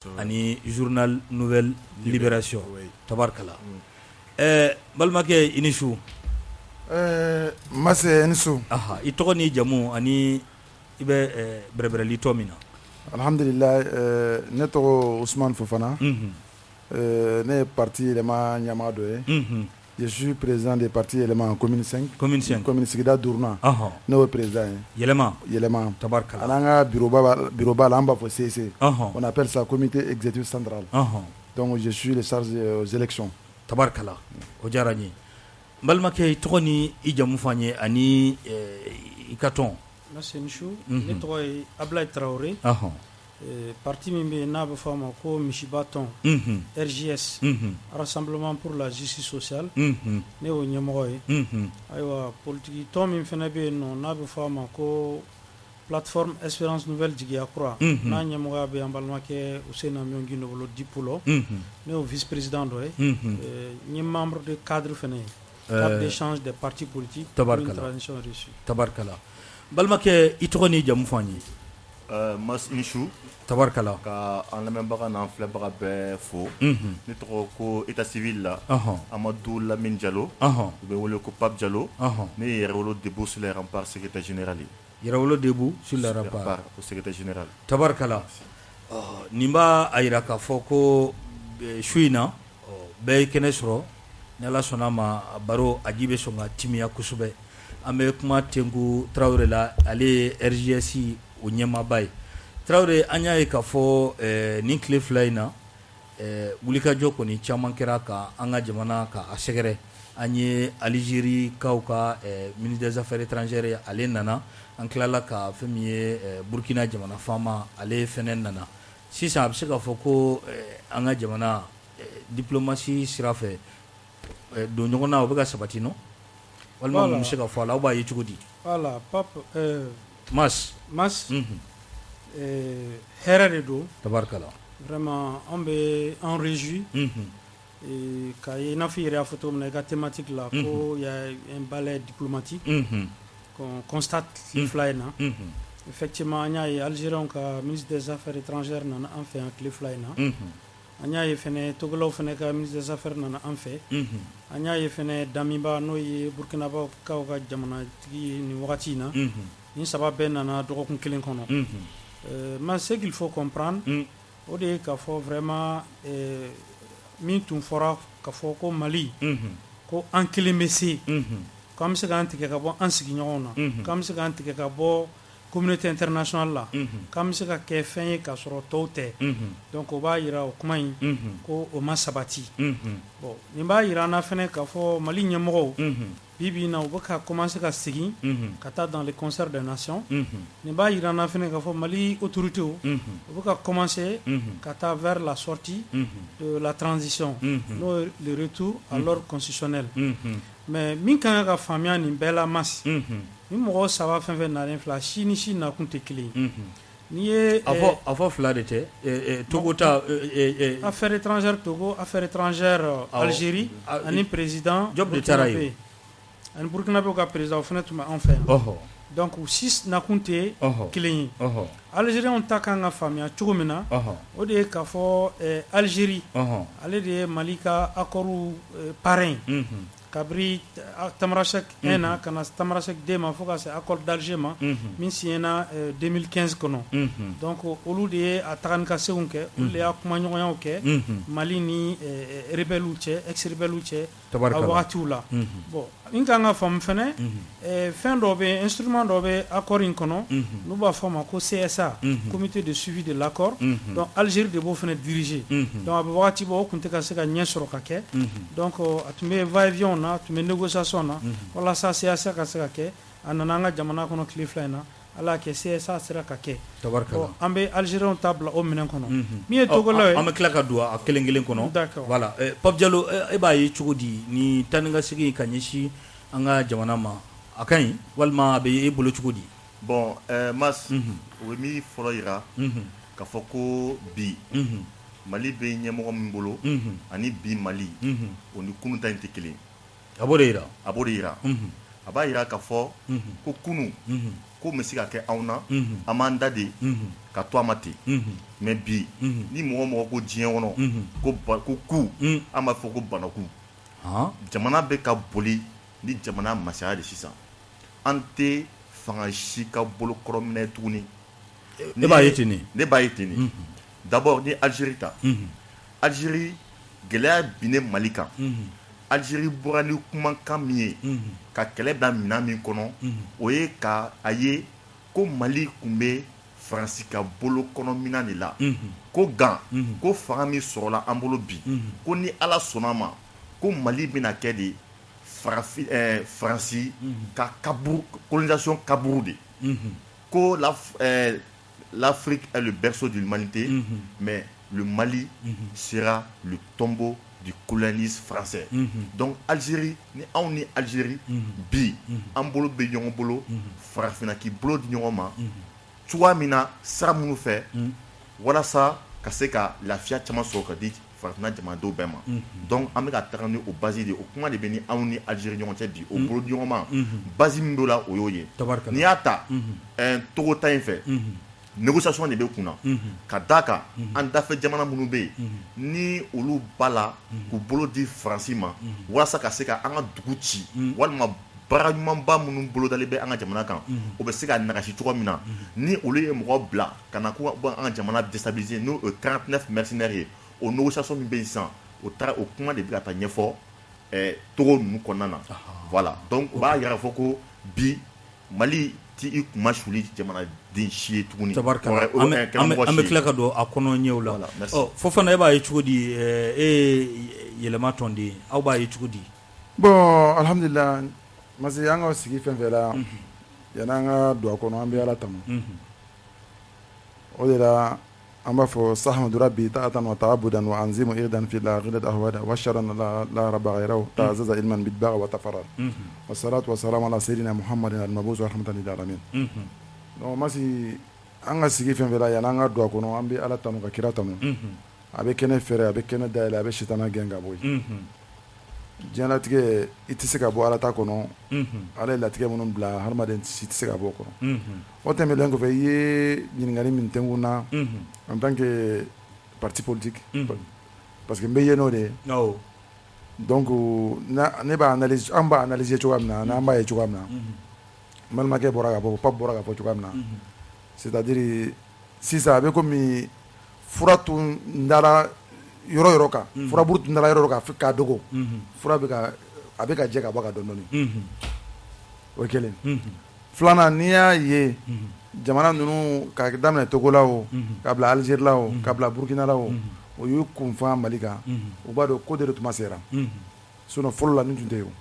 ani journal Nouvelle Libération tabarkala balmakɛ i ni su Mase ni su i tɔgɔ ni jamu ani i bɛ bɛrɛbɛrɛli tɔ min na alhamdulillah ne tɔgɔ Ousmane Fofana ne ye parti yɛlɛma ɲɛmaa dɔ ye je suis président des partis yɛlɛma commune 5 commune sigida 5nan ne y'o président ye yɛlɛma tabarkala an'an ka bureau ba la an b'a fɔ CEC on appelle ça comité exécutif central donc je suis le chargé aux élections tabarkala o diyara n ye n balimakɛ i tɔgɔ ni i jamu fɔ an ye ani i ka tɔn merci Michou ne tɔgɔ ye Ablaye Traoré parti min bɛ yen n'a bɛ fɔ a ma ko Misiba tɔn RJS Rassemblement pour la justice sociale ne y'o ɲɛmɔgɔ ye ayiwa politiki tɔn min fana bɛ yen nɔ n'a bɛ fɔ a ma ko plateforme Espérance Nouvelle Jigiya Kura n'a ɲɛmɔgɔya bɛ an balimakɛ Useyini Amion Gindo bolo Dipolo ne y'o vice président dɔ ye n ye membre de cadre fana ye cadre d'échange des partis politiques pour une transition réussie tabarkala balimakɛ i tɔgɔ ni jamu fɔ an ye Mas Michou tabarkala ka an lamɛnbaga n'an filɛbaga bɛɛ fo ne tɔgɔ ko état civil la Amadou Lamine Diallo u bɛ wele ko Pape Diallo ne ye Yɛrɛwolo Debout sur les remparts secrétaire général ye Yɛrɛwolo Debout sur les remparts au secrétaire général tabarkala nin b'a a jira k'a fɔ ko su in na bɛɛ ye kɛnɛ sɔrɔ ni Ala sɔnna ma baro a ji bɛ sɔn ka timiya kosɛbɛ an bɛ kuma Tenku Tarawele la ale ye RJS o ɲɛmaaba ye Tarawele an y'a ye k'a fɔ nin tile fila in na wulikajɔ kɔni caman kɛra ka an ka jamana ka a sɛgɛrɛ an ye Alizeri kaw ka ministre des affaires étrangères ale nana an tilala ka fɛn min ye Burkina jamana faama ale fɛnɛ nana sisan a bɛ se k'a fɔ ko an ka jamana diplomasi sira fɛ don ɲɔgɔn na o bɛ ka sabati nɔ walima mun bɛ se ka fɔ a la aw b'a ye cogo di voilà Pape Mas hɛrɛ de don tabarkala vraiment an bɛ an réjoui ka ye i n'a fɔ i yɛrɛ y'a fɔ cogo min na i ka thématique la ko y a un balai diplomatique qu'on constate tile fila in na effectivement an y'a ye Algériens ka ministre des affaires étrangères nana an fɛ yan tile fila in na an y'a ye fɛnɛ togolaw fɛnɛ ka ministre des affaires nana an fɛ an y'a ye fɛnɛ Damiba n'o ye Burkinabekaw ka jamanatigi ye nin wagati in na nin saba bɛɛ nana dɔgɔkun kelen kɔnɔ mais ce qu'il faut comprendre o de ye k'a fɔ vraiment min tun fɔra k'a fɔ ko Mali ko an kelen bɛ se k'an bɛ se k'an tigɛ ka bɔ an sigiɲɔgɔnw na k'an bɛ se k'an tigɛ ka bɔ communauté internationale la k'an bɛ se ka kɛ fɛn ye k'a sɔrɔ tɔw tɛ donc o b'a jira o kuma in ko o ma sabati bon nin b'a jira an na fɛnɛ k'a fɔ Mali ɲɛmɔgɔw bi na u bɛ ka commencer ka segin ka taa dans le concert des nations nin b'a jira an na fɛnɛ k'a fɔ Mali autorités u bɛ ka commencer ka taa vers la sortie de la transition n'o le retour à l'ordre constitutionnel mais min kan ka faamuya nin bɛɛ la Mas ni mɔgɔ saba fɛn fɛn nalen filɛ si ni si nakun tɛ kelen ye n'i ye a fɔ fila de tɛ Togo ta affaires étrangères Togo affaires étrangères Algérie ani président Job de taara yen ani Burkinabé ka président o fana tun bɛ an fɛ yan donc u si nakun tɛ kelen ye Algériens ta kan ka faamuya cogo min na o de ye k'a fɔ Algérie ale de ye Mali ka accord parrain kabiri Tamaracek 1 na ka na Tamaracek 2 ma fo ka se accord d'Alger ma min signé na 2015 kɔnɔ donc olu de ye a tagani ka seginw kɛ olu de y'a kumaɲɔgɔnyaw kɛ Mali ni rebelles cɛ ex-rebelles cɛ a wagatiw la bon min kan ka faamu fɛnɛ fɛn dɔ bɛ instrument dɔ bɛ accord in kɔnɔ n'u b'a fɔ a ma ko CSA comité de suivi de l'accord donc Algérie de b'o fɛnɛ diriger donc a bɛ wagati bɔ o tun tɛ ka se ka ɲɛ sɔrɔ ka kɛ donc a tun bɛ va-et-vient na tun bɛ négociation na walasa CSA ka se ka kɛ a nana an ka jamana kɔnɔ tile fila in na ala kɛ CSA sera ka kɛ an bɛ Algériens ta bila o minɛn kɔnɔ min ye togolaw ye an bɛ tila ka don a kelen kelen kɔnɔ voilà Pape Diallo e b'a ye cogo di ni taa ni ka segin ka ɲɛsin an ka jamana ma a ka ɲi walima a bɛ e bolo cogo di bon Mas o bɛ min fɔlɔ yira k'a fɔ ko bi Mali bɛ ɲɛmɔgɔ min bolo ani bi Mali o ni kunun ta in tɛ kelen a b'o de yira a b'a yira k'a fɔ ko kunu ko bɛ se ka kɛ anw na an m'an da de ka to a ma ten mais bi ni mɔgɔ mɔgɔ ko diɲɛ kɔnɔ ko ku an b'a fɔ ko banaku jamana bɛ ka boli ni jamana masaya de sisan an tɛ fanga si ka bolokɔrɔ minɛ tuguni. ne b'a ye ten de d'abord ni Algérie ta Algérie gɛlɛya binnen Mali kan Algérie bɔra ni kumakan min ye ka kɛlɛ bila minɛn min kɔnɔ o ye ka a ye ko Mali tun bɛ Faransi ka bolo kɔnɔ minɛn de la ko ko fanga min sɔrɔla an bolo bi ko ni Ala sɔnna ma ko Mali bɛna kɛ de Faransi ka colonisation kaburu de ko l'Afrique est le berceau de l'humanité mais le Mali sera le tombeau du colonialisme français. Donc Algérie ni anw ni Algérie bi an bolo bɛ ɲɔgɔn bolo farafina k'i bolo di ɲɔgɔn ma cogoya min na sira minnu fɛ walasa ka se ka lafiya caman sɔrɔ ka di farafina jamanadenw bɛɛ ma. Donc an bɛ ka taga ni o base de o kuma de bɛ ni anw ni Algérie ɲɔgɔn cɛ bi o bolo di ɲɔgɔn ma base min b'o la o y'o ye. N'i y'a ta Togo ta in fɛ négociation de bɛ kunna ka d'a kan an dafɛ jamana minnu bɛ yen ni olu ba la k'u bolo di Faransi ma walasa ka se ka an ka dugu ci walima baara ɲumanba minnu bolodalen bɛ an ka jamana kan o bɛ se ka nagasi cogo min na ni olu ye mɔgɔ bila ka na ko an ka jamana déstabiliser n'o 49 mercenaires ye o négociation min bɛ yen sisan o kuma de bɛ ka taa ɲɛfɔ Togo ninnu kɔnɔna na voilà donc o b'a yira fɔ ko bi Mali ti i kuma suli jamanaden si ye tuguni. Tabarikala an bɛ tila ka don a kɔnɔ ɲɛw la Fofana e b'a ye cogo di yɛlɛma tɔnden aw b'a ye cogo di. Bon alhamdulillah parce que an ka sigi fɛn fɛn la yan'an ka don a kɔnɔ an bɛ Ala tanu o de la an b'a fɔ sahmadu rabbi ta'atan wa ta'abudan wa anzimu irdan fi al-akhirati ahwada wa sharan la rabba ghayrahu ta'azzaza ilman bidbaga wa tafarrad wa salatu wa salam ala sayyidina muhammadin al-mab'us rahmatan lil alamin. Donc masi an ka sigi fɛn fɛn la yan'an ka don a kɔnɔ an bɛ Ala tanu ka kira tanu a bɛ kɛnɛ fɛrɛ a bɛ kɛnɛ dayɛlɛ a bɛ sitana gɛn ka bɔ yen diɲɛlatigɛ i tɛ se ka bɔ Ala ta kɔnɔ Ala ye latigɛ minnu bila hadamaden si tɛ se ka bɔ o kɔnɔ o tɛmɛnen kɔfɛ i ye ɲininkali min tɛnku na en tant que parti politique parce que n bɛ yen n'o de ye donc ne b'a analyse an b'a analyser cogoya min na n'an b'a ye cogoya min na n balimakɛ bɔra ka fɔ Pape bɔra ka fɔ cogoya min na c'est-à-dire sisan a bɛ komi fura tun dara yɔrɔ yɔrɔ kan furaburu tun dara yɔrɔ kan k'a dogo fura a bɛ ka jɛ ka bɔ ka dɔɔnin o ye kelen filanan n'i y'a ye jamana ninnu ka daminɛ Togo la o ka bila Algérie la o ka bila Burkina la o o y'u kunfan Mali kan u b'a dɔn ko de tuma sera sinon fɔlɔ la nin tun tɛ yen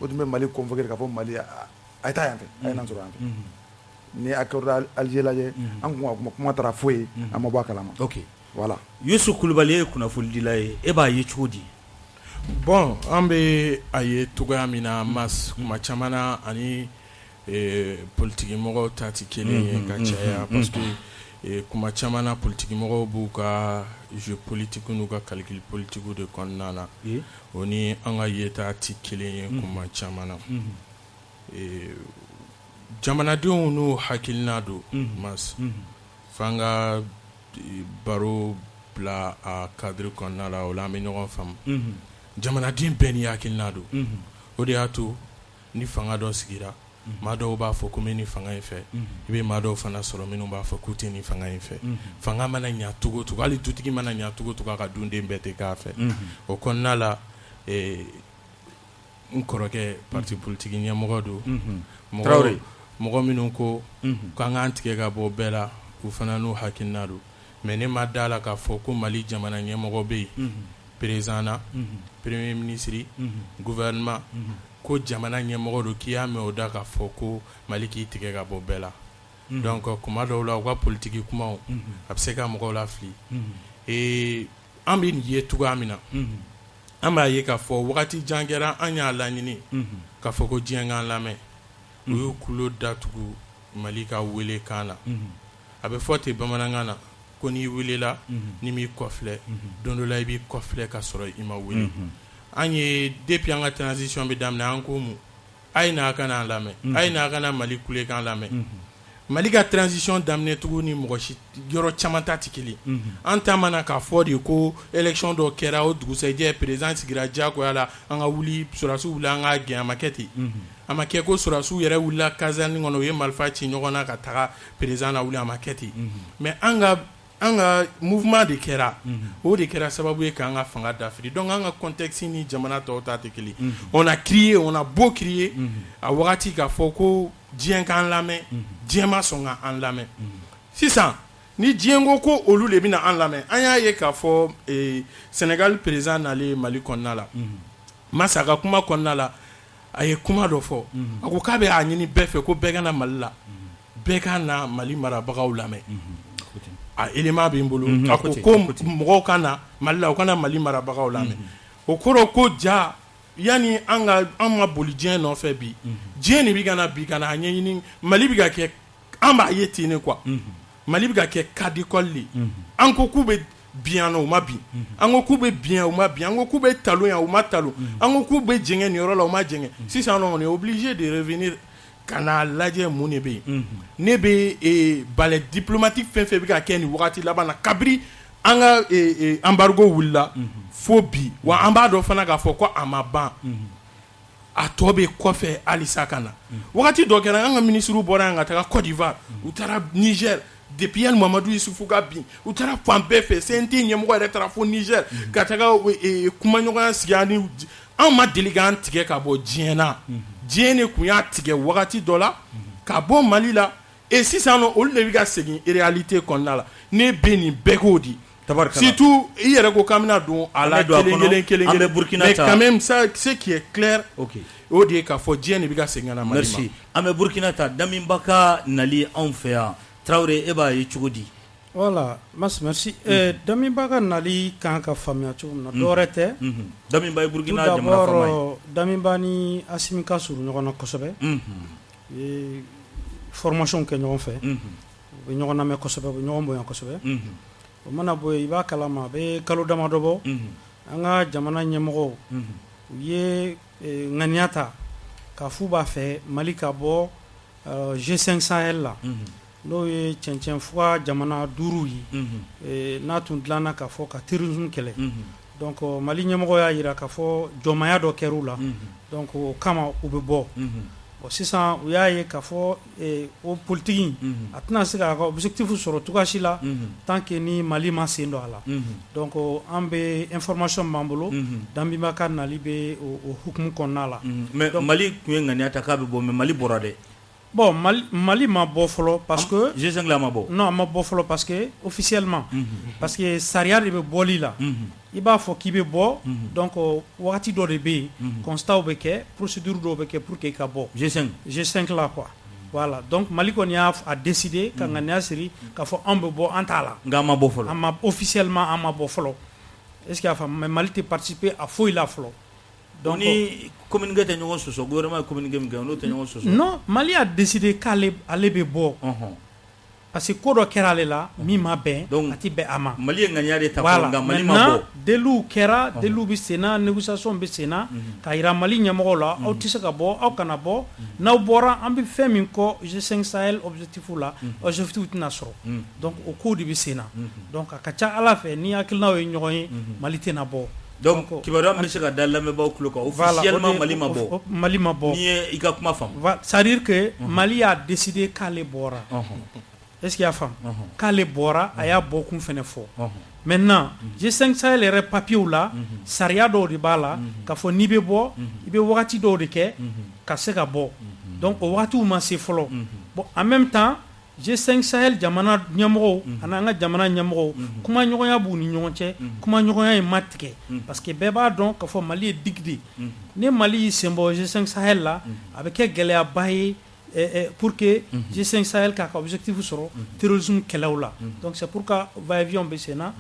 o tun bɛ Mali convoquer k'a fɔ Mali a ye taa yan fɛ a ye n'an sɔrɔ yan fɛ ni accord Alger lajɛ an kun kuma taara foyi an ma bɔ a kalama. Ok voilà Youssou Coulibaly ye kunnafonidila ye e b'a ye cogo di. Bon an bɛ a ye cogoya min na mas kuma caman na ani politiki mɔgɔw ta tɛ kelen ye ka caya parce que kuma caman na politiki mɔgɔw b'u ka jeu politique n'u ka calcul politique de kɔnɔna na o ni an ka yeta tɛ kelen ye kuma caman na jamanadenw n'u hakilina don mas f'an ka baro bila a cadre kɔnɔna la o la an bɛ ɲɔgɔn faamu jamanaden bɛɛ ni hakilina don o de y'a to ni fanga dɔ sigira maa dɔw b'a fɔ ko n bɛ nin fanga in fɛ i bɛ maa dɔw fana sɔrɔ minnu b'a fɔ k'u tɛ nin fanga in fɛ fanga mana ɲa cogo o cogo hali dutigi mana ɲa cogo o cogo a ka dunden bɛɛ tɛ k'a fɛ o kɔnɔna la n kɔrɔkɛ parti politique ɲɛmɔgɔ don mɔgɔ minnu ko k'an k'an tigɛ ka bɔ bɛɛ la u fana n'u hakilina don mais ne ma da la k'a fɔ ko Mali jamana ɲɛmɔgɔ bɛ yen président na premier ministre gouvernement ko jamana ɲɛmɔgɔ don k'i y'a mɛn o da k'a fɔ ko Mali k'i tigɛ ka bɔ bɛɛ la donc kuma dɔw la u ka politique kumaw a bɛ se ka mɔgɔw lafili an bɛ nin ye cogoya min na an b'a ye k'a fɔ wagati jan kɛra an y'a laɲini k'a fɔ ko diɲɛ k'an lamɛn u y'u kulo datugu Mali ka wele kan na a bɛ fɔ ten bamanankan na ko n'i welela ni m'i kɔfilɛ don dɔ la i b'i kɔfilɛ ka sɔrɔ i ma wele an ye depuis an ka transition bɛ daminɛ an ko mun a ye n'a ka n'an lamɛn a ye n'a ka na Mali kulekan lamɛn Mali ka transition daminɛ tugun ni mɔgɔ si yɔrɔ caman ta tɛ kelen an ta mana k'a fɔ de ko élection dɔ kɛra o dugusɛjɛ président sigira diyagoya la an ka wuli sɔrɔdasiw wuli an ka gɛn a ma kɛ ten a ma kɛ ko sɔrɔdasiw yɛrɛ wulila caserne kɔnɔ u ye marifa ci ɲɔgɔn na ka taga président la wuli a ma kɛ ten mais an ka mouvement de kɛra o de kɛra sababu ye k'an ka fanga dafiri donc an ka contexte ni jamana tɔw ta tɛ kelen on a crié on a beau crier a wagati k'a fɔ ko diɲɛ k'an lamɛn diɲɛ ma sɔn ka an lamɛn sisan ni diɲɛ ko ko olu de bɛna an lamɛn an y'a ye k'a fɔ Sénégal président nalen Mali kɔnɔna la Massa ka kuma kɔnɔna la a ye kuma dɔ fɔ a ko k'a bɛ a ɲini bɛɛ fɛ ko bɛɛ ka na Mali la bɛɛ ka na Mali marabagaw lamɛn a élément bɛ n bolo a ko mɔgɔw ka na Mali la u ka na Mali marabagaw lamɛn o kɔrɔ ko ja yani an ma boli diɲɛ nɔfɛ bi diɲɛ de bɛ ka na bi ka na a ɲɛɲini Mali bɛ ka kɛ an b'a ye ten ne quoi Mali bɛ ka kɛ cas d'école de an ko k'u bɛ bin yan u ma bin an ko k'u bɛ bin yan u ma bin an ko k'u bɛ talon yan u ma talon an ko k'u bɛ jɛngɛ nin yɔrɔ la u ma jɛngɛ sisan on est obligé de revenir ka na lajɛ mun de bɛ yen ne bɛ balai diplomatique fɛn fɛn bɛ ka kɛ nin wagati laban na kabiri an ka embargo wulila fo bi wa an b'a dɔn fana k'a fɔ ko a ma ban a tɔ bɛ kɔfɛ halisa ka na wagati dɔ kɛra an ka ministres bɔra yan ka taga Côte d'Ivoire u taara Niger depuis Yali Mamadu Isufu ka bin u taara fan bɛɛ fɛ CNT ɲɛmɔgɔ yɛrɛ taara fo Niger ka taga kumaɲɔgɔnya sigi ani an ma deli k'an tigɛ ka bɔ diɲɛ na diɲɛ de tun y'a tigɛ wagati dɔ la ka bɔ Mali la et sisan olu de bɛ ka segin réalité kɔnɔna la ne bɛ nin bɛɛ k'o di surtout i yɛrɛ ko k'an bɛna don a la kelen mais quand même ça ce qui est clair o de ye k'a fɔ diɲɛ de bɛ ka segin ka na Mali ma. Merci an bɛ Burkina ta Daminba ka nali anw fɛ yan Traoré e b'a ye cogo di. Voilà merci Daminba ka nali kan ka faamuya cogo min na dɔwɛrɛ tɛ Daminba ye Burkina jamana faama ye Daminba ni Assimi ka surun ɲɔgɔn na kosɛbɛ u ye formation kɛ ɲɔgɔn fɛ u bɛ ŋɔgɔn lamɛn kosɛbɛ u bɛ ɲɔgɔn bonya kosɛbɛ o mana bɔ yen i b'a kalama a bɛ kalo damadɔ bɔ an ka jamana ɲɛmɔgɔw u ye ŋaniya ta k'a f'u b'a fɛ Mali ka bɔ G5 Sahel la n'o ye cɛncɛnfuga jamana 5 ye n'a tun dilanna k'a fɔ ka terrorisme kɛlɛ donc Mali ɲɛmɔgɔ y'a jira k'a fɔ jɔnmaya dɔ kɛr'u la donc o kama u bɛ bɔ bon sisan u y'a ye k'a fɔ o politique a tɛna se k'a ka objectif sɔrɔ cogoya si la tant que ni Mali ma sen don a la donc an bɛ information b'an bolo Daminba ka nali bɛ o hukumu kɔnɔna la mais Mali tun ye ŋaniya ta k'a bɛ bɔ mais Mali bɔra dɛ. Bon, Mali m'a bɔ fɔlɔ parce que G5 la ma bɔ. Non, ma bɔ fɔlɔ parce que officiellement parce que sariya de bɛ bɔli la i b'a fɔ k'i bɛ bɔ donc wagati dɔ de bɛ yen constat bɛ kɛ procédure dɔw bɛ kɛ pour que i ka bɔ G5 la quoi voilà donc Mali kɔni y'a décidé ka ŋaniya siri k'a fɔ an bɛ bɔ an t'a la nka an ma bɔ fɔlɔ an ma officiellement an ma bɔ fɔlɔ est-ce que y'a faamu mais Mali tɛ participer a foyi la fɔlɔ. Donc ni communiqué tɛ ɲɔgɔn sɔsɔ gouvernement ye communiqué min kɛ n'o tɛ ɲɔgɔn sɔsɔ. Non Mali a décidé qu'ale bɛ bɔ parce que ko dɔ kɛra ale la min ma bɛn a tɛ bɛn a ma. Mali ye ŋaniya de ta fɔlɔ nka Mali ma bɔ. Maintenant deliw kɛra deliw bɛ sen na négociation bɛ sen na k'a jira Mali ɲɛmɔgɔw la aw tɛ se ka bɔ aw kana bɔ n'aw bɔra an bɛ fɛn min kɔ G5 Sahel objectif la objectif tɛna sɔrɔ donc o ko de bɛ sen na donc a ka ca Ala fɛ ni hakilinaw ye ɲɔgɔn ye Mali tɛna bɔ. Donc kibaruya min bɛ se ka da lamɛnbaaw tulo kan officiellement Mali ma bɔ. Mali ma bɔ. N'i ye i ka kuma faamu. C'est à dire que Mali a décidé k'ale bɔra. Est-ce qu'il y a faamu k'ale bɔra a y'a bɔ kun fɛnɛ fɔ. Maintenant G5 Sahel yɛrɛ papier la sariya dɔw de b'a la k'a fɔ n'i bɛ bɔ i bɛ wagati dɔw de kɛ ka se ka bɔ donc o wagatiw ma se fɔlɔ bon en même temps G5 Sahel jamana ɲɛmɔgɔw ani an ka jamana ɲɛmɔgɔw kuma ɲɔgɔnya b'u ni ɲɔgɔn cɛ kuma ɲɔgɔnya in ma tigɛ parce que bɛɛ b'a dɔn k'a fɔ Mali ye digue de ni Mali y'i sen bɔ G5 Sahel la a bɛ kɛ gɛlɛyaba ye pour que G5 Sahel k'a ka objectif sɔrɔ terrorisme kɛlɛw la donc c'est pourquoi va-et-vient bɛ sen na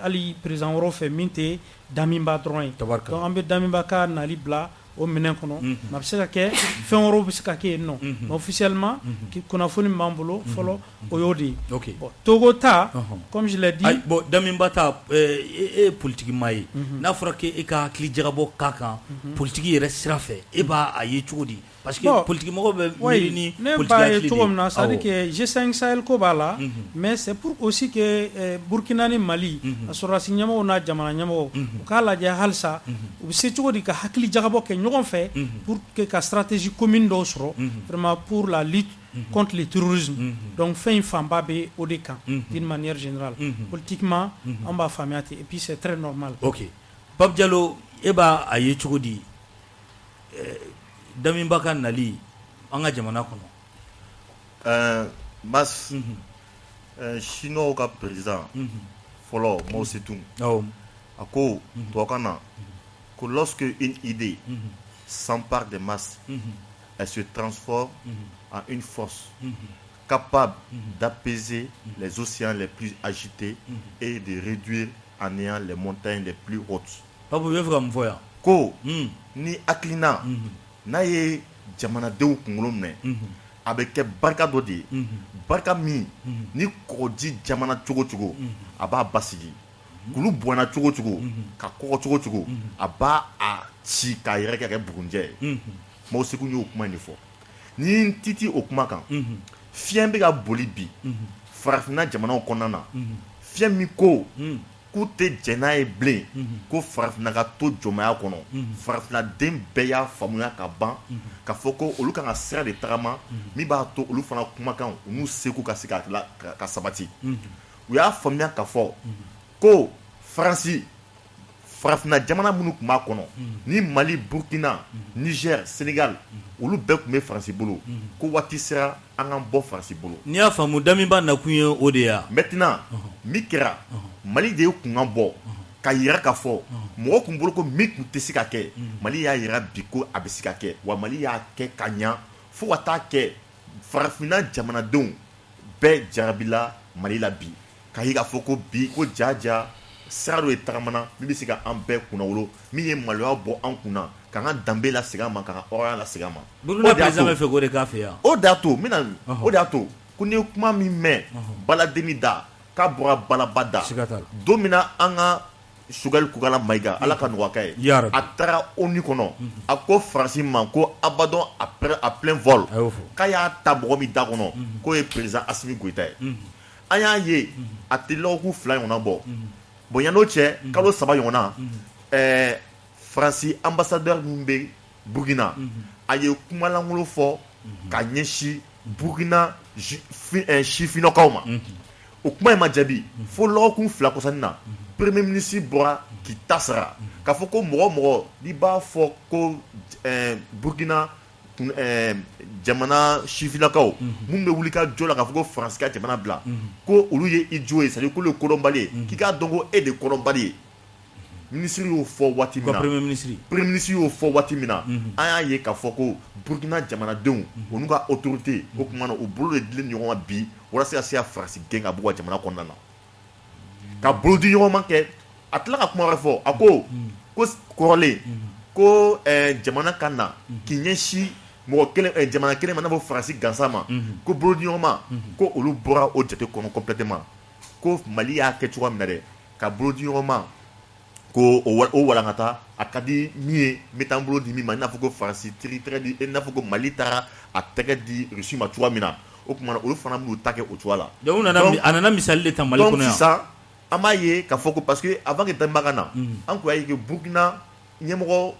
hali président wɛrɛw fɛ min tɛ Daminba dɔrɔn ye donc an bɛ Daminba ka nali bila o minɛn kɔnɔ mais a bɛ se ka kɛ fɛn wɛrɛw bɛ se ka kɛ yen nɔ mais officiellement kunnafoni min b'an bolo fɔlɔ o y'o de ye bon Togo ta comme je l'ai dit bon Daminba ta e politique maa ye n'a fɔra ko e ka hakili jagabɔ k'a kan politique yɛrɛ sira fɛ e b'a a ye cogo di parce que politique mɔgɔw bɛ miiri ni politique ne b'a ye cogo min na c'est à dire que G5 Sahel ko b'a la mais c'est pour aussi que Burkina ni Mali a sɔrɔdasi ɲɛmɔgɔw n'a jamana ɲɛmɔgɔw u k'a lajɛ halisa u bɛ se cogo di ka hakili jagabɔ kɛ ɲɔgɔn fɛ pour que ka stratégie commune dɔw sɔrɔ vraiment pour la lutte contre le terrorisme donc fɛn in fanba bɛ o de kan d'une manière générale politiquement an b'a faamuya ten et puis c'est très normal. Ok Pape Diallo e b'a a ye cogo di Daminba ka nali an ka jamana kɔnɔ Mas Chinois ka président fɔlɔ Mao Tse-tung a ko tubabukan na que lorsque une idée s'empare des masses elle se transforme en une force capable d'apaiser les océans les plus agités et de réduire en néant les montagnes les plus hautes. Ko ni akilina n'a ye jamanadenw kunkolo minɛ a bɛ kɛ barika dɔ de ye barika min ni kɔgɔji jamana cogo cogo a b'a basigi kulu bɔnna cogo cogo ka kɔgɔ cogo cogo a b'a a ci k'a yɛrɛ kɛ bugunjɛ ye Mao Tse-tung y'o kuma in de fɔ ni n titi o kuma kan fiɲɛ bɛ ka boli bi farafinna jamanaw kɔnɔna na fiɲɛ min ko k'u tɛ jɛn n'a ye bilen ko farafinna ka to jɔnmaya kɔnɔ farafinnaden bɛɛ y'a faamuya ka ban k'a fɔ ko olu kan ka sira de tagama min b'a to olu fana kumakan u n'u seko ka se ka sabati u y'a faamuya k'a fɔ ko Faransi farafinna jamana minnu tun b'a kɔnɔ ni Mali Burkina Niger Sénégal olu bɛɛ tun bɛ Faransi bolo ko waati sera an k'an bɔ Faransi bolo n'i y'a faamu Daminba nakun ye o de ye maintenant min kɛra Mali de ye kunkan bɔ ka yira k'a fɔ mɔgɔ tun bolo ko min tun tɛ se ka kɛ Mali y'a yira bi ko a bɛ se ka kɛ wa Mali y'a kɛ ka ɲa fo ka taa kɛ farafinna jamanadenw bɛɛ jarabila Mali la bi k'a ye k'a fɔ ko bi ko jaja sira dɔ ye tagamana min bɛ se ka an bɛɛ kunnawolo min ye maloya bɔ an kunna k'an ka danbe la segin a ma k'an ka hɔrɔnya la segin a ma. Burukina président bɛ fɛ k'o de k'a fɛ yan. O de y'a to n bɛna o de y'a to ko n'i ye kuma min mɛn baladenni da k'a bɔra balaba da don min na an ka Sugali Kukala Mayiga ala ka nɔgɔya ye a taara ONU kɔnɔ a ko Faransi ma ko abadon à plein vol k'a y'a ta mɔgɔ min da kɔnɔ k'o ye président Assimi Goïta ye an y'a ye a tɛ lɔgɔkun 2 ɲɔgɔnna bɔ bon yan'o cɛ kalo 3 ɲɔgɔnna Faransi ambassadeur min bɛ Burkina a ye kuma lankolon fɔ ka ɲɛsin Burkina sifinnakaw ma o kuma in ma jaabi fo lɔgɔkun 2 kɔsani na premier ministre bɔra k'i ta sara k'a fɔ ko mɔgɔ mɔgɔ n'i b'a fɔ ko Burkina jamana sifinnakaw mun bɛ wuli ka jɔ la k'a fɔ ko Faransi ka jamana bila ko olu ye i jo ye c'est à dire k'olu ye kodɔnbali ye k'i k'a dɔn ko e de ye kodɔnbali ye ministre y'o fɔ waati min na premier ministre y'o fɔ waati min na an y'a ye k'a fɔ ko Burkina jamanadenw o n'u ka autorité o tuma na u bolo de dilen ɲɔgɔn ma bi walasa ka se ka Faransi gɛn ka bɔ ka jamana kɔnɔna na ka bolo di ɲɔgɔn ma kɛ a tila ka kuma wɛrɛ fɔ a ko kɔrɔlen ko jamana ka na k'i ɲɛsin mɔgɔ kelen jamana kelen ma n'a fɔ Faransi gansan ma ko bolo di ɲɔgɔn ma ko olu bɔra o jate kɔnɔ complètement ko Mali y'a kɛ cogoya min na dɛ ka bolo di ɲɔgɔn ma ko o walankata a ka di min ye n bɛ taa n bolo di min ma i n'a fɔ ko Faransi tɛgɛ di i n'a fɔ ko Mali taara a tɛgɛ di Rusi ma cogoya min na o tuma olu fana b'u ta kɛ o cogoya la. donc a nana misali de ta Mali kɔnɔ yan. donc sisan an b'a ye k'a fɔ ko parce que avant que Daminba ka na an kun y'a ye que Burkina ɲɛmɔgɔ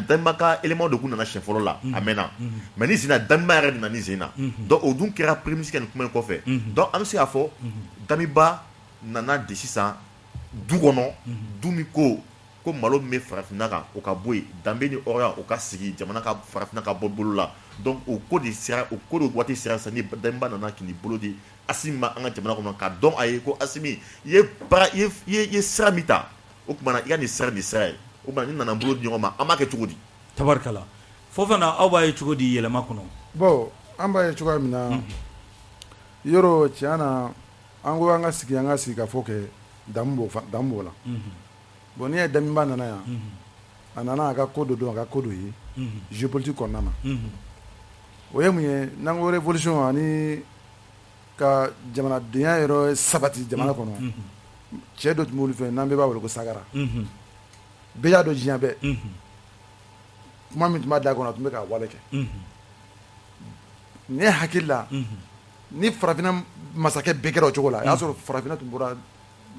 Daminba ka élément de kun nana siɲɛ fɔlɔ la a mɛnna mais ni senna Daminba yɛrɛ de nana ni sen na donc o dun kɛra premier ministre ka nin kuma in kɔfɛ donc an bɛ se k'a fɔ Daminba nana de sisan du kɔnɔ du min ko malo min bɛ farafinna kan o ka bɔ yen danbe ni hɔrɔnya o ka sigi jamana ka farafinna ka bɔ bolo la donc o ko de waati sera sisan ni Daminba nana k'i bolo di Assimi ma an ka jamana kɔnɔ k'a dɔn a ye ko Assimi i ye sira min ta o tuma na i ka nin sira ye o tuma na ni nana bolo di ɲɔgɔn ma an b'a kɛ cogo di. tabarikala Fofana aw b'a ye cogo di yɛlɛma kɔnɔ. bon an b'a ye cogoya min na yɔrɔ tiɲɛ na an ko an ka sigi ka fɔ kɛ damu b'o la bon n'i ye Daminba nana yan a nana a ka ko dɔ dɔn a ka ko dɔ ye géopolitique kɔnɔna na o ye mun ye n'an ko révolution ani ka jamanadenya yɛrɛ sabati jamana kɔnɔ cɛ dɔ tun b'olu fɛ n'an bɛɛ b'a wele ko Sagara bɛɛ y'a dɔn diɲɛ bɛɛ kuma min tun b'a da kɔnɔ a tun bɛ k'a wale kɛ ne hakili la ni farafinna masakɛ bɛɛ kɛra o cogo la a y'a sɔrɔ farafinna tun bɔra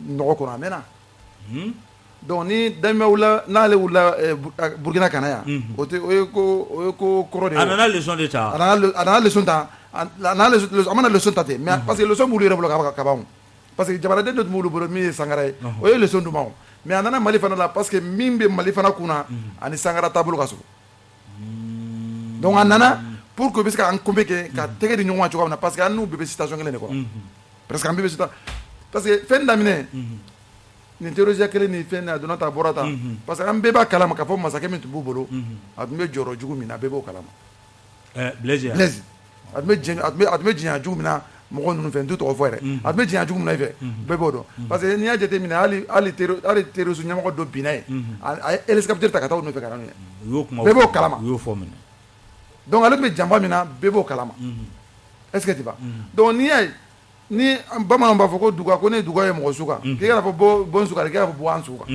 nɔgɔ kɔnɔ a mɛnna donc ni Damiba wulila n'ale wulila Burkina kana yan o ye ko kɔrɔ de ye a nana leçon de ta a nana leçon ta a mana leçon ta ten mais parce que leçon b'olu yɛrɛ bolo ka ban parce que jamanaden dɔ tun b'olu bolo min ye Sankara ye o ye leçon d'u ma mais a nana Mali fana la parce que min bɛ Mali fana kunna ani Sankara taabolo ka surun donc a nana pour que bɛ se k'an convaincre ka tɛgɛ di ɲɔgɔn ma cogoya min na parce que an n'u bɛɛ bɛ situation kelen de kɔnɔ presque an bɛɛ bɛ situation parce que fɛn daminɛ nin théologie kelen ni fɛn a donna ta a bɔra ta parce que an bɛɛ b'a kalama k'a fɔ masakɛ min tun b'u bolo a tun bɛ jɔyɔrɔ jugu min na a bɛɛ b'o kalama Blaise a tun bɛ jiɲɛ jugu min na mɔgɔ ninnu fɛ n t'u tɔgɔ fɔ yɛrɛ a tun bɛ jiɲɛ jugu min na i fɛ bɛɛ b'o dɔn parce que n'i y'a jateminɛ hali terrorisme ɲɛmɔgɔ dɔ binna yen a ye hélicoptère ta ka taa o nɔfɛ ka na n'u ye bɛɛ b'o kalama donc ale tun bɛ janfa min na bɛɛ b'o kalama est ce que tu vois donc n'i y'a ye ni bamananw b'a fɔ ko duga ko ne duga ye mɔgɔ suga k'i kana fɔ bɔ suga k'i kana fɔ bɔ an suga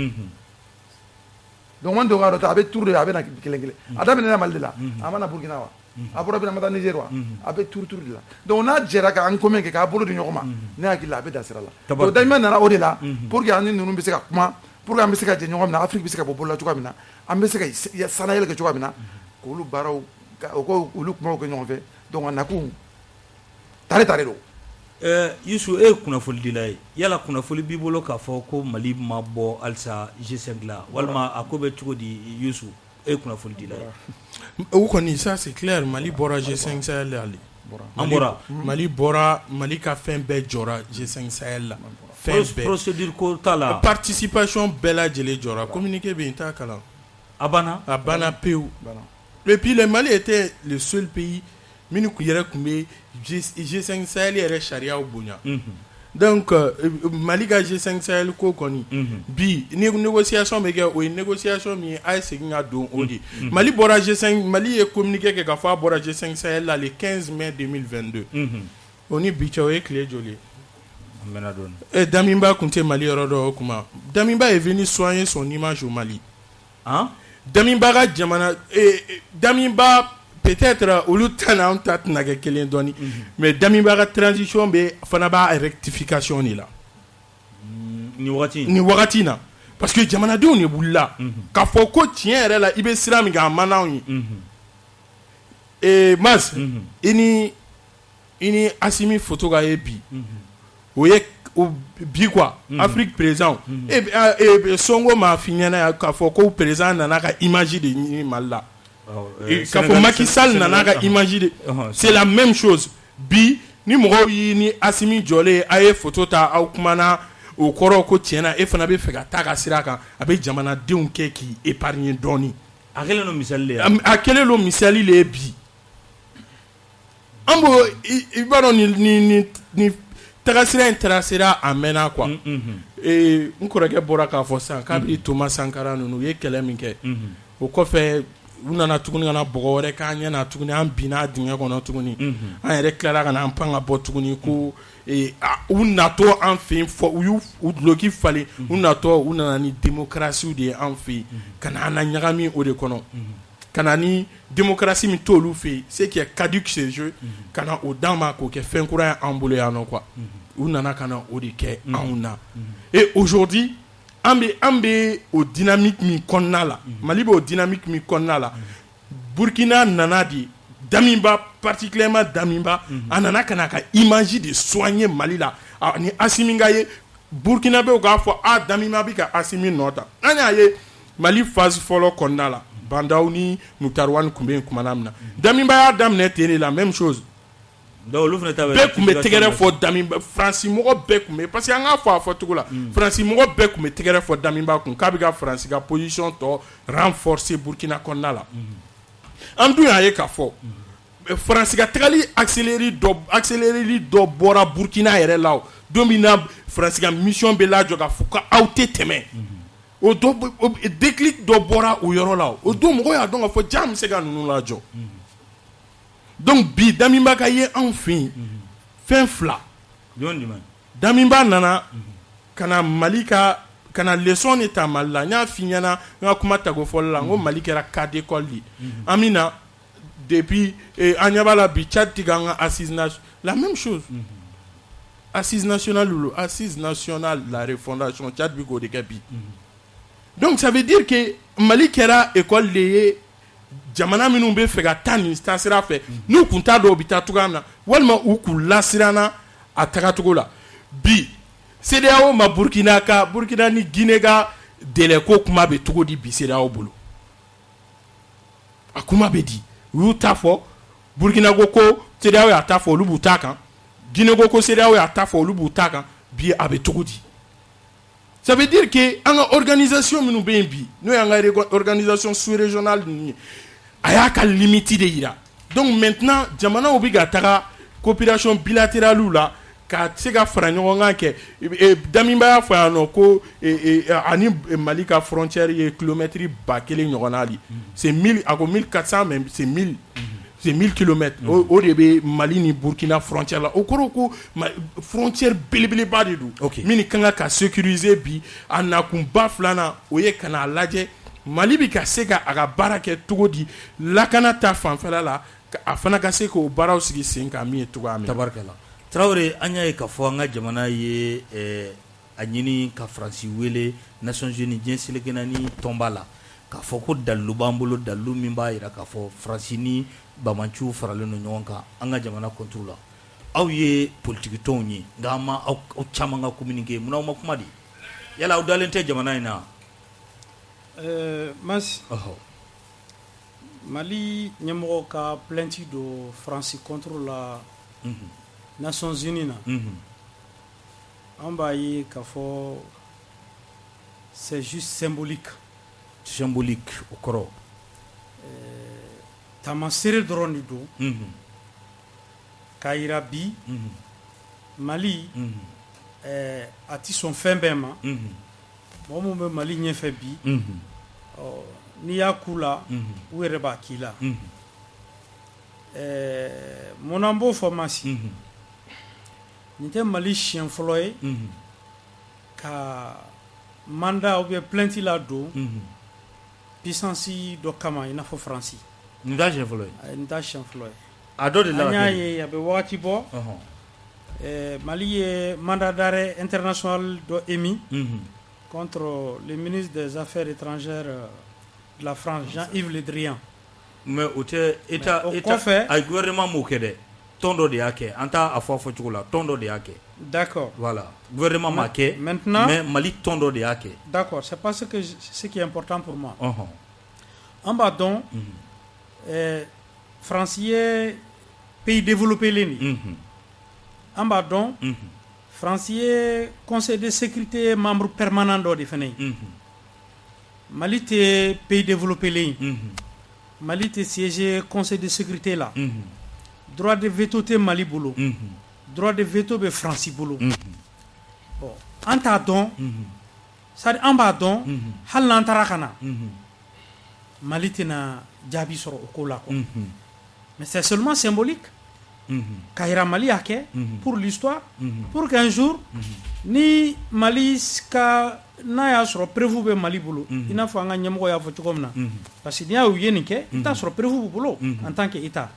donc man dɔgɔ dɔ ta a bɛ turu de a bɛ na kelen kelen a daminɛna Mali de la a ma na Burkina wa a bɔra bɛna ma taa Niger wa a bɛ turu de la donc n'a jɛra k'an convaincre k'a bolo di ɲɔgɔn ma ne hakili la a bɛ dan sira la donc Damiba nana o de la pour que an ni ninnu bɛ se ka kuma pour que an bɛ se ka jɛ ɲɔgɔn min na Afrique bɛ se ka bɔ bolola cogoya min na an bɛ se ka sanayɛlɛ kɛ cogoya min na k'olu baaraw olu kumaw kɛ ɲɔgɔn fɛ donc a nakun tare don Youssou e kunnafoni dila ye yala kunnafoni b'i bolo k'a fɔ ko Mali ma bɔ halisa G5 la walima a ko bɛ cogo di Youssou e kunnafoni dila ye o kɔni ça c'est clair Mali bɔra G5 Sahel la an bɔra Mali bɔra Mali ka fɛn bɛɛ jɔra G5 Sahel la fɛn bɛɛ procédure ko t'a la participation bɛɛ lajɛlen jɔra communiqué bɛ yen t'a kalan a banna pewu et puis le Mali était le seul pays minnu yɛrɛ tun bɛ G5 Sahel yɛrɛ sariyaw bonya donc Mali ka G5 Sahel ko kɔni bi ni négociation bɛ kɛ o ye négociation min ye a ye segin ka don o de Mali bɔra G5 Mali ye communiqué kɛ k'a fɔ a bɔra G5 Sahel la le 15 mai 2022 o ni bi cɛ o ye tile joli ye Damiba tun tɛ Mali yɔrɔ dɔ o kuma Damiba est venu soigner son image au Mali Damiba ka jamana Damiba peut-être olu ta n'anw ta tɛna kɛ kelen dɔɔni mais Damiba ka transition bɛ fana b'a rectification de la ni wagati in na parce que jamanadenw de wulila k'a fɔ ko tiɲɛ yɛrɛ la i bɛ sira min kan a man d'anw ye Mas i ni Assimi photo ka ye bi o ye bi quoi Afrique présent Sonko m'a f'i ɲɛna k'a fɔ ko président nana ka image de ɲini Mali la k'a fɔ Macky Sall nana ka image de c'est la même chose bi ni mɔgɔw yi ni Assimi jɔlen a ye photo ta aw kumana o kɔrɔ ko tiɲɛna e fana bɛ fɛ ka taa ka sira kan a bɛ jamanadenw kɛ k'i épargner dɔɔni a kɛlen don misali le ye bi an b'o i b'a dɔn ni tagasira in tracera a mɛnna quoi n kɔrɔkɛ bɔra k'a fɔ sisan k'a bɛ Thomas Sankara ninnu u ye kɛlɛ min kɛ o kɔfɛ u nana tuguni ka na bɔgɔ wɛrɛ k'an ɲɛna tuguni an binna dingɛ kɔnɔ tuguni an yɛrɛ tilara ka na an pan ka bɔ tuguni ko u natɔ an fɛ yen fɔ u y'u duloki falen u natɔ u nana ni démocratie de ye an fɛ yen ka na an na ɲagami o de kɔnɔ ka na ni démocratie min t'olu fɛ yen c'est qui est caduc ce jeu ka na o d'an ma k'o kɛ fɛn kura ye an bolo yan nɔ quoi u nana ka na o de kɛ anw na et aujourd'hui an bɛ o dynamique min kɔnɔna la Mali bɛ o dynamique min kɔnɔna la Burkina nana de Damiba particulièrement Damiba a nana ka na ka image de soigner Mali la ni Assimi ka ye Burkina bɛ k'a fɔ Damiba bɛ ka Assimi nɔ ta an y'a ye Mali phase fɔlɔ kɔnɔna la Bandaw ni Mutari tun bɛ yen kumana min na Damiba y'a daminɛ ten de la même chose bɛɛ tun bɛ tɛgɛrɛ fɔ Damiba Faransi mɔgɔ bɛɛ tun bɛ parce que an k'a fɔ a fɔcogo la Faransi mɔgɔ bɛɛ tun bɛ tɛgɛrɛ fɔ Damiba kun k'a bɛ ka Faransi ka position tɔ renforcer Burkina kɔnɔna la an dun y'a ye k'a fɔ Faransi ka tagali accélérer dɔ bɔra Burkina yɛrɛ la don min na Faransi ka mission bɛ lajɔ k'a fɔ ko aw tɛ tɛmɛ o déclic dɔ bɔra o yɔrɔ la o don mɔgɔw y'a dɔn k'a fɔ jaa an bɛ se ka ninnu lajɔ donc bi Daminba ka ye anw fɛ yen fɛn fila Daminba nana ka na Mali ka leçon de ta Mali la n y'a f'i ɲɛna n ka kuma tago fɔli la n ko Mali kɛra cas d'école de an bɛ na depuis an ɲɛ b'a la bi Tchad tigɛ an ka assise nationale la même chose assise nationale la refondation Tchad bɛ k'o de kɛ bi donc ça veut dire que Mali kɛra école de ye jamana minnu bɛ fɛ ka taa nin taasira fɛ n'u kun t'a dɔn u bɛ taa cogoya min na walima u kun lasiranna a tagacogo la bi CEDEAO ma Burkina ni Guinée ka délai ko kuma bɛ cogo di bi CEDEAO bolo a kuma bɛ di u y'u ta fɔ Burkina ko CEDEAO y'a ta fɔ olu b'u ta kan Guinée ko CEDEAO y'a ta fɔ olu b'u ta kan bi a bɛ cogo di ça veut dire que an ka organisation minnu bɛ yen bi n'o y'an ka organisation sous-régionale ninnu ye a y'a ka limite de yira donc maintenant jamanaw bɛ ka taga coopération bilatérale la ka se ka fara ɲɔgɔn kan kɛ Daminba y'a fɔ yan nɔ ko ani Mali ka frontière ye kilomètre 1000 ɲɔgɔnna de c'est 1000 a ko 1400 mais c'est 1000 kilomètres o de bɛ Mali ni Burkina frontière la o kɔrɔ ko frontière belebeleba de don min kan ka sécuriser bi a nakunba filanan o ye ka n'a lajɛ Mali bɛ ka se ka a ka baara kɛ cogo di lakana ta fanfɛla la a fana ka se k'o baaraw sigi sen kan min ye cogoya min na. Tabarikala Traoré an y'a ye k'a fɔ an ka jamana ye a ɲini ka Faransi wele Nations Unies diɲɛ selekena ni tɔnba la k'a fɔ ko dalilu b'an bolo dalilu min b'a jira k'a fɔ Faransi ni bamaciw faralen don ɲɔgɔn kan an ka jamana contre la aw ye politique tɔnw ye nka an ma aw caman ka communiquer mun aw ma kuma di yala aw dalen tɛ jamana in na. Mas Mali ɲɛmɔgɔ ka plainte do Faransi contre la Nations Unies na an b'a ye k'a fɔ c'est juste symbolique o kɔrɔ tamasere dɔrɔn de don k'a yira bi Mali a ti sɔn fɛn bɛɛ ma mɔgɔ min bɛ Mali ɲɛfɛ bi n'i y'a k'u la u yɛrɛ b'a k'i la mun na n b'o fɔ Masi nin tɛ Mali siɲɛ fɔlɔ ye ka mandat ou bien plainte la don puissance dɔ kama i n'a fɔ Faransi. Nin t'a siɲɛ fɔlɔ ye. Nin t'a siɲɛ fɔlɔ ye. A dɔ de la an y'a ye a bɛ wagati bɔ Mali ye mandat d'arrêt international dɔ émis contre le ministre des Affaires étrangères de la France Jean-Yves Le Drian. Mais o tɛ état a gouvernement m'o kɛ dɛ tɔn dɔ de y'a kɛ an t'a fɔ cogo la tɔn dɔ de y'a kɛ. D'accord. Voilà gouvernement m'a kɛ maintenant mais Mali tɔn dɔ de y'a kɛ. D'accord c'est pas ce qui est important pour moi. An b'a dɔn France ye pays développé len de an b'a dɔn France ye conseil de sécurité membre permanent dɔ de fana ye Mali tɛ pays développé len ye Mali tɛ siéger conseil de sécurité la droit de veto tɛ Mali bolo droit de veto bɛ France bolo bon an t'a dɔn c'est-à-dire an b'a dɔn hali n'an taara ka na Mali tɛna jaabi sɔrɔ o ko la quoi mais c'est seulement symbolique k'a jira Mali y'a kɛ pour l'histoire pour qu'un jour ni Mali ka n'a y'a sɔrɔ preuve bɛ Mali bolo i n'a fɔ an ka ɲɛmɔgɔ y'a fɔ cogo min na parce que n'i y'a ye nin kɛ i t'a sɔrɔ preuve b'u bolo en tant que État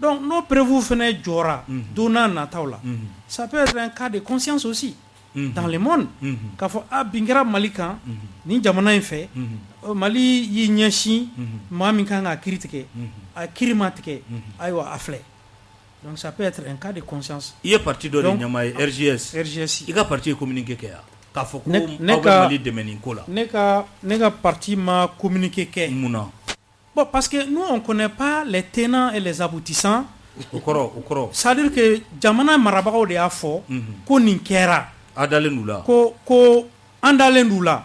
donc n'o preuve fana jɔra don n'a nataw la ça peut être un cas de conscience aussi dans le monde k'a fɔ bin kɛra Mali kan ni jamana in fɛ Mali y'i ɲɛsin maa min kan k'a kiri tigɛ a kiri ma tigɛ ayiwa a filɛ donc ça peut être un cas de conscience. I ye parti dɔ de ɲɛmaa ye RGS i ka parti ye communiqué kɛ yan k'a fɔ ko aw bɛ Mali dɛmɛ nin ko la. Ne ka parti ma communiqué kɛ. Mun na. Bon parce que nous on connaît pas les tenants et les aboutissants. O kɔrɔ. c'est à dire que jamana marabagaw de y'a fɔ ko nin kɛra. A dalen d'u la. ko an dalen d'u la.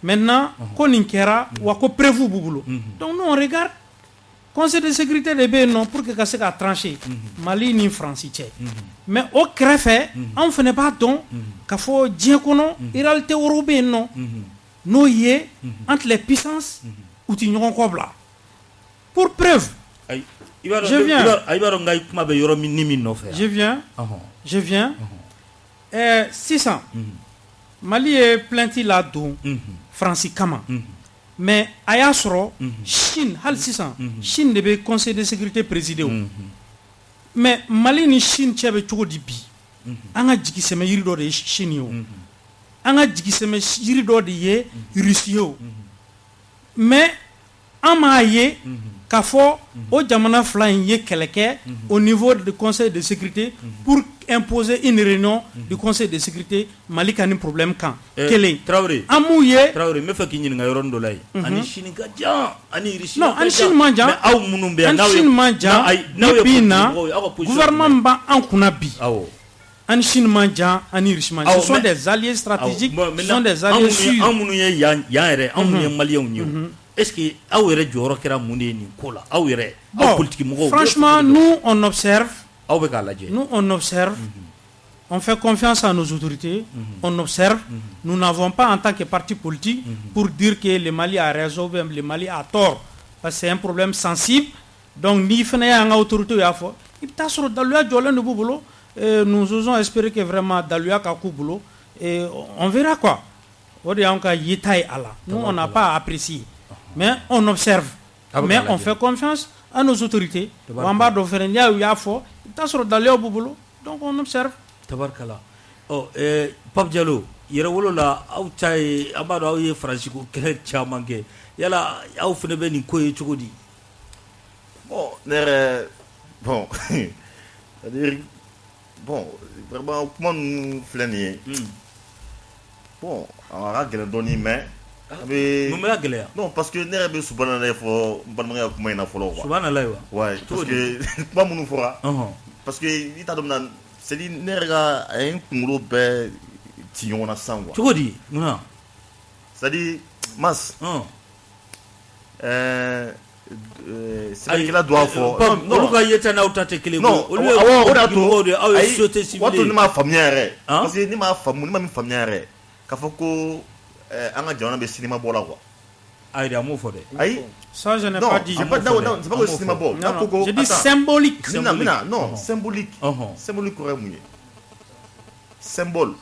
Maintenant ko nin kɛra wa ko preuve b'u bolo. Donc nous on regarde conseil de sécurité de bɛ yen nɔ pour que ka se ka trancher Mali ni Faransi cɛ mais o kɛrɛfɛ anw fana b'a dɔn k'a fɔ diɲɛ kɔnɔ réalité wɛrɛw bɛ yen nɔ no ye entre les puissances ou tu n'y là. Pour preuve, je viens. 600. Mali est plainti là dont Francis Kama. Mais Ayasro, Chine, Hal 600, Chine devait conseil de sécurité présidé. Mais Mali ni Chine tchebe chogo di bi. Anga jiki seme yirido de Chine yo. Anga jiki seme yirido de ye Russie yo. Mais ama ye kafo o jamana flying ye keleke au niveau du conseil de sécurité pour imposer une réunion du conseil de sécurité. Mali a un problème quand Kele Traoré amouye Traoré me fait qu'il y a un rond de l'ail ani Chine gadja ani Russie non ani Chine manja mais aw munum be ani Chine manja bina gouvernement ba an kunabi ani Chine manja ani Russie manja ce sont des alliés stratégiques, ce sont des alliés sûrs. An munu ye yan yere an munu ye Maliens ni est-ce que aw yere joro kera munde ni kola aw yere aw politique mo franchement nous on observe on fait confiance à nos autorités, on observe, nous n'avons pas en tant que parti politique pour dire que le Mali a raison ou le Mali a tort, parce que c'est un problème sensible. Donc ni fene ya autorité ya fo ita soro daluya jolen de boulot, nous osons espérer que vraiment daluya ka ku boulot et on verra quoi. Nous on n'a pas apprécié, mais on observe, mais on fait confiance à nos autorités. Donc on observe. Tabarkala. Oh, Pape Diallo, yere wolola aw tay amado aw ye France ko kele chamange. Yala aw fene be ni koye chogodi. Bon, bon. C'est-à-dire bon, vraiment comment nous flâner. Bon, on va regarder mais non, parce que nere be subhanallah fo banmaya kuma ina folo quoi. Subhanallah wa. Ouais, parce que pas mon fora. Parce que il t'a donné c'est dit nere ga un kungulo be tiona sangwa. Chogodi, muna. C'est dit mas. C'est qu'il a droit fort. Non, on va y être na utate kele. Non, on a tout de aw société civile. Wato ni ma familière. Parce que ni ma familière. Kafoko anga jona be cinéma bola quoi. Aïe amour fodé. Aïe. Ça je n'ai pas dit. C'est pas non, c'est pas le cinéma bol. Je dis symbolique. Non, symbolique. Symbolique correct mouillé. Symbole.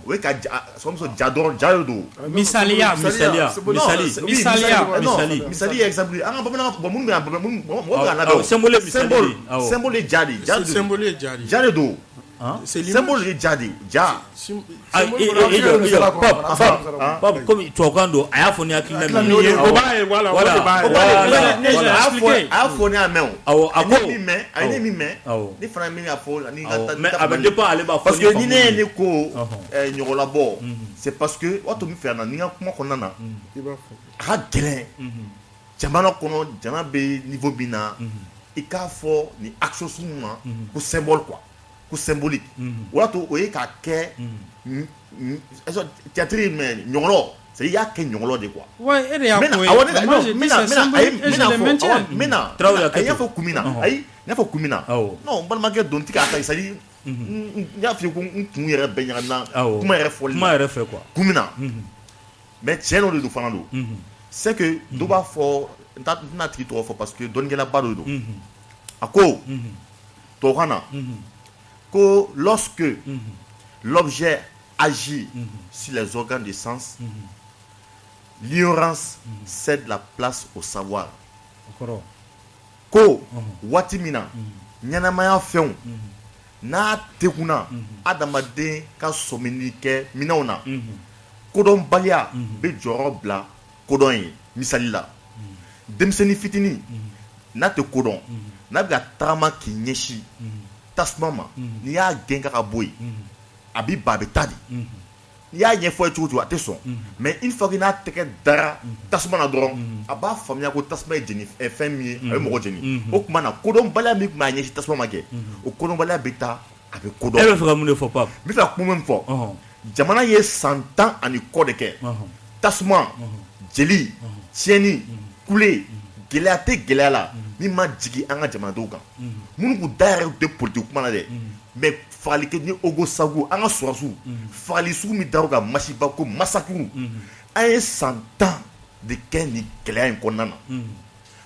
Oui, ka som so jador jayodo. Misalia. Misali exemple. Anga ba mun symbole jadi. Jayodo. C'est symbole jadi. Ja. Papa comme tokando aya foni akina mi voilà afoni ameo ani mi me ni fana mi afo ni mais avec dépend aller ba parce que ni ne ko nyola bo c'est parce que wato mi fa na ni kuma konana ha gelen jamana kono jama be niveau bina e ka fo ni action suma ko symbole quoi ko symbolique wato o e ka ke théâtre mais nyolo c'est il y a que nyolo de quoi ouais et ya ko mena il faut kumina ay il faut kumina non ban ma ke don tika ta c'est ya fi ko kun yere be nyana kuma yere fo quoi kumina mais tiens on de fanando c'est que do ba fo na tiki trop fort parce que don gela ba do ako to kana que lorsque l'objet agit sur les organes de sens, l'ignorance cède la place au savoir. Ko watimina nyanamaya feun na tekuna adamaden ka sominike minauna kodon balia be joro bla kodon yi misali la demseni fitini na te kodon na ga trama ki nyeshi tasmama ni ya genga ka boy abi babetadi ni ya nye fo etu ateson mais une fois qu'il a teke dara tasma na doron aba famia ko tasma e jeni e femi e mo jeni o kuma na kodon bala mi ma nye tasma ma ke o kodon bala beta avec kodon elle fait comme faut pas mi fa kuma même fo jamana ye 100 ans ani kode ke tasma jeli tieni kule gelate gelala ni ma jigi anga jamana do kan munu ku dare de politique kuma na de mais fali ke ni ogo sagu anga sorasu fali su mi daruga masiba ko masakuru a ye san 10 de kɛ ni gɛlɛya in kɔnɔna na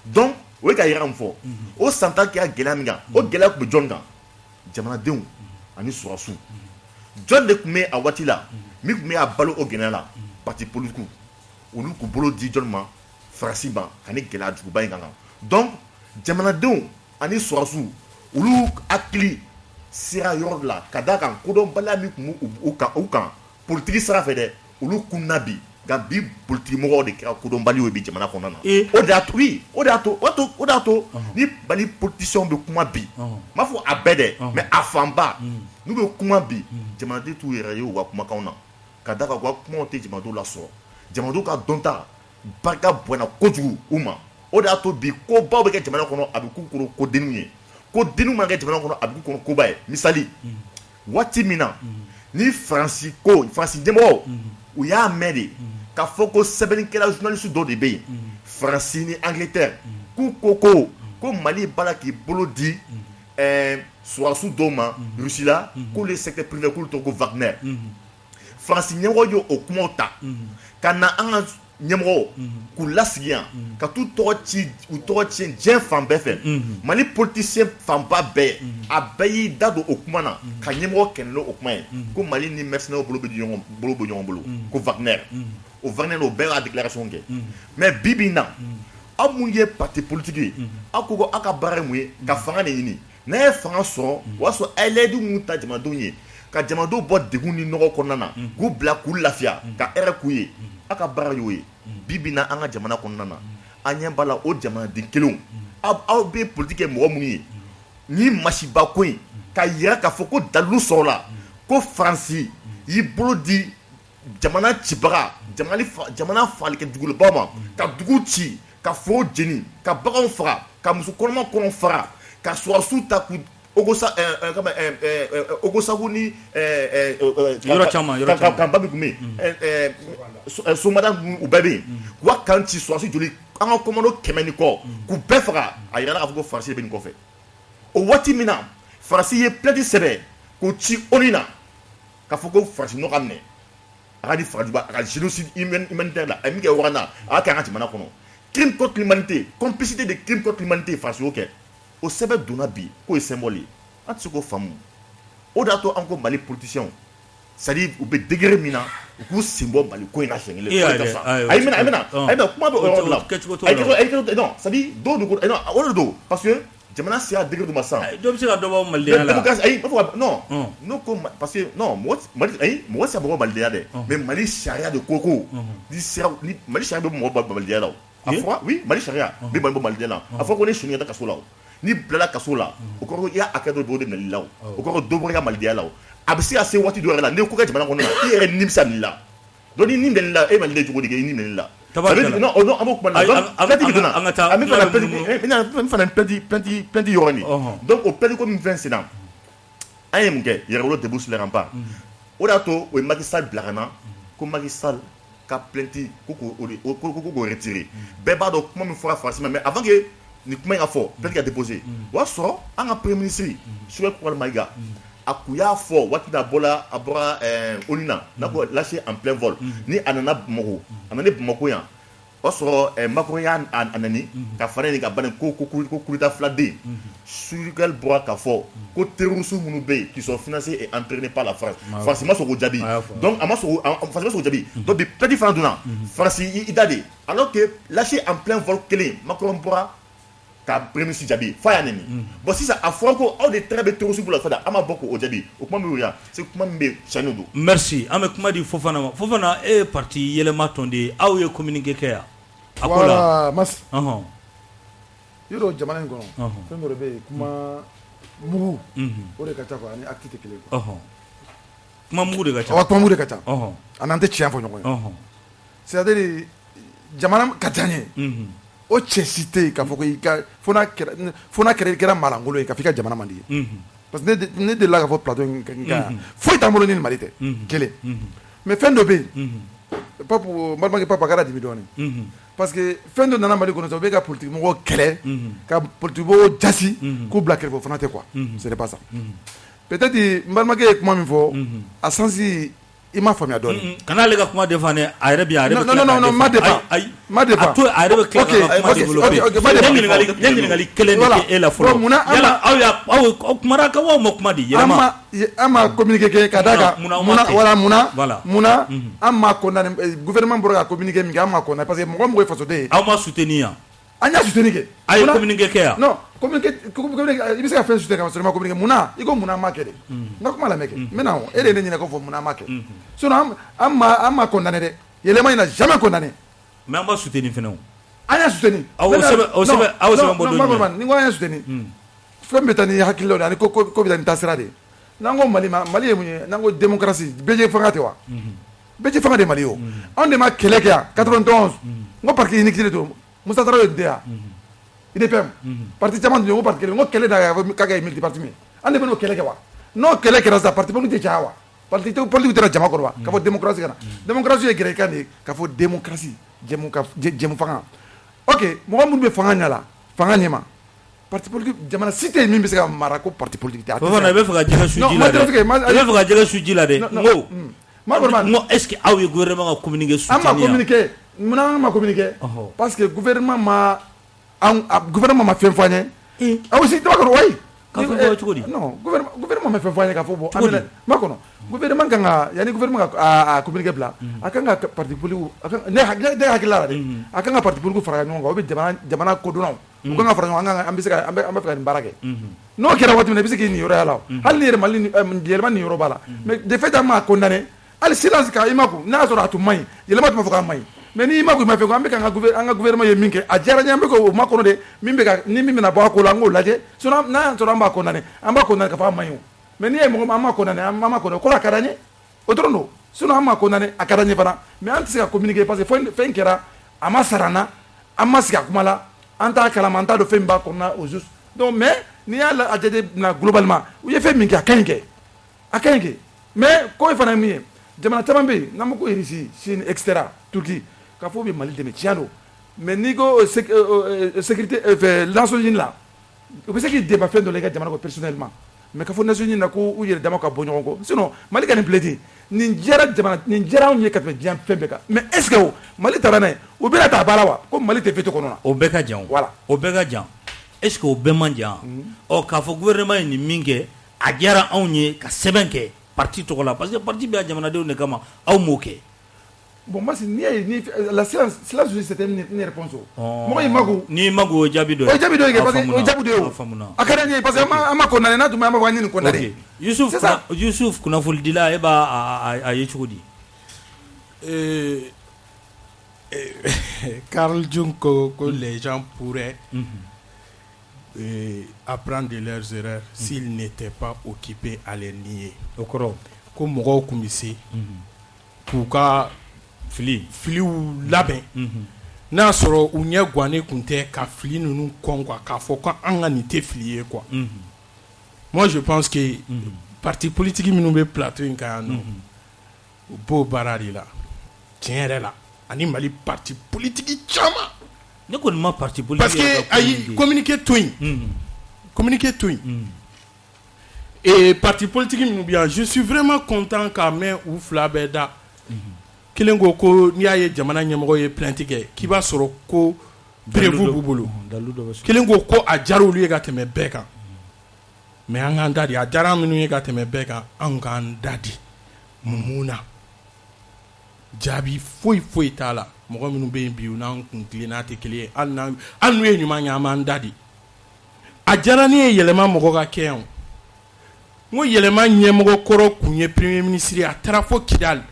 donc o ye ka yira min fɔ o san 10 kɛra gɛlɛya min kan o gɛlɛya tun bɛ jɔn kan jamanadenw ani sɔrɔsiw jɔn de tun bɛ a waati la min tun bɛ a balo o gɛlɛya la parti politique olu k'u bolo di jɔn ma Faransi ma ka ni gɛlɛya juguba in kan donc jamanadenw ani sɔrɔsiw olu hakili sera yɔrɔ dɔ la ka d'a kan kodɔnbaliya min tun b'u kan politique sira fɛ dɛ olu kunna bi nka bi politique mɔgɔw de kɛra kodɔnbaliw ye bi jamana kɔnɔna na o de y'a to ni Mali politiciens bɛ kuma bi n m'a fɔ a bɛɛ dɛ mais a fanba n'u bɛ kuma bi jamanaden t'u yɛrɛ ye u ka kumakanw na ka d'a kan u ka kumaw tɛ jamanadenw lasɔrɔ jamanadenw ka dɔnta barika bonyana kojugu u ma o de y'a to bi kobaw bɛ kɛ jamana kɔnɔ a bɛ k'u kɔnɔ kodenniw ye kodenniw mana kɛ jamana kɔnɔ a bɛ k'u kɔnɔ koba ye misali waati min na ni Faransi ɲɛmɔgɔw u y'a mɛn de k'a fɔ ko sɛbɛnnikɛla journaliste dɔw de bɛ yen Faransi ni Angleterre k'u ko Mali b'a la k'i bolo di sɔrɔdasiw dɔw ma Russie la k'olu ye secteur privé k'olu tɔgɔ ko Wagner Faransi ɲɛmɔgɔw ye o kumaw ta ka na an ka ɲɛmɔgɔw k'u lasigi yan ka t'u tɔgɔ tiɲɛ diɲɛ fan bɛɛ fɛ Mali politicien fanba bɛɛ a bɛɛ y'i da don o kuma na ka ɲɛmɔgɔ kɛnɛ o kuma ye ko Mali ni mercenaires bolo bɛ ɲɔgɔn bolo ko Wagner o Wagner o bɛɛ y'a déclaration kɛ mais bi bi in na aw mun ye parti politique ye aw ko aw ka baara ye mun ye ka fanga de ɲini n'a ye fanga sɔrɔ o y'a sɔrɔ a ye layidu mun ta jamanadenw ye ka jamanadenw bɔ degun ni nɔgɔ kɔnɔna na k'u bila k'u lafiya ka hɛrɛ k'u ye aw ka baara y'o ye bi bi in na an ka jamana kɔnɔna na an ɲɛ b'a la o jamanaden kelenw aw bɛ politique kɛ mɔgɔ minnu ye ni masiba ko in ka yira k'a fɔ ko dalilu sɔrɔla ko Faransi y'i bolo di jamana cibaga jamana falikɛ dugulabaw ma ka dugu ci ka foro jeni ka baganw faga ka musokɔnɔma kɔnɔ faga ka sɔrɔdasiw ta k'u Ogosagu ni yɔrɔ caman kan ba min tun bɛ yen somada u bɛɛ bɛ yen wa kan ci sɔrɔdasi joli an ka komando 100 ni kɔ k'u bɛɛ faga a yirala k'a fɔ ko Faransi de bɛ nin kɔfɛ o waati min na Faransi ye plainte sɛbɛn k'o ci ONU na k'a fɔ ko Faransi nɔ ka minɛ a ka ni fagajuguba a ka génocide humanitaire la a ye min kɛ Rwanda a y'a kɛ an ka jamana kɔnɔ crime contre l'humanité complicité de crime contre l'humanité Faransi y'o kɛ o sɛbɛn donna bi k'o ye symbole ye an tɛ se k'o faamu o de y'a to an ko Mali politiciens c'est-à-dire u bɛ degré min na u k'u sen bɔ Mali ko in na siɲɛ kelen ayi mena kuma bɛ o yɔrɔ la non c'est-à-dire dɔw de ko non o de don parce que jamana sera degré dɔ ma sisan dɔ bɛ se ka dɔ bɔ malidenya la ayi non n'o ko parce que non mɔgɔ tɛ se ka bɔ malidenya dɛ mais Mali sariya de ko ni Mali sariya bɛ mɔgɔ bɔ malidenya la a fɔra oui Mali sariya bɛ mɔgɔ bɔ malidenya la a fɔra ko ne sonyɛra kaso la ni bilala kaso la o kɔrɔ i y'a hakɛ dɔ bɔ o de minɛli la o kɔrɔ dɔ bɔra i ka malidenya la a bɛ se ka se waati dɔ yɛrɛ la n'i ko ka jamana kɔnɔ na i yɛrɛ nimisa nin la donc ni nin minɛli la e maliden cogo di kɛ i ni minɛli la non an b'o kuma na donc plainte bɛ donna an bɛ fana plainte yɔrɔ nin donc o plainte ko min fɛn senna an ye mun kɛ yɛrɛwolo debout sur les remparts o de y'a to o ye Macky Sall bila ka na ko Macky Sall ka plainte ko k'o retirer bɛɛ b'a dɔn kuma min fɔra Faransi ma mais avant que ni kuma in ka fɔ plainte ka déposé o y'a sɔrɔ an ka premier ministre Souleymane Koulibaly Maïga a kun y'a fɔ waati min a bɔra ONU na n'a ko lâché en plein vol ni a nana Bamako yan o y'a sɔrɔ Macron y'a nani ka fara nin ka ban ko coup d'état filaden Souleymane bɔra k'a fɔ ko terroristes minnu bɛ yen qui sont financés et entraînés par la France Faransi ma sɔn k'o jaabi donc Faransi ma sɔn k'o jaabi donc bi plainte fana donna Faransi i da de alors que lâché en plein vol kelen Macron bɔra ka premier ministre jaabi fa y'a nɛni bon sisan a fɔra ko aw de tɛgɛ bɛ terroristes bolo fada an ma bɔ k'o jaabi o kuma min y'o c'est kuma min bɛ sani don. merci an bɛ kuma di Fofana ma Fofana e ye parti yɛlɛma tɔn de ye aw ye communiqué kɛ yan. a ko la mas yɔrɔ jamana in kɔnɔ fɛn dɔ de bɛ yen kuma mugu o de ka ca quoi ani acte tɛ kelen quoi. kuma mugu de ka ca. kuma mugu de ka ca a n'an tɛ tiɲɛ fɔ ɲɔgɔn ye c'est à dire jamana ka ca n ye. o cɛ si tɛ yen k'a fɔ ko i ka fo n'a kɛra malangolo ye k'a fɔ i ka jamana man di ye parce que ne delila k'a fɔ plateau in kan foyi t'an bolo ni Mali tɛ kelen mais fɛn dɔ bɛ yen n balimakɛ Papa kɛra dimi dɔɔnin parce que fɛn dɔ nana Mali kɔnɔ sisan u bɛ ka politique mɔgɔw kɛlɛ ka politique mɔgɔw jasi k'u bila kɛrɛfɛ o fana tɛ quoi ce n'est pas ça peut-être n balimakɛ ye kuma min fɔ a sens i m'a faamuya dɔɔni kana ale ka kuma défendre a yɛrɛ bi a yɛrɛ bɛ non ma défend a to a yɛrɛ bɛ tila ka kuma développer ɲininkali kelen de kɛ e la fɔlɔ yala aw kumara kan wa aw ma kuma di yɛlɛma an ma communiqué kɛ ka d'a kan munna an ma condamné gouvernement bɔra ka communiqué min kɛ an ma condamné parce que mɔgɔ mɔgɔ ye fasoden ye aw ma soutenir yan an y'a soutenir kɛ a ye communiqué kɛ yan non communiqué i bɛ se ka fɛn soutenir ka sɔrɔ i ma communiqué munna i ko munna an ma kɛ de n ka kuma lamɛn kɛ n bɛ na e de ye ne ɲininka ko fɔ munna an ma kɛ sinon an ma condamné dɛ yɛlɛma in na jamais condamné mais an b'a soutenir fɛnɛ o an y'a soutenir aw sɛbɛn bɔ don ɲɛ ni ko an y'a soutenir fɛn bɛ taa ni hakililaw de ani ko bɛ taa ni taasira de n'an ko Mali ye mun ye n'an ko démocratie bɛɛ fanga tɛ wa bɛɛ fanga de Mali ye o anw de ma kɛlɛ kɛ yan 91 n ko parti unique de don Musa Tarawele de yan IDPM parti caman tun ko parti kelen n ko kɛlɛ da ka kɛ multiparti min an de bɛ n'o kɛlɛ kɛ wa n'o kɛlɛ kɛra sa parti politique tɛ caya wa parti politique tɛna jama kɔrɔ wa ka fɔ démocratie kana démocratie ye gɛrɛkan de ye ka fɔ démocratie jɛmu fanga ok mɔgɔ minnu bɛ fanga ɲɛ la fanga ɲɛma parti politique jamana si tɛ min bɛ se ka mara ko parti politique tɛ. Fofana i bɛ fɛ ka jɛgɛ su ji la dɛ. I bɛ fɛ ka jɛgɛ su ji la dɛ. N ko est-ce que aw ye gouvernement ka communiqué soutenir. An ma communiqué munna an ma communiqué. Parce que gouvernement ma fɛn fɔ an ye. Aw si tɔgɔ kɔrɔ wayi. Ka fɛn fɔ cogo di. Non gouvernement ma fɛn fɔ an ye ka fɔ bɔ. Cogo di. Ma kɔnɔ gouvernement kan ka yanni gouvernement ka communiqué bila a kan ka parti politique ne hakili la dɛ a kan ka parti politique fara ɲɔgɔn kan o bɛ jamana kodɔnnaw. U kan ka fara ɲɔgɔn kan an bɛ fɛ ka nin baara kɛ n'o kɛra waati min na i bɛ se k'i nin yɔrɔ la hali ni yɛlɛma nin yɔrɔ b'a la mais de fait an m'a condamné hali silence ka i ma kun n'a sɔrɔ a tun man ɲi yɛlɛma tun b'a fɔ k'a man ɲi mais ni i ma kun i ma fɛ ko an bɛ ka an ka gouvernement ye min kɛ a diyara n ye an bɛ k'o ma kɔnɔ de ni min bɛna bɔ a ko la an k'o lajɛ sinon n'a y'a sɔrɔ an b'a condamné ka fɔ a man ɲi o mais n'i ye mɔgɔ an ma condamné ko a ka d'an ye o dɔrɔn don sinon an ma condamné a ka d'an ye fana mais an tɛ se ka communiquer parce que fɛn kɛra a ma sara an na an ma sigi a kuma la an t'a kalama an t'a dɔn fɛn b'a kɔnɔna au juste donc mais n'i y'a jate na globalement u ye fɛn min kɛ a ka ɲi kɛ mais ko ye fana ye min ye jamana caman bɛ yen n'an ma ko Russie Chine etc Turquie k'a fɔ u bɛ Mali dɛmɛ tiɲɛ don mais n'i ko sécurité Nations Unies la u bɛ se k'i dɛmɛ fɛn dɔ la i ka jamana ko personnellement mais k'a fɔ Nations Unies na ko u yɛrɛ dama ka bɔ ɲɔgɔn kɔ sinon Mali ka nin plaidé nin diyara anw ye ka tɛmɛ diɲɛ fɛn bɛɛ kan mais est ce que Mali taara n'a ye u bɛna taa baara wa ko Mali tɛ veto kɔnɔ na o bɛɛ ka jan voilà o bɛɛ ka jan est ce que o bɛɛ man jan ɔ k'a fɔ gouvernement ye nin min kɛ a diyara anw ye ka sɛbɛn kɛ parti tɔgɔ la parce que parti bɛ jamanadenw de kama aw m'o kɛ bon moi la silence c'était une réponse mɔgɔ y'i mago n'i mago o jaabi dɔ ye o jaabi dɔ ye parce que o jaabi dɔ ye o a ka d'an ye parce que an ma condamné n'a tun bɛ an b'a fɔ an ye nin condamné Yusuf kunnafonidila e b'a a ye cogo di Carl Jung ko les gens pourraient apprendre de leurs erreurs s'ils n'étaient pas occupés à les nier o kɔrɔ ko mɔgɔw tun bɛ se k'u ka filiw labɛn n'a sɔrɔ u ɲɛ gannen tun tɛ ka fili ninnu kɔn quoi k'a fɔ ko an ka nin tɛ fili ye quoi moi je pense que parti politique minnu bɛ plateau in kan yan nɔ u b'o baara de la tiɲɛ yɛrɛ la ani Mali parti politique caman ne kɔni ma parti politique parce que ayi communiqué to yen et parti politique minnu bɛ yan je suis vraiment content k'a mɛn u fila bɛɛ da kelen ko n'i y'a ye jamana ɲɛmɔgɔ ye plainte kɛ k'i b'a sɔrɔ ko preuve b'u bolo kelen ko a diyara olu ye ka tɛmɛ bɛɛ kan mais an k'an da di a diyara minnu ye ka tɛmɛ bɛɛ kan an k'an da di mun na jaabi foyi t'a la mɔgɔ minnu bɛ yen bi u n'an kun tilenna tɛ kelen ye hali n'u ye ɲuman kɛ an b'an da di a diyara ne ye yɛlɛma mɔgɔ ka kɛ yan n ko yɛlɛma ɲɛmɔgɔ kɔrɔ kun ye premier ministre ye a taara fo Kidal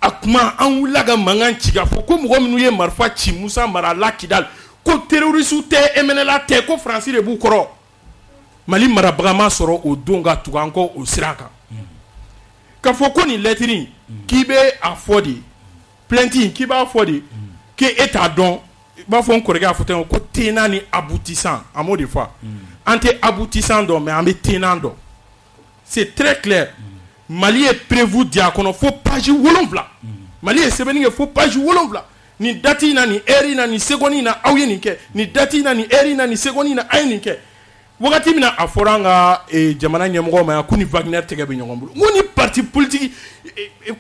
a kuma an wulila ka mankan ci k'a fɔ ko mɔgɔ minnu ye marifa ci Musa Mara la Kidal ko terroriste tɛ MNLA tɛ ko Faransi de b'u kɔrɔ Mali marabaga ma sɔrɔ o don ka tugu an kɔ o sira kan k'a fɔ ko nin lettre in k'i bɛ a fɔ de plainte in k'i b'a fɔ de k'e t'a dɔn i b'a fɔ n kɔrɔkɛ a fɔ ten ko tenant ni aboutissant an m'o de fɔ an tɛ aboutissant dɔn mais an bɛ tenant dɔn c'est très clair Mali ye prévu di a kɔnɔ fo page 7 Mali ye sɛbɛnni kɛ fo page 7 nin date in na nin heure in na nin seconde in na aw ye nin kɛ nin date in na nin heure in na nin seconde in na a ye nin kɛ wagati mina a fɔra an ka jamana ɲɛmɔgɔ ma ko ni Wagner tɛgɛ bɛ ɲɔgɔn bolo n ko ni parti politique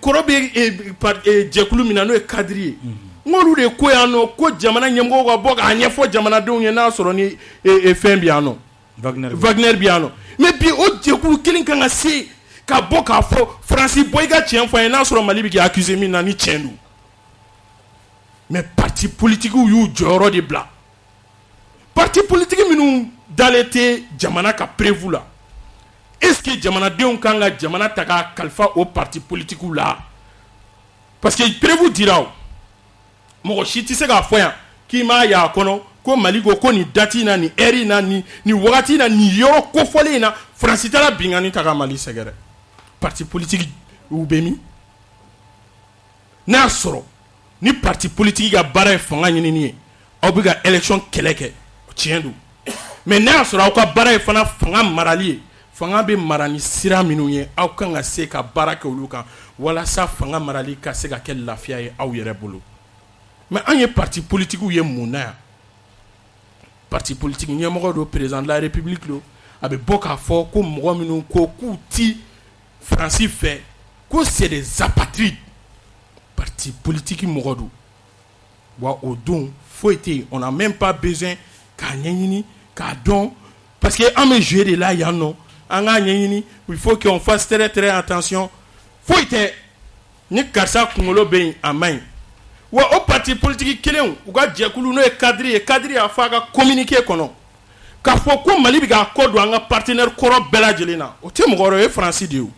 kɔrɔ bɛ jɛkulu min na n'o ye cadre ye n k'olu de ko yan nɔ ko jamana ɲɛmɔgɔ ka bɔ k'a ɲɛfɔ jamanadenw ye n'a sɔrɔ ni fɛn bɛ yan nɔ Wagner bɛ yan nɔ mais bi o jɛkulu kelen kan ka se ka bɔ k'a fɔ Faransi bɔ i ka tiɲɛ fɔ an ye n'a sɔrɔ Mali bɛ k'i accuser min na ni tiɲɛ don mais parti politique y'u jɔyɔrɔ de bila parti politique minnu dalen tɛ jamana ka prévu la est-ce que jamanadenw kan ka jamana ta ka kalifa o parti politique la parce que prévu dira o mɔgɔ si tɛ se k'a fɔ yan k'i m'a y'a kɔnɔ ko Mali ko ni date in na ni heure in na ni wagati in na ni yɔrɔ kofɔlen in na Faransi taara binkani ta ka Mali sɛgɛrɛ parti politique u bɛ min n'a y'a sɔrɔ ni parti politique ka baara ye fanga ɲinini ye aw bɛ ka élection kɛlɛ kɛ tiɲɛ don mais n'a y'a sɔrɔ aw ka baara ye fana fanga marali ye fanga bɛ mara ni sira minnu ye aw kan ka se ka baara kɛ olu kan walasa fanga marali ka se ka kɛ lafiya ye aw yɛrɛ bolo mais an ye parti politique ye mun na yan parti politique ɲɛmɔgɔ do président de la république do a bɛ bɔ k'a fɔ ko mɔgɔ minnu ko k'u ti Faransi fɛ ko c'est des apatrides parti politique mɔgɔ do wa o don foyi tɛ yen on n'a même pas besoin k'a ɲɛɲini k'a dɔn parce que an bɛ jouer de la yan nɔ an k'a ɲɛɲini il faut qu'on fasse très très attention foyi tɛ ni karisa kunkolo bɛ yen a man ɲi wa o parti politique kelen u ka jɛkulu n'o ye cadre ye cadre y'a fɔ a ka communiqué kɔnɔ k'a fɔ ko Mali bɛ k'a kɔ don an ka partenaire kɔrɔ bɛɛ lajɛlen na o tɛ mɔgɔ wɛrɛ o ye Faransi de ye o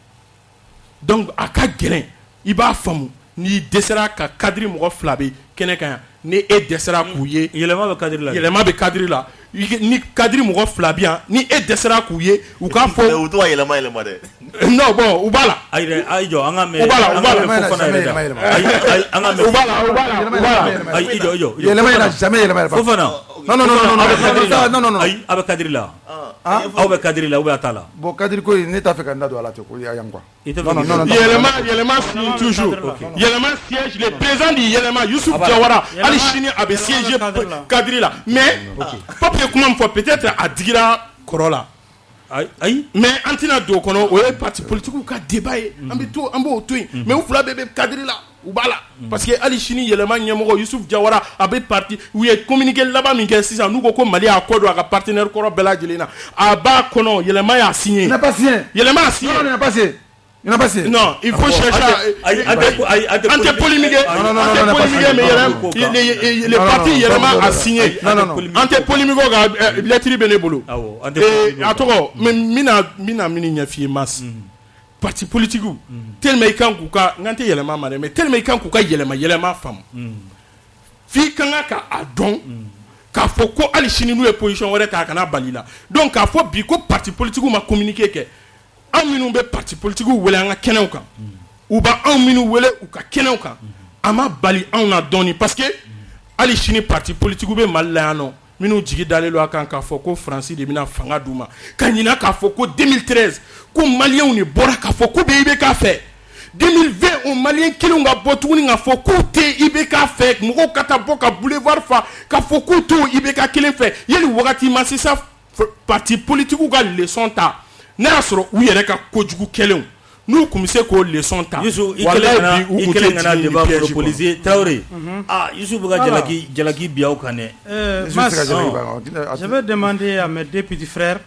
donc a ka gɛlɛn i b'a faamu n'i dɛsɛra ka cadre mɔgɔ fila bɛ kɛnɛ kan yan ni e dɛsɛra k'u ye yɛlɛma bɛ cadre la yɛlɛma bɛ cadre la ni cadre mɔgɔ fila bɛ yan ni e dɛsɛra k'u ye u k'a fɔ u t'o yɛlɛma dɛ non bon u b'a la ayi jɔ an ka mɛn u b'a la an ka mɛn Fofana yɛrɛ da u b'a la ayi jɔ yɛlɛma in na jamais yɛlɛma Fofana non ayi a bɛ cadre la aw bɛ cadre la ou bien a t'a la bon cadre ko ne t'a fɛ ka n da don a la ten ko yan quoi yɛlɛma signe toujours yɛlɛma siège le président du yɛlɛma Youssouf Diawara hali sini a bɛ siège cadre la mais papier kuma min fɔ peut-être a digira kɔrɔ la ayi mais an tɛna don o kɔnɔ o ye parti politique ka débat ye an b'o to yen mais u fila bɛɛ bɛ cadre la u b'a la parce que hali sini yɛlɛma ɲɛmɔgɔ Youssouf Diawara a bɛ parti u ye communiqué laban min kɛ sisan n'u ko Mali y'a kɔ don a ka partenaire kɔrɔ bɛɛ lajɛlen na a b'a kɔnɔ yɛlɛma y'a signé yɛlɛma y'a signé non il faut chercher an tɛ polémiquer mais le parti yɛlɛma a signé an tɛ polémiquer ka lettre bɛ ne bolo a tɔgɔ mais mina mini ɲɛf'i ye mas parti politique tellement i kan k'u ka n tɛ yɛlɛma ma dɛ mais tellement i kan k'u ka yɛlɛma faamu f'i kan ka a dɔn k'a fɔ ko hali sini n'u ye position wɛrɛ ta a kana bali la donc k'a fɔ bi ko parti politique ma communiquer kɛ an minnu bɛ parti politique wele an ka kɛnɛw kan u b'a anw minnu wele u ka kɛnɛw kan a ma bali anw na dɔɔni parce que hali sini parti politique bɛ Mali la yan nɔ minnu jigi dalen don a kan k'a fɔ ko Faransi de bɛna fanga d'u ma ka ɲina k'a fɔ ko 2013 ko maliyɛnw de bɔra k'a fɔ k'u bɛ IBK fɛ 2020 o maliyɛn kelenw ka bɔ tuguni k'a fɔ k'u tɛ IBK fɛ mɔgɔw ka taa bɔ ka boulevard fa k'a fɔ k'u t'o IBK kelen fɛ yali wagati ma sisan parti politique ka leçon ta n'a y'a sɔrɔ u yɛrɛ ka kojugu kɛlenw n'u tun bɛ se k'o leçon ta walayi bi u kelen kana débat monopoliser Traoré Youssouf bɛ ka jalaki bi aw kan dɛ je vais demander à mes deux petits frères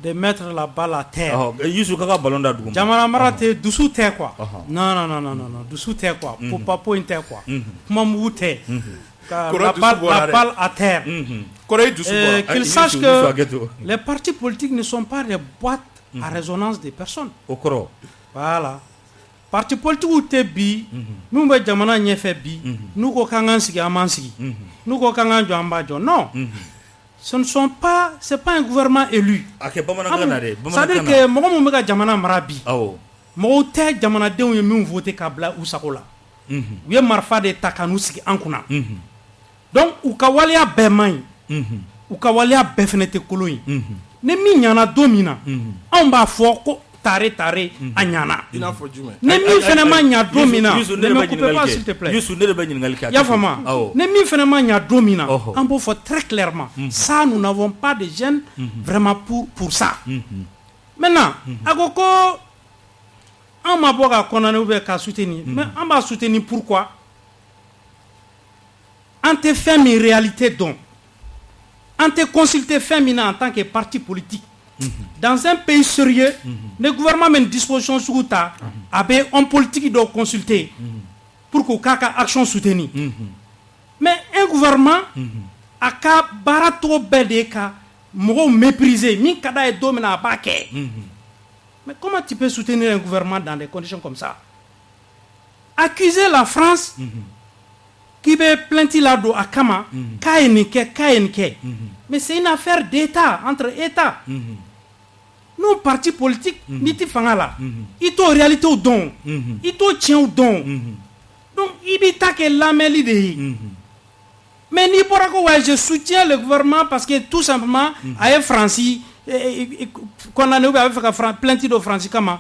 de mettre la balle à terre. Youssouf k'a ka ballon da duguma jamana mara tɛ dusu tɛ quoi non dusu tɛ quoi popo in tɛ quoi kuma mugu tɛ la balle à terre. Qu'ils sachent que les partis politiques ne sont pas des boîtes à résonance des personnes. Voilà. Parti politique ou te bi, nous be jamana ɲɛfɛ bi, nous ko kan sigi an b'an sigi, nous ko kan jɔ an b'a jɔ. Non. Ce ne sont pas, c'est pas un gouvernement élu. C'est-à-dire que mɔgɔ mun bɛ ka jamana mara bi, mɔgɔw tɛ jamanadenw ye min voté ka bila u sago la. U ye marifa de ta ka n'u sigi an kunna. Donc u ka waleya bɛɛ man ɲi. U ka waleya bɛɛ fɛnɛ tɛ kolon ye. Ni min ɲana don min na, anw b'a fɔ ko taré a ɲana ni min fana ma ɲa don min na ne me coupe pas s'il te plaît Youssou ne bɛ ɲininkali kɛ y'a faamu ni min fana ma ɲa don min na an b'o fɔ très clairement ça nous n'avons pas de gêne vraiment pour ça maintenant a ko an ma bɔ ka condamner ou bien ka soutenir mais an b'a soutenir pourquoi an tɛ fɛn min réalité dɔn an tɛ consulter fɛn min na en tant que parti politique dans un pays sérieux le gouvernement met une disposition sugu ta a bɛ homme politique dɔw consulter pour k'u k'a ka action soutenir mais un gouvernement a ka baara tɔgɔ bɛɛ de ye ka mɔgɔw mépriser min ka d'a ye don min na a b'a kɛ mais comment tu peux soutenir un gouvernement dans des conditions comme ça accuser la France qui bɛ plainte la don a kama k'a ye nin kɛ mais c'est une affaire d'État entre États nous parti politique n'i ti fanga la i t'o réalité dɔn i t'o tiɲɛw dɔn donc i b'i ta kɛ lamɛnli de ye mais n'i bɔra ko ouais je soutiens le gouvernement parce que tout simplement a ye Faransi condamné ou bien a bɛ fɛ ka plainte do Faransi kama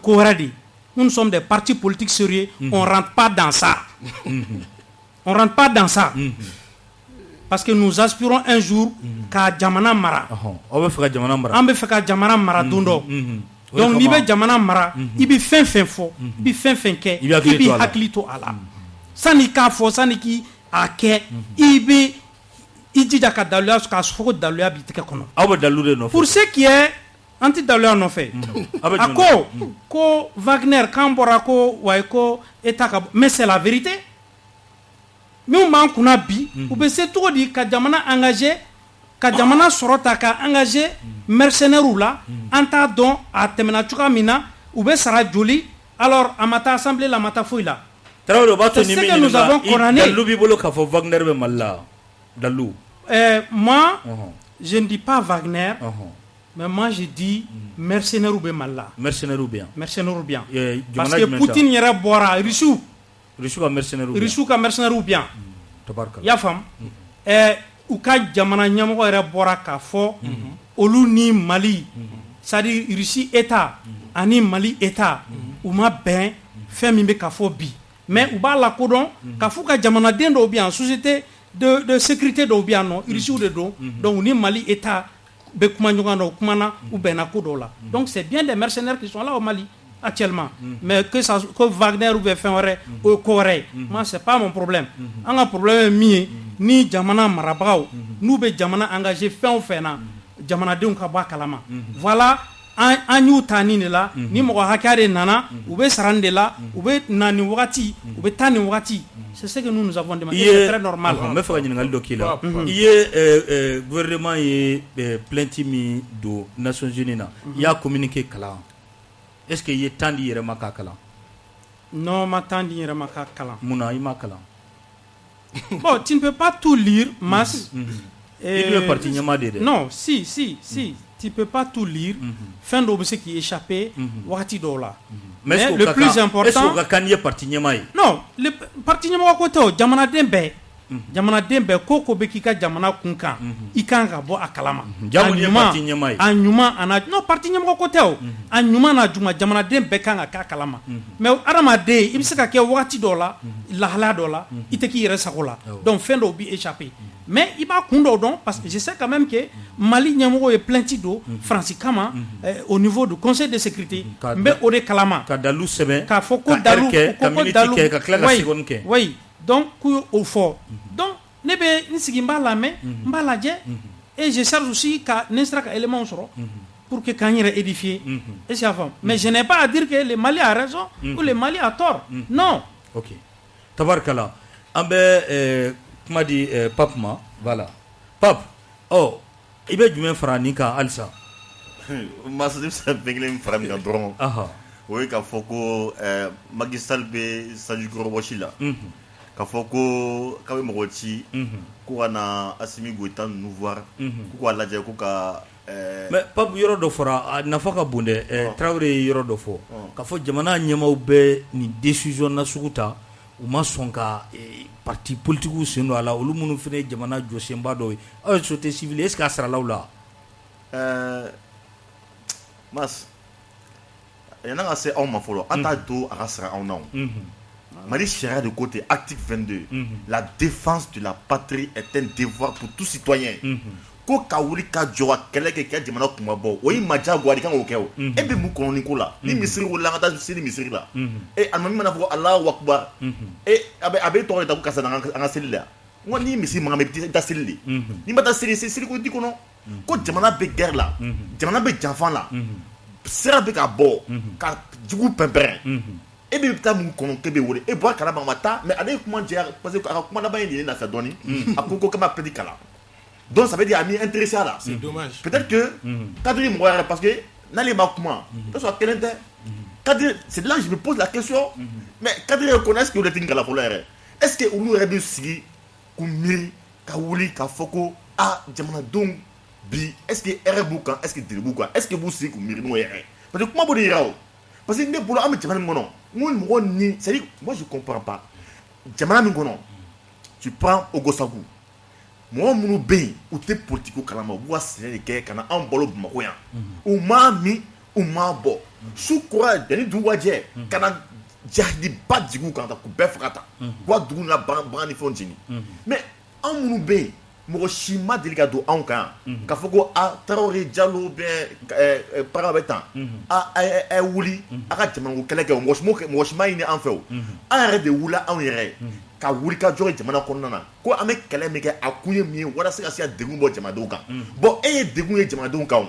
ko wɛrɛ de nous sommes des partis politiques sérieux on rentre pas dans ça on rentre pas dans ça parce que nous aspirons un jour ka jamana mara on bɛ fɛ ka jamana mara an bɛ fɛ ka jamana mara don dɔ donc n'i bɛ jamana mara i bɛ fɛn fɛn fɔ i bɛ fɛn fɛn kɛ i bɛ hakili to a la sani k'a fɔ sani k'i a kɛ i bɛ i jija ka daluya k'a fɔ ko daluya b'i tɛgɛ kɔnɔ aw bɛ dalu de nɔfɛ pour ce qui est an tɛ daluya nɔfɛ a ko Wagner k'an bɔra ko wayi ko État ka mais c'est la vérité min b'an kunna bi u bɛ se cogo di ka jamana engagé ka jamana sɔrɔ ta ka engagé mercenaires la an t'a dɔn a tɛmɛna cogoya min na u bɛ sara joli alors a ma taa assemblée la a ma taa foyi la Tarawele o b'a to ni min ɲininka dalu b'i bolo k'a fɔ Wagner bɛ Mali la dalu moi je ne dis pas Wagner mais moi je dis mercenaires bɛ Mali la mercenaires bɛ yan mercenaires bɛ yan parce que Poutine yɛrɛ bɔra Russie ka mercenaires bɛ yan i y'a faamu u ka jamana ɲɛmɔgɔ yɛrɛ bɔra k'a fɔ olu ni Mali c'est-à-dire Russie État ani Mali État u ma bɛn fɛn min bɛ ka fɔ bi mais u b'a lakodɔn k'a fɔ ka jamanaden dɔw bɛ yan société de sécurité dɔw bɛ yan nɔ Russiw de don donc ni Mali État bɛ kuma ɲɔgɔn na u kumana u bɛnna ko dɔw la donc c'est bien des mercenaires qui sont là au Mali actuellement mais que Wagner ou fɛn wɛrɛ o ye ko wɛrɛ ye moi c'est pas mon problème an ka problème ye min ye ni jamana marabagaw n'u bɛ jamana engagé fɛn o fɛn na jamanadenw ka bɔ a kalama voilà an y'u ta nin de la ni mɔgɔ hakɛya de nana u bɛ sara nin de la u bɛ na nin wagati u bɛ taa nin wagati c'est ce que nous avons demandé c'est très normal n bɛ fɛ ka ɲininkali dɔ k'i la i ye gouvernement ye plainte min don Nations Unies na i y'a communiqué kalan est-ce que i ye temps di yɛrɛ ma k'a kalan non ma temps di yɛrɛ ma k'a kalan mun na i m'a kalan bon tu ne peux pas tout lire Mas i dun ye parti ɲɛmaa de ye dɛ non si tu peux pas tout lire fɛn dɔw bɛ se k'i échapper wagati dɔw la mais le plus important est-ce que o ka kan n'i ye parti ɲɛmaa ye non le parti ɲɛmɔgɔ ko tɛ o jamanaden bɛɛ jamanaden bɛɛ ko bɛ k'i ka jamana kun kan i kan ka bɔ a kalama a ɲuman a na non parti ɲɛmɔgɔ ko tɛ o a ɲuman n'a juguman jamanaden bɛɛ kan ka k'a kalama mais adamaden i bɛ se ka kɛ wagati dɔw la lahalaya dɔw la i tɛ k'i yɛrɛ sago la donc fɛn dɔw b'i échapper mais i b'a kun dɔw dɔn parce que je sais quand même que Mali ɲɛmɔgɔ ye plainte don Faransi kama au niveau du conseil de sécurité n bɛ o de kalama ka dalu sɛbɛn k'a fɔ ko dalu ka minute kɛ ka tila ka seconde kɛ oui donc k'u y'o fɔ donc ne bɛ n sigi n b'a lamɛn n b'a lajɛ et je cherche aussi ka ne sera ka éléments sɔrɔ pour que k'an yɛrɛ édifier est-ce que y'a faamu mais je n'ai pas à dire que le Mali a raison ou le Mali a tort non ok tabarikala an bɛ kuma di Pape ma voilà Pape i bɛ jumɛn fara nin kan halisa Masa ne bɛ se ka fɛn kelen fara nin kan dɔrɔn o ye k'a fɔ ko Macky Sall bɛ sanjikɔrɔbɔsi la k'a fɔ ko k'a bɛ mɔgɔ ci ko ka na Assimi Goïta ninnu voir ko k'a lajɛ ko ka mais Pape yɔrɔ dɔ fɔra a nafa ka bon dɛ Traoré ye yɔrɔ dɔ fɔ k'a fɔ jamana ɲɛmaaw bɛ nin décision na sugu ta u ma sɔn ka parti politique sen don a la olu minnu fana ye jamana jɔsenba dɔw ye aw ye société civile est-ce que a sarala u la Mas y en a assez en ma folo ata do arasra en non Mali Chéra de côté article 22 la défense de la patrie est un devoir pour tout citoyen ko kawuli ka jowa kele ke ke jamana kuma bo o yi maja gwadi kan o kewo e be mu kono ni ko la ni misiri wala ngata sini misiri la e almami mana fo Allahu akbar e abe to ta ko kasana nga selila ngoni misiri manga me ta selili ni mata seli ko di kono ko jamana be guerre la jamana be janfan la sera be ka bo ka jugu pemper e be ta mu kono ke be wole e bo kala mata mais ade kuma dia parce que kuma na ba ni na fa doni akoko kama pedikala. Donc ça veut dire ami intéressé là. C'est dommage. Peut-être que cadre moi parce que n'allez pas comment. C'est là que je me pose la question. Mais cadre reconnaît que vous êtes la colère. Est-ce que vous aurez dû signer Koumiri, Kaouli, Kafoko, Djamana Dong, Bi, est-ce que Ereboukan, est-ce que Dilboukan, est-ce que vous signez Koumiri non parce que comment vous dire parce que pour l'homme Djamana Monon, c'est-à-dire moi je comprends pas. Djamana Monon, tu prends Ogosagou. Moi munu be ou te politiko kalama wa sene ke kana an bolo bumako yan o ma mi o ma bo su kura deni du waje kana jahdi badigu kan ta ku be fakata wa dugu na ban ni fontini mais an munu be mo shima delicado an kan ka foko a terrori diallo bien parabetan a wuli aka jamango keleke mo shima ni an feo an re de wula an yere ka wuri ka jɔ jamana kɔnɔna na ko an bɛ kɛlɛ min kɛ a kun ye min ye walasa ka se ka degun bɔ jamanadenw kan bon e ye degun ye jamanadenw kan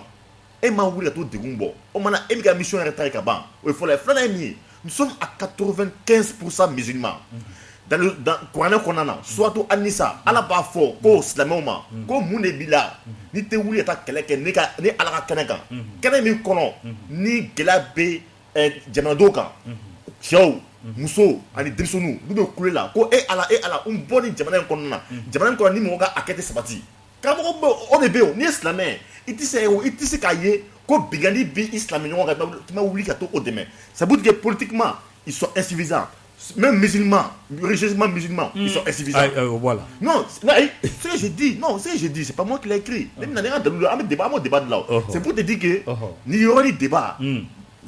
e ma wuli ka to degun bɔ o mana e bɛ ka mission yɛrɛ ta ye ka ban o ye fɔlɔ ye filanan ye min ye nous sommes à 95% musulmans dans kuranɛ kɔnɔna na suratu An-Nisa ala b'a fɔ ko silamɛw ma ko mun de b'i la ni tɛ wuli ka taa kɛlɛ kɛ ni ala ka kɛnɛ kan kɛnɛ min kɔnɔ ni gɛlɛya bɛ jamanadenw kan cɛw muso ani denmisɛnninw n'u bɛ kule la ko e ala bɔ ni jamana in kɔnɔna na jamana in kɔnɔ ni mɔgɔ ka hakɛ tɛ sabati karamɔgɔ bɛ o de bɛ yen n'i ye silamɛ i tɛ se k'a ye ko bigani bi i silamɛ ɲɔgɔn kan i ma wuli ka to o dɛmɛ ça veut dire que politiquement ils sont insuffisants même musulmans religieusement musulmans ils sont insuffisants voilà non ce que je dis c'est pas moi qui l'ai écrit même na nga dalu am débat de là c'est pour te dire que ni yori débat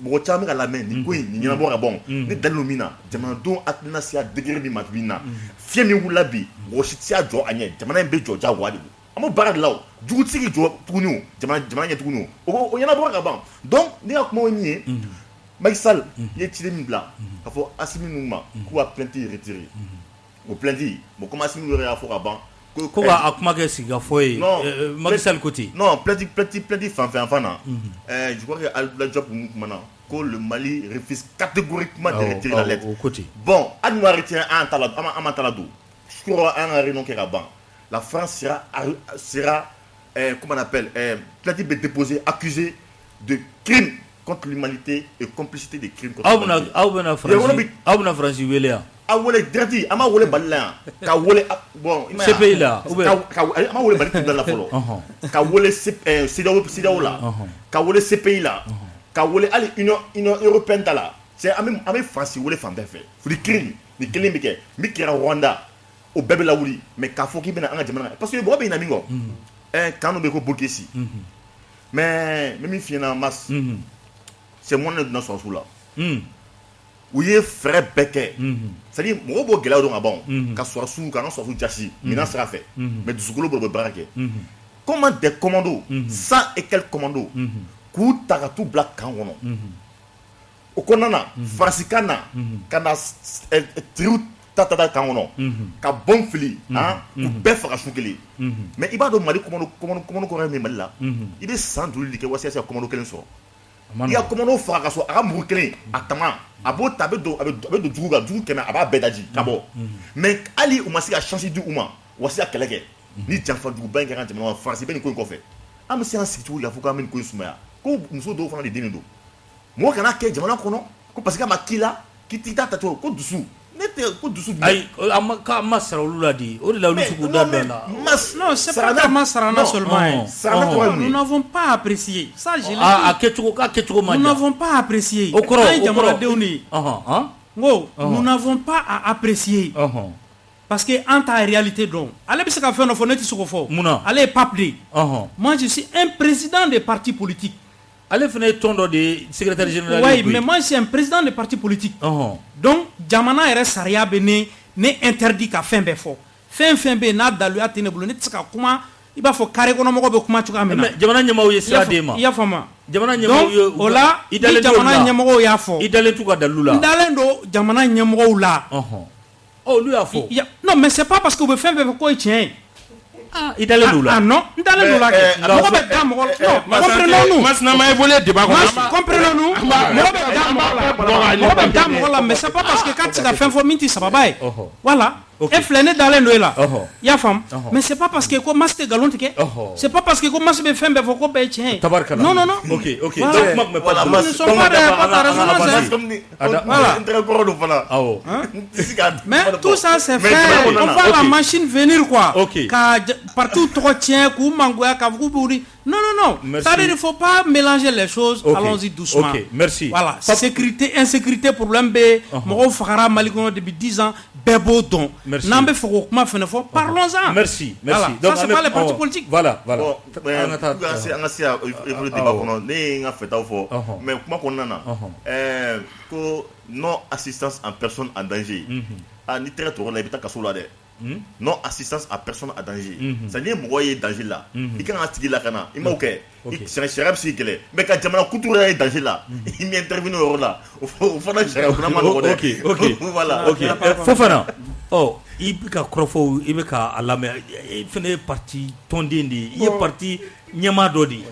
mɔgɔ caman bɛ ka lamɛn nin ko in nin ɲɛnabɔ ka bɔ ne dalen min na jamanadenw hakilina se a degré min ma bi na fiɲɛ min wulila bi mɔgɔ si tɛ se a jɔ a ɲɛ jamana in bɛ jɔ diyagoya de don an bɛ baara de la o dugutigi jɔ tuguni o jamana ɲɛ tuguni o ɲɛnabɔ ka ban donc ne ka kuma ye min ye Macky Sall i ye ciden min bila ka fɔ Assimi ninnu ma k'u ka plainte retiré o plainte bon comme Assimi yɛrɛ y'a fɔ ka ban ko a kuma kɛ sigikafɔ ye Macky Sall côté non plainte fan na je crois que Abdoulaye Diop kumana ko le Mali refuse catégoriquement de retirer la lettre bon hali n'u retiré an ta la don je crois an ka réunion kɛ ka ban la France sera comment on appelle plainte bɛ déposer accusé de crime contre l'humanité et complicité des crimes contre l'humanité aw bɛna Faransi wele yan a wole direct ama wole Mali la yan ka wole bon CPI la ama wole Mali tribunal la fɔlɔ ka wole CEDEAO la ka wole CPI la ka wole hali Union européenne ta la c'est an bɛ Faransi wele fan bɛɛ fɛ fili crime ni kelen bɛ kɛ min kɛra Rwanda o bɛɛ bɛ lawuli mais k'a fɔ k'i bɛna an ka jamana parce que mɔgɔ bɛ ɲina min kɔ kan dɔ bɛ ko Bokessi mais min f'i ɲɛna Mas c'est moi ne donna sɔrɔsiw la u ye fɛɛrɛ bɛɛ kɛ c'est-à-dire mɔgɔw b'o gɛlɛya dɔn ka ban ka sɔrɔsiw ka an ka sɔrɔsiw jasi minɛn sira fɛ mais dusukolo bolo bɛ baara kɛ comment des commandos 100 et quelques commandos k'u ta ka t'u bila kan kɔnɔ o kɔnɔna na farasikan na ka na tiriw ta kan kɔnɔ ka bɔn fili u bɛɛ faga su kelen mais i b'a dɔn Mali commando kɔrɔ ye min Mali la i bɛ san 5 de kɛ walasa ka commando kelen sɔrɔ i ka commando faga ka sɔrɔ a ka muru kelen a tama a b'o ta a bɛ don jugu kan jugu kɛmɛ a b'a bɛɛ daji ka bɔ mais hali u ma se ka chance di u ma u ka se ka kɛlɛ kɛ ni janfa juguba in kɛra jamana kɔnɔ Faransi bɛ nin ko in kɔfɛ an bɛ se an sigi cogo la fo k'an bɛ nin ko in sumaya ko muso dɔw fana de den don mɔgɔ kana kɛ jamana kɔnɔ ko parce que a ma k'i la k'i t'i ta tacogo ko dusu ne tɛ ko dusu ayi a ma sara olu la de o de la olu sugu da bɛɛ la non c'est pas vraiment sarana seulement nous n'avons pas apprécié ça je l'ai dit a kɛcogo ma nous n'avons pas apprécié o kɔrɔ jamanadenw de ngo nous n'avons pas à apprécier parce que en ta réalité donc ale bɛ se ka fɛn dɔ fɔ ne tɛ se k'o fɔ ale ye pape de moi je suis un président des partis politiques Ale fana ye ton de secrétaire général. Oui, mais moi c'est un président de parti politique. Donc jamana yɛrɛ sariya bɛ ne interdit ka fɛn bɛɛ fɔ. Fɛn bɛ n'a daluya tɛ ne bolo ne tɛ se ka kuma i b'a fɔ carré kɔnɔ mɔgɔw bɛ kuma cogoya min na. Mais jamana ɲɛmɔgɔw ye sira d'e ma. I y'a faamu. Jamana ɲɛmɔgɔw ye o la ni jamana ɲɛmɔgɔw y'a fɔ. I dalen t'u ka dalu la. N dalen don jamana ɲɛmɔgɔw la. Olu y'a fɔ. Non mais c'est pas parce que u bɛ fɛn bɛɛ fɔ k'o ye tiɲɛ ye. I dalen d'u la. Ah non, n dalen d'u la kɛ. Mɔgɔ bɛ da mɔgɔ la. Non, comprenons-nous. Masina ma évolué débat kɔnɔ. Comprenons-nous. Mɔgɔ bɛ da mɔgɔ la. Mɔgɔ bɛ da mɔgɔ la mais c'est pas parce que k'a tɛ se ka fɛn fɔ min tɛ sababa ye. Voilà. E filɛ ne dalen don e la. I y'a faamu. Mais c'est pas parce que ko Mas tɛ nkalon tigɛ. C'est pas parce que ko Mas bɛ fɛn bɛɛ fɔ ko bɛɛ ye tiɲɛ ye. Tabarikala. Non. Ok. Donc kuma tun bɛ pas. Nous ne sommes pas des Voilà. Mais tout ça c'est fait. On voit la machine venir quoi. Ka partout tɔgɔ tiɲɛ k'u mangoya k'a fɔ k'u b'u di. Non. C'est-à-dire il ne faut pas mélanger les choses. Allons-y doucement. Ok, merci. Voilà. Sécurité, insécurité, problème B. Mɔgɔw fagara Mali kɔnɔ depuis 10 ans. Bɛɛ b'o dɔn. N'an bɛ fɛ k'o kuma fɛnɛ fɔ, parlons-en. Merci. Voilà. Ça c'est pas les partis politiques. Voilà. Bon, an ka se a évoluer débat kɔnɔ ne ye n ka fɛtaw fɔ mais kuma kɔnɔna na ko non assistance en personne en danger ni tɛgɛ tɔgɔ la i bɛ taa kaso la dɛ. Non assistance à personne en danger. C'est-à-dire mɔgɔ ye danger la i kan ka tigi lakana i m'o kɛ sariya bɛ sigi kɛlɛ mais ka jamana kutu yɛrɛ ye danger la i mi intervenir o yɔrɔ la o fana sariya fana ma nɔgɔ dɛ. Ok. Voilà. Fofana i bɛ ka kɔrɔfɔw i bɛ ka a lamɛn i fana ye parti tɔnden de ye i ye parti ɲɛmaa dɔ de ye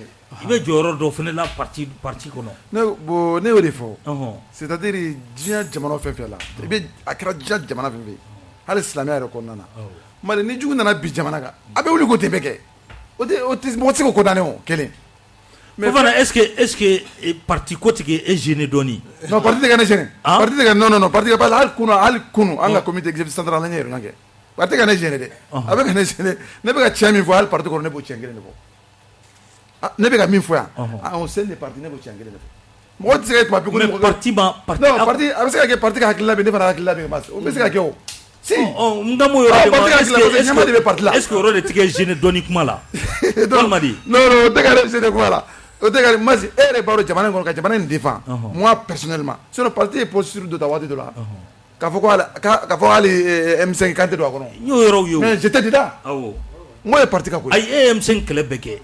i bɛ jɔyɔrɔ dɔ fana la parti kɔnɔ. Ne y'o de fɔ c'est-à-dire diɲɛ jamana fɛn fɛn la i bɛ a kɛra diɲɛ jamana fɛn fɛn hali silamɛya yɛrɛ kɔnɔna na Mali ni jugu nana bi jamana kan a bɛ wuli ko ten bɛ kɛ o tɛ mɔgɔ tɛ se k'o condamner o kelen. Mais Fofana est-ce que parti ko tigɛ e gêné dɔɔni. Non parti tɛ ka ne gêné. Parti tɛ ka non parti ka hali kunu an ka comité exécutif central an yɛrɛ kɛ parti tɛ ka ne gêné dɛ a bɛ ka ne gêné ne bɛ ka tiɲɛ min fɔ hali parti kɔnɔ ne b'o tiɲɛ kelen de fɔ ne bɛ ka min fɔ yan au sein des partis ne b'o tiɲɛ kelen de fɔ mɔgɔ tɛ se ka tuma bɛɛ ko mais parti non parti a bɛ se ka kɛ parti ka hakilila bɛ ne fana hakilila bɛ o bɛ se ka kɛ o. Si. Nga mo yɔrɔ de ma est-ce que yɔrɔ de tigɛ gêné dɔɔni kuma la. Walima di. Non o tɛ ka ne gêné kuma la. O tɛ ka Masi e yɛrɛ b'a dɔn jamana in kɔnɔ ka jamana in défend. Moi personnellement sinon parti ye posture dɔ ta waati dɔ la. K'a fɔ ko hali M5 kan tɛ don a kɔnɔ. N y'o yɔrɔw ye. Mais j'étais dedans. Awɔ. Moi ye parti ka ko ye. Ayi e M5 kɛlɛ bɛɛ kɛ.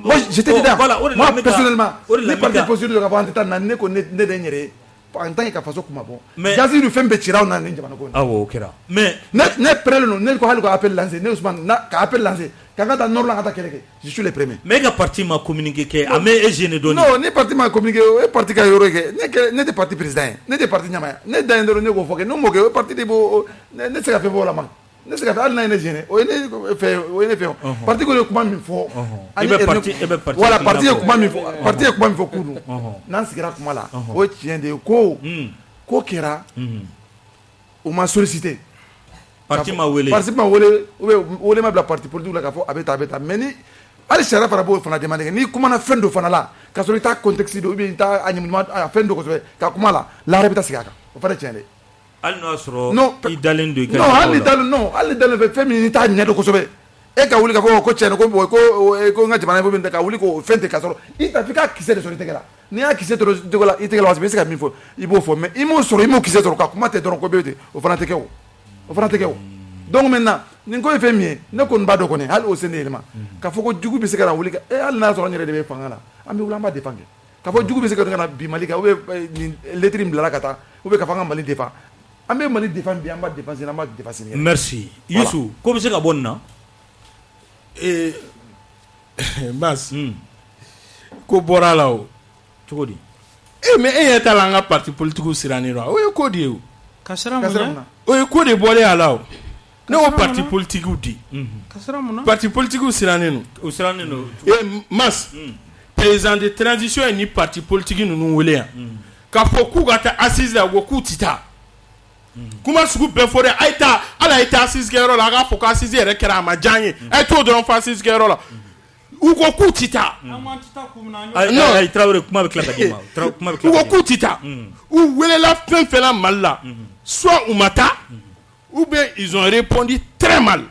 Moi j'étais dedans. Moi personnellement ni parti posture dɔ ka fɔ an tɛ taa na ne ko ne de n yɛrɛ ye. En tant que façon kuma bon gazi du fɛn bɛɛ cira na ni jamana ko awɔ o kɛra mais ne prêt non ne ko hali ko appel lancer ne Ousmane ka appel lancer ka ka taa nord la ka taa kɛlɛ kɛ je suis le premier mais ka parti ma communiquer kɛ a mɛ e gêné dɔɔni non ni parti ma communiquer o parti ka yɔrɔ kɛ ne tɛ parti président ye ne tɛ parti ɲama ne da dɔrɔn ne k'o fɔ kɛ ne m'o kɛ o parti de b'o ne tɛ se ka fɛn fɔ o la ma ne tɛ se ka fɛ hali n'a ye ne gêné o ye ne fɛ parti ko ye kuma min fɔ voilà parti ye kuma min fɔ kunu n'an sigira kuma la o ye tiɲɛ de ye ko kɛra u ma sollicité parti ma wele wele ma bila parti politique la k'a fɔ a bɛ taa mais ni hali sariya fana b'o fana demandé n'i kumana fɛn dɔ fana la k'a sɔrɔ i t'a contexte dɔ ou bien i t'a a fɛn dɔ kosɛbɛ ka kuma la lahara bɛ taa sigi a kan o fana tiɲɛ de. hali n'o y'a sɔrɔ i dalen don i ka hali dalen fɛn min n'i t'a ɲɛ dɔn kosɛbɛ e ka wuli ka fɔ ko tiɲɛ ko n ka jamana in fɔ ka wuli k'o fɛn tɛ ka sɔrɔ i ta f'i ka kisɛ de sɔrɔ i tɛgɛ la n'i y'a kisɛ sɔrɔ i tɛgɛ la i bɛ se ka min fɔ i b'o fɔ mais i m'o sɔrɔ i m'o kisɛ sɔrɔ ka kuma tɛ dɔrɔn ko bɛ ten o fana tɛ kɛ o donc maintenant nin ko ye fɛn min ye ne kɔni b'a dɔn kɔni hali o sen de yɛlɛma k'a fɔ ko jugu bɛ se ka na wuli hali n'a sɔrɔ n yɛrɛ de bɛ fanga la an bɛ wuli an b'a défend k'a fɔ jugu bɛ se ka na bi Mali kan ou bien nin lettre in bilala ka taa ou bien ka fɔ an ka Mali défend an bɛ Mali défend bi an b'a défend sini an b'a défend sini. Merci Youssou ko bɛ se ka bɔ nin na. Bas ko bɔra la o cogo di mais e yɛrɛ t'a la an ka parti politique sirannen don o ye ko de ye o ka siran mun na o ye ko de bɔlen a la o ne ko parti politique di ka siran mun na parti politique sirannen don Mas président de transition ye ni parti politique ninnu wele yan k'a fɔ k'u ka taa assise la ko k'u tɛ taa kuma sugu bɛɛ fɔ dɛ a ye taa hali a ye taa assise kɛyɔrɔ la a k'a fɔ ko assise yɛrɛ kɛra a ma diya n ye a ye t'o dɔrɔn fɔ assise kɛyɔrɔ la u ko k'u tɛ taa ayi Traoré kuma bɛ tila ka d'i ma u ko k'u tɛ taa u welela fɛn fɛn la Mali la soit u ma taa ou bien ils ont répondu très mal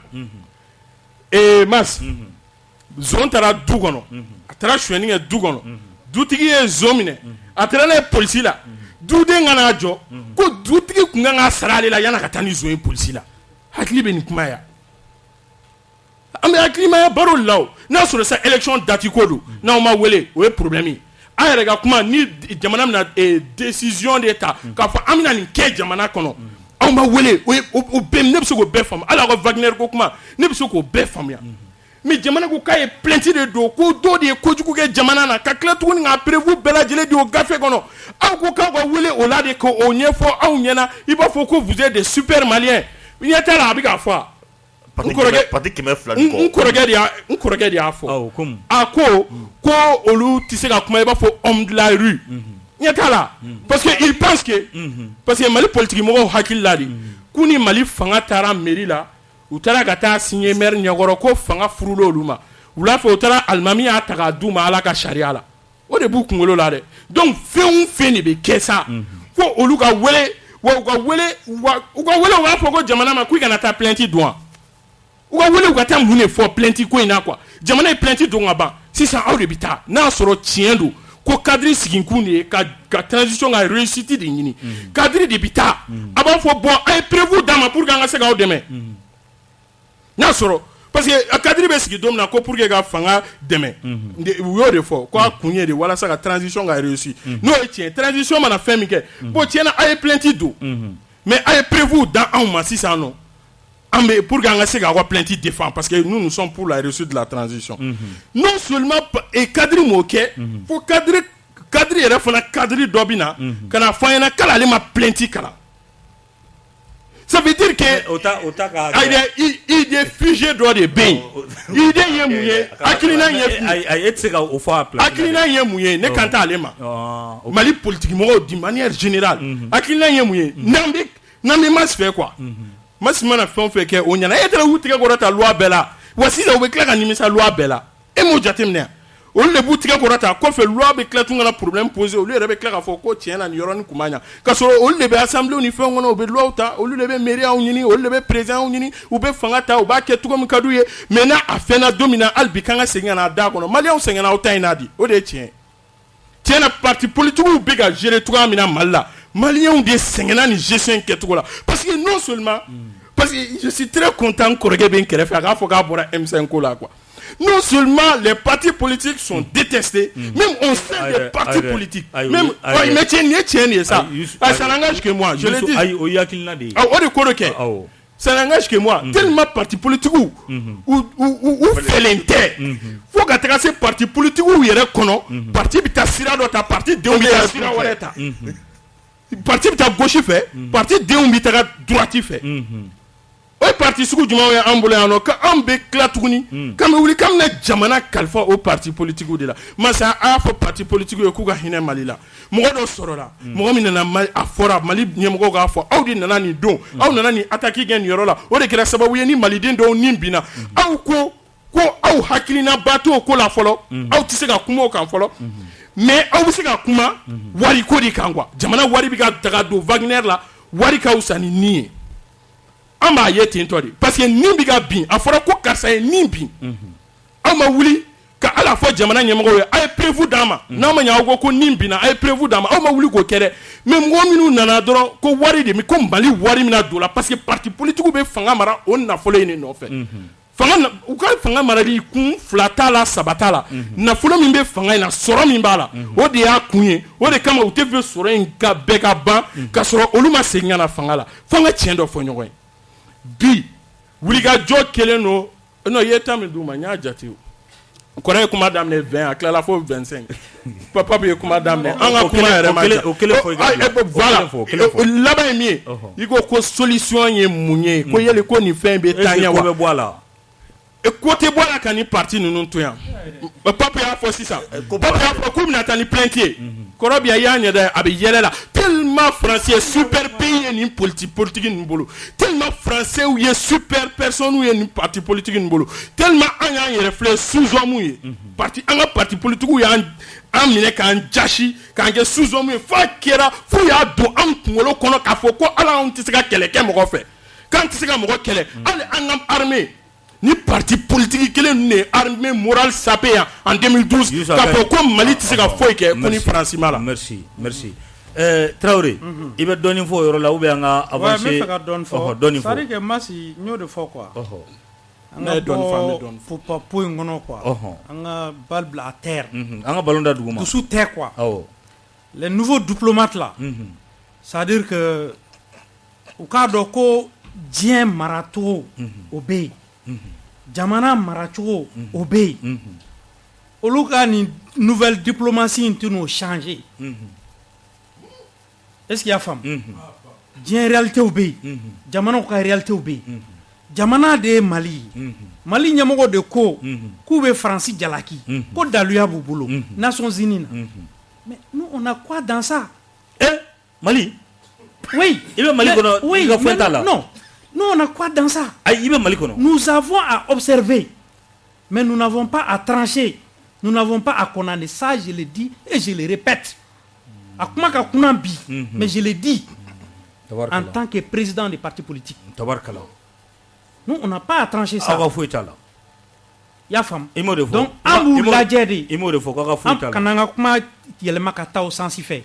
Mas zon taara du kɔnɔ a taara sonyɛni kɛ du kɔnɔ dutigi ye zo minɛ a taara n'a ye polisi la duden ka n'a jɔ ko dutigi kun kan ka sara ale la yan'a ka taa ni zo ye polisi la hakili bɛ nin kuma ya an bɛ hakilimaya baro la o n'a sɔrɔ sa élection date ko don n'aw ma wele o ye problème ye an yɛrɛ ka kuma ni jamana bɛna décision de ta k'a fɔ an bɛna nin kɛ jamana kɔnɔ aw ma wele o bɛɛ ne bɛ se k'o bɛɛ faamu hali aw ka Wagner ko kuma ne bɛ se k'o bɛɛ faamuya mais jamana ko k'a ye plainte de don ko dɔ de ye kojugu kɛ jamana na ka tila tuguni k'a prévu bɛɛ lajɛlen di o gafe kɔnɔ aw ko k'aw ka wele o la de k'o ɲɛfɔ aw ɲɛna i b'a fɔ ko vous êtes des super maliens ɲɛ t'a la a bɛ k'a fɔ n kɔrɔkɛ de y'a fɔ a ko olu tɛ se ka kuma i b'a fɔ homme de la rue ɲɛ t'a la parce que il pense que parce que Mali politique mɔgɔw hakili la de k'u ni Mali fanga taara mairie la u taara ka taa signer maire ɲɛkɔrɔ ko fanga furula olu ma wula fɛ u taara alimami y'a ta k'a d'u ma Ala ka sariya la o de b'u kunkolo la dɛ donc fɛn o fɛn de bɛ kɛ sa fo olu ka wele wa u ka wele u b'a fɔ ko jamana ma k'u kana taa plainte don wa u ka wele u ka taa mun de fɔ plainte ko in na quoi jamana ye plainte don ka ban sisan aw de bɛ taa n'a sɔrɔ tiɲɛ don ko cadre siginkun de ye ka transition ka réussite de ɲini cadre de bɛ taa a b'a fɔ bon a ye prévu d'a ma pour que an ka se k'aw dɛmɛ n'a sɔrɔ parce que cadre bɛ sigi don min na ko pour que ka fanga dɛmɛ u y'o de fɔ ko a kun ye de walasa ka transition ka réussir n'o ye tiɲɛ transition mana fɛn min kɛ bon tiɲɛna a ye plainte don mais a ye prévu da anw ma sisan nɔ an bɛ pour que an ka se k'aw ka plainte défendre parce que nous sommes pour la réussite de la transition non seulement cadre m'o kɛ fo cadre yɛrɛ fana cadre dɔ bɛ na ka na fɔ an ɲɛna k'ale ma plainte kalan. Ça veut dire que il est figé dɔ de bɛ yen idée ye mun ye hakilina ye mun ye ne kan t'ale ma Mali politique mɔgɔw de manière générale hakilina ye mun ye n'an bɛ mas fɛ quoi mas mana fɛn o fɛn kɛ o ɲɛna e taara u tigɛ kɔrɔta loi bɛɛ la wa sisan u bɛ tila ka nimisa loi bɛɛ la e m'o jateminɛ olu de b'u tigɛ kɔrɔta kɔfɛ loi bɛ tila tun kana problème poser olu yɛrɛ bɛ tila k'a fɔ ko tiɲɛ na nin yɔrɔnin kun ma ɲa k'a sɔrɔ olu de bɛ assemblée ni fɛnw kɔnɔ u bɛ loi ta olu de bɛ mairie ɲini olu de bɛ président ɲini u bɛ fanga ta u b'a kɛ cogo min ka d'u ye mais n'a a fɛnna don min na hali bi kan ka segin ka na d'a kɔnɔ maliyɛnw sɛgɛnna aw ta in na di o de ye tiɲɛ tiɲɛ na parti politiques bɛ ka gérer cogoya min na Mali la maliyɛnw de sɛgɛnna nin gestion in kɛcogo la parce que non seulement parce que je suis très content kɔrɔkɛ bɛ n kɛrɛfɛ a k'a fɔ k'a bɔra M5 ko la quoi. Non seulement les partis politiques sont détestés, même au sein des partis politiques. Même, mais tiens, ça. Ça n'engage que moi. Je le dis. Ça n'engage que moi. Tellement partis politiques ou fait l'inter. Faut que ces partis politiques où il y a un parti qui t'a sira dans ta partie de parti qui t'a gauche fait, parti de t'a droite fait. O parti sugu jumɛn ye an bolo yan nɔ ka an bɛ tila tuguni k'an bɛ wuli k'an bɛna jamana kalifa o parti politique de la masa a y'a fɔ parti politique ye k'u ka hinɛ Mali la mɔgɔ dɔ sɔrɔla mɔgɔ min nana a fɔra Mali ɲɛmɔgɔw k'a fɔ aw de nana nin don aw nana nin attaque kɛ nin yɔrɔ la o de kɛra sababu ye ni maliden dɔw ni binna aw ko aw hakilina ba t'o ko la fɔlɔ aw tɛ se ka kuma o kan fɔlɔ mais aw bɛ se ka kuma wari ko de kan quoi jamana wari bɛ ka daga don Wagner la wari ka wusa ni nin ye. An b'a ye ten tɔ de parce que nin bɛ ka bin a fɔra ko karisa ye nin bin aw ma wuli ka ala fɔ jamana ɲɛmɔgɔw ye a ye prévu d'an ma n'aw ma ɲɛ aw ko nin binna a ye prévu d'an ma aw ma wuli k'o kɛ dɛ mais mɔgɔ minnu nana dɔrɔn ko wari de ko Mali wari mina don la parce que parti politique bɛ fanga mara o nafolo in de nɔfɛ u ka fanga marali kun 2 t'a la 3 t'a la nafolo min bɛ fanga in na sɔrɔ min b'a la o de y'a kun ye o de kama u tɛ fɛ sɔrɔ in ka bɛɛ ka ban ka sɔrɔ olu ma segin ka na fanga la fo an ka tiɲɛ dɔ fɔ ɲɔgɔn ye. Bi wulikajɔ kelen don non i ye temps min d'u ma n y'a jate kɔrɔ ye kuma daminɛ 20 a tilala fo 25 papa bɛ ye kuma daminɛ an ka kuma yɛrɛ ma voilà laban ye min ye i ko solution ye mun ye ko yali ko nin fɛn bɛ taa ɲɛ wa ko tɛ bɔ a la ka ni parti ninnu to yan papa y'a fɔ sisan papa y'a fɔ k'u bɛna taa ni plainte ye kɔrɔ bi a y'a ɲɛ dɛ a bɛ yɛlɛ la tellement français super pays ye nin politique ninnu bolo tellement français ye super personne ye nin parti politique ninnu bolo tellement an y'an yɛrɛ filɛ sous-hommes ye parti an ka parti politique y'an minɛ k'an jasi k'an kɛ sous-hommes ye f'a kɛra f'u y'a don an kunkolo kɔnɔ k'a fɔ ko ala anw tɛ se ka kɛlɛ kɛ mɔgɔ fɛ k'an tɛ se ka mɔgɔ kɛlɛ hali an ka armée ni parti politique kelen ne armée morale sapé en 2012 ka fɔ ko Mali tɛ se ka foyi kɛ ko ni Faransi ma la. Merci. Traoré, il va donner une fois là ou bien avancer. C'est vrai que Massi n'yo de fort quoi. Pour pas pour une gono quoi. On a balle à terre. On a ballon d'adgouma. Sous terre quoi. Les nouveaux diplomates là. Ça veut dire que au cas de ko Dien Marato obéit. Jamana Marato obéit. Au lieu d'une nouvelle diplomatie qui nous changé. Est-ce qu'il y a femme? Dien réalité obéit. Jamana ko réalité obéit. Jamana de Mali. Mali nyamogo de ko koube Francis Jalaki. Ko daluya bubulu. Nations Unies. Mais nous on a quoi dans ça? Mali? Oui. Il va Mali kono. Oui. Non. Nous on a quoi dans ça? Il va Mali kono. Nous avons à observer. Mais nous n'avons pas à trancher. Nous n'avons pas à condamner. Ça je le dis et je le répète. Mais je le dis en tant que président des partis politiques. Nous, on n'a pas à trancher ça. Il y a femme. Donc, Amou l'a dit. Kananga kuma yelema kata au sens fait.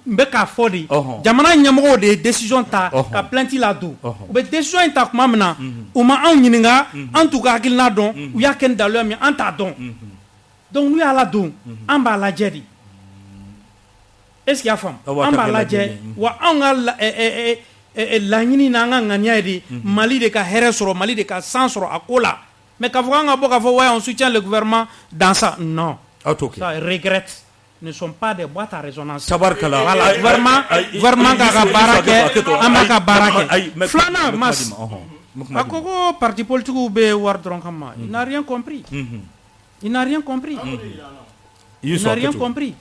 Mbeka fodi. Jamana nyamoro de décision ta ka plainte la do. Be décision ta kuma mena. Uma an nyininga en tout cas qu'il na don ou ya ken daleur mi anta don. Donc nous ala don. Amba la jedi. Est-ce qu'il y a femme? Amba la jedi. Wa anga la nyini na nga ngania di Mali de ka here soro Mali de ka sans soro akola. Mais quand on soutient le gouvernement dans ça, non. Ça regrette. Ne sont pas des boîtes à résonance. Voilà, gouvernement Amaka Barake. Flana Mas. Akoko parti politique ou be wardron kama. Il n'a rien compris. Il n'a rien compris. Il n'a rien compris.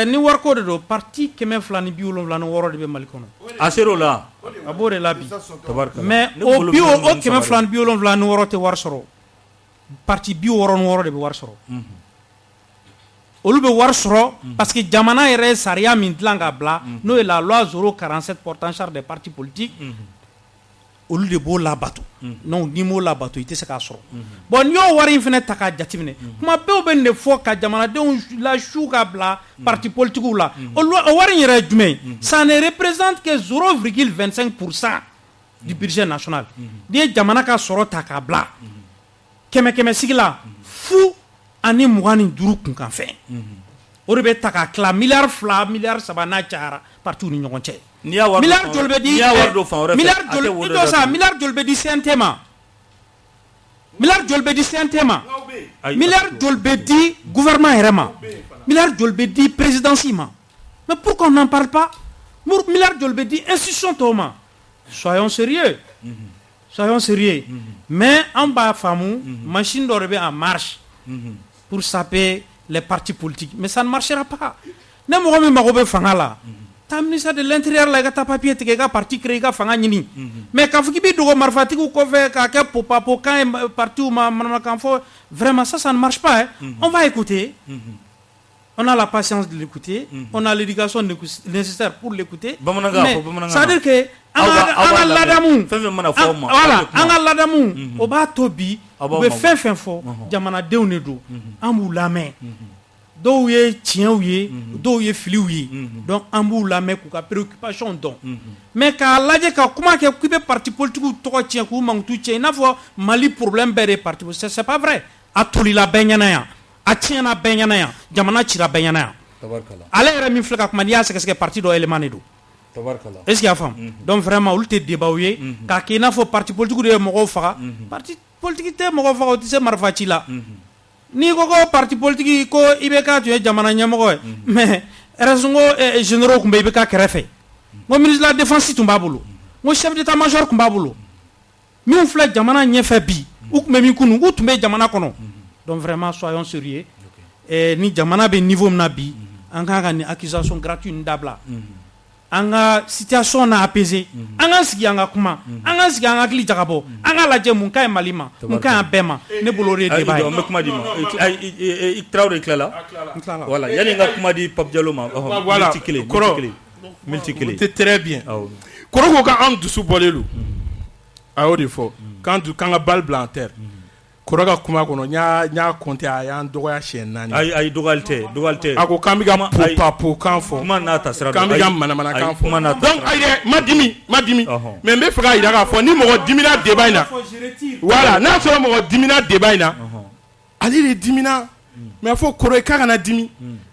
Ni warko de parti keme flani biulon flani woro de be malikono. Asero la. Abore labi. Mais au bio o keme flani biulon flani woro te warsoro. Parti bio woro de be warsoro. Olu be warsoro parce que jamana yɛrɛ sariya min dilan ka bila n'o est la loi 047 portant charge des partis politiques. Olu de b'o labato. Non ni m'o labato i tɛ se k'a sɔrɔ. Bon n'i y'o wari in fɛnɛ ta k'a jateminɛ kuma bɛɛ bɛ nin de fɔ ka jamanadenw la su ka bila parti politiques la. O wari in yɛrɛ ye jumɛn? Ça ne représente que 0,25% du budget national. N'i ye jamana ka sɔrɔ ta k'a bila kɛmɛ sigi la fu ani 25 kun kan fɛn. O de bɛ ta ka tila miliyari 2 miliyari 3 n'a cayara parti ni ɲɔgɔn cɛ. Milliard joli bɛ di milliard joli bɛ di CNT ma. Milliard joli bɛ di CNT ma. Milliard joli bɛ di gouvernement yɛrɛ ma. Milliard joli bɛ di présidence ma. Mais pourquoi on n'en parle pas? Milliard joli bɛ di institution tɔw ma. Soyons sérieux. Soyons sérieux. Mais an b'a faamu machine dɔ de bɛ en marche pour saper les partis politiques. Mais ça ne marchera pas. Ne mɔgɔ min mago bɛ fanga la. Ta ministère de l'intérieur la ka papier tigɛ ka parti créer ka fanga ɲini. Mais k'a fɔ k'i bɛ dogo marifatigiw kɔfɛ k'a kɛ popapo kan ye parti ma manamakan fɔ vraiment ça ne marche pas. On va écouter. On a la patience de l'écouter. On a l'éducation nécessaire pour l'écouter. Mais ça veut dire que an ladamu voilà an ladamu o b'a to bi o bɛ fɛn fɔ jamanadenw de don an b'u lamɛn. Dɔw ye tiɲɛw ye dɔw ye filiw ye donc an b'u lamɛn k'u ka préoccupation dɔn mais k'a lajɛ ka kuma kɛ k'i bɛ parti politiques tɔgɔ tiɲɛ k'u mankutu tiɲɛ i n'a fɔ Mali problème bɛɛ de ye parti politique c'est pas vrai a tolila bɛɛ ɲɛna yan a tiɲɛna bɛɛ ɲɛna yan jamana cira bɛɛ ɲɛna yan ale yɛrɛ min filɛ ka kuma n'i y'a sɛgɛsɛgɛ parti dɔ élément de don est-ce qu'il y a faamu donc vraiment olu tɛ débat ye k'a kɛ i n'a fɔ parti politique de ye mɔgɔw faga parti politique tɛ mɔgɔ faga o tɛ se marifa ci la. Ni ko parti politique ko IBK tu ye jamana ɲɛmɔgɔ ye mais raison généraux kun bɛ IBK kɛrɛfɛ ngo ministre de la défense tun b'a bolo ngo chef d'état major kun b'a bolo min filɛ jamana ɲɛfɛ bi u kun bɛ min kunu u tun bɛ jamana kɔnɔ donc vraiment soyons sérieux ni jamana bɛ niveau min na bi an ka ka ni accusation gratuite ni dabila an ka situation na apaiser an ka sigi an ka kuma an ka sigi an ka hakili jagabɔ an ka lajɛ mun ka ɲi Mali ma mun ka ɲi bɛɛ ma ne bolo o de ye débat ye. N bɛ kuma di ma i Traoré tilala voilà yanni n ka kuma di Pape Diallo ma minute kelen c'est très bien Kɔrɔ ko k'an dusu bɔlen don a y'o de fɔ quand ka balle blanc terre koroga kuma kono nya compter ayan dogoya shenani ay dogalte ako kambiga po kan fo kuma na tasra kambiga mana kan fo donc ayde madimi mais me faga ira ka fo ni mo dimina debaina voilà na so mo dimina debaina ali le dimina mais fo koroy ka kana dimi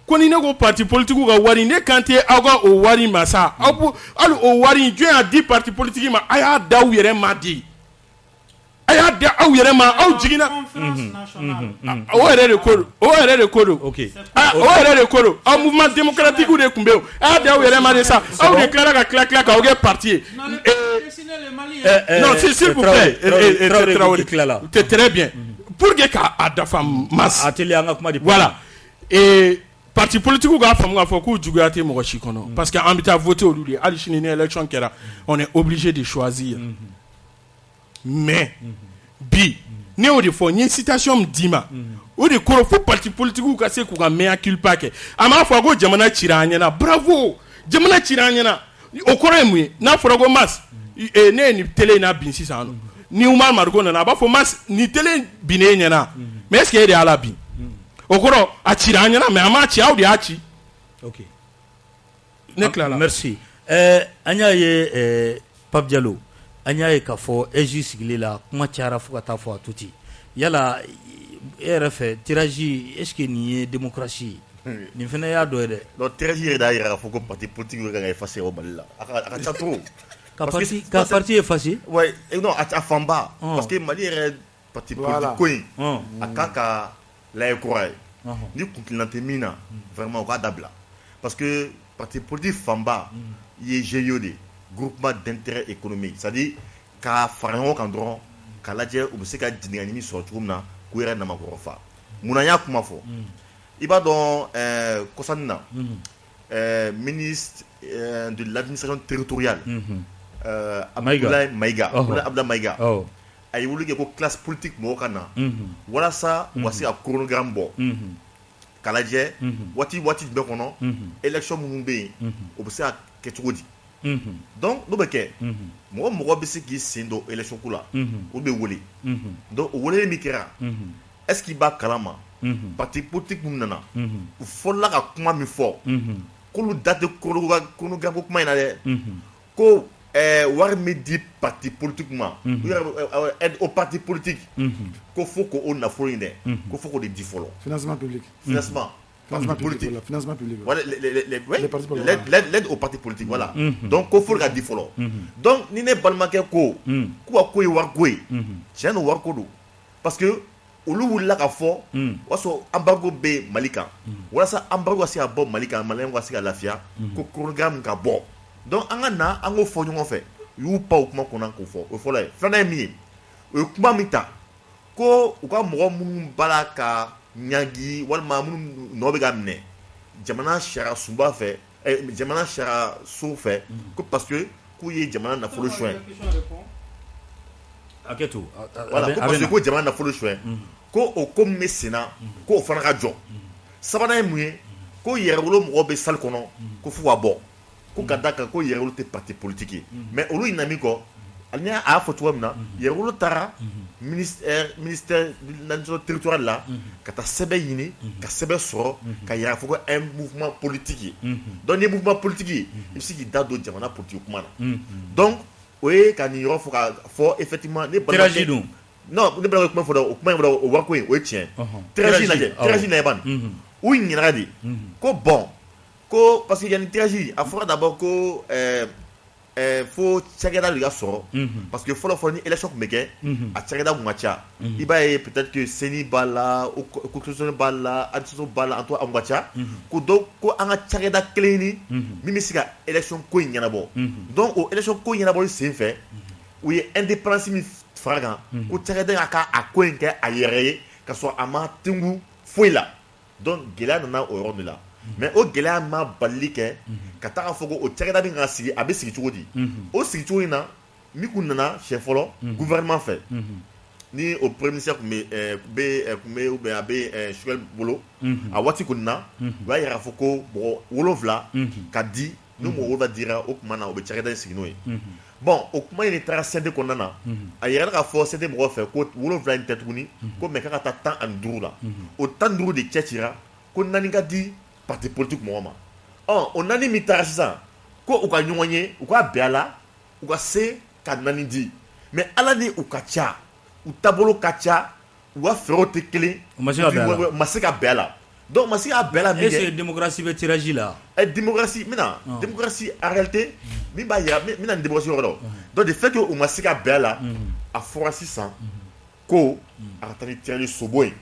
ko ni ne ko parti politique ka wari ne kante aga o wari masa abu al o wari join a 10 parti politique ma aya daw yere madi aya da aw yere ma aw jigina o yere de kodo OK o yere de kodo un mouvement démocratique de kumbe aya da aw yere ma de ça aw déclare ka clac ka o parti non s'il vous plaît c'est très bien pour que ka adafa mas atelier anga kuma di voilà et parti politique ga famu ga fo ku jugate mo shi kono parce que ambita voter au lieu ali chini élection kera on est obligé de choisir mais bi ne o de fo ni citation dima o de ko fo parti politique ka se ku ga mea culpa ke ama fo go jamana chiranya na bravo jamana chiranya na o kore mu na fo go mas ne ni télé na bin sisano ni Umar Margo na ba fo mas ni télé bine nyana mais est-ce que il est à la bin okoro achiranya na mais ama chi audi achi OK nekla merci anya ye Pape Diallo anya ye ka fo eji siglela kuma chara fuka ta fo atuti yala RF tirage est-ce que ni démocratie ni fena ya do de no tirage da ira fo ko parti politique ga effacer au Mali aka chato ka parti effacer ouais non a famba parce que Mali est parti politique coin akaka la écouraille ni kuntilante mina vraiment au dabla parce que parti politique famba y GIOD groupement d'intérêt économique c'est-à-dire ka farango kandron kala je ou se ka dinani mi so tumna ku era na makorofa munanya kuma fo iba don kosanna ministre de l'administration territoriale Abdoulaye Maïga ay wulu ke ko classe politique mo kana wala sa wasi a chronogramme bo kala je wati be kono élection mu be o be sa ke tugodi donc no be ke mo be se ki sindo élection kula o be wole donc wole mi kera est-ce qu'il ba kalama parti politique mu nana o folla ka kuma mi fo ko lu date chronogramme ko kuma ina de ko war me di parti politiquement aide au parti politique ko faut ko on a fourni de ko faut ko de di follow financement public politique financement public voilà l'aide au parti politique voilà donc ko faut ga di follow donc ni ne balmake ko ko war ko c'est no war ko do parce que olu wula ka fo waso embargo be malika wala sa embargo si a bon malika malen wasi ka lafia ko chronogramme ka bon donc angana ango fo nyongo fe yu pa kuma kona ko fo o fo la fana mi o kuma mita ko u ka mo mun balaka nyagi wal ma mun no be gamne jamana shara sumba fe jamana shara so fe ko parce que ku ye jamana na fo le choix aketu voilà ko parce que ko jamana na fo le choix ko o ko mesina ko o fana ka jo sabana mu ko yerolo mo be sal kono ko fu wa bon ko kadaka ko yerolo te parti politique mais olu inami ko alnya a foto wamna yerolo tara ministère de l'administration territoriale là kata sebe yini ka sebe soro ka yara foko un mouvement politique donc les mouvements politiques il s'agit d'ado jamana politique kuma donc oui kan yoro fo effectivement les tirage non ne bla kuma fo do kuma o wako o tien tirage na ban ou ngiradi ko bon ko parce qu'il y a une tirage à fora d'abord ko faut tchagada le soro parce que faut ni élection meke a tchagada mwacha iba peut-être que seni bala ou conclusion bala addition bala en toi mwacha ko do ko anga tchagada kleni mimi sika élection ko nyana bo donc au élection ko nyana bo c'est fait où il indépendance mi fraga ko tchagada aka a ko nke a yere ka so ama tingu foila donc gela na au rond là mais au gela ma balike ka ta fogo o tchagada bi ngasi abi sigi chudi o sigi chudi na mi kunana chef folo gouvernement fait ni au premier ministre mais ou bien abe Shuel Bolo a wati kunna va yara foko bo wolovla ka di nous mo va dire o mana o tchagada sigi noy bon o kuma in taara CNT kɔnɔna na a yɛrɛ ka fɔ CNT mɔgɔ fɛ ko 7 in tɛ tuguni ko mais k'a ka taa 15 la o 15 de cɛcira ko 4 ka di parti politique mɔgɔ ma o 4 min taara sisan ko u ka ɲɔgɔn ye u ka bɛn a la u ka se ka 4 di mais ala ni u ka ca u taabolo ka ca u ka fɛɛrɛw tɛ kelen u ma se ka bɛn a la donc ma se ka bɛn a la min kɛ est-ce que démocratie bɛ tirage la démocratie mina démocratie en réalité min b'a yira mina ni démocratie yɔrɔ la donc de fait que u ma se ka bɛn a la a fɔra sisan ko a ka taa ni tirage sobo ye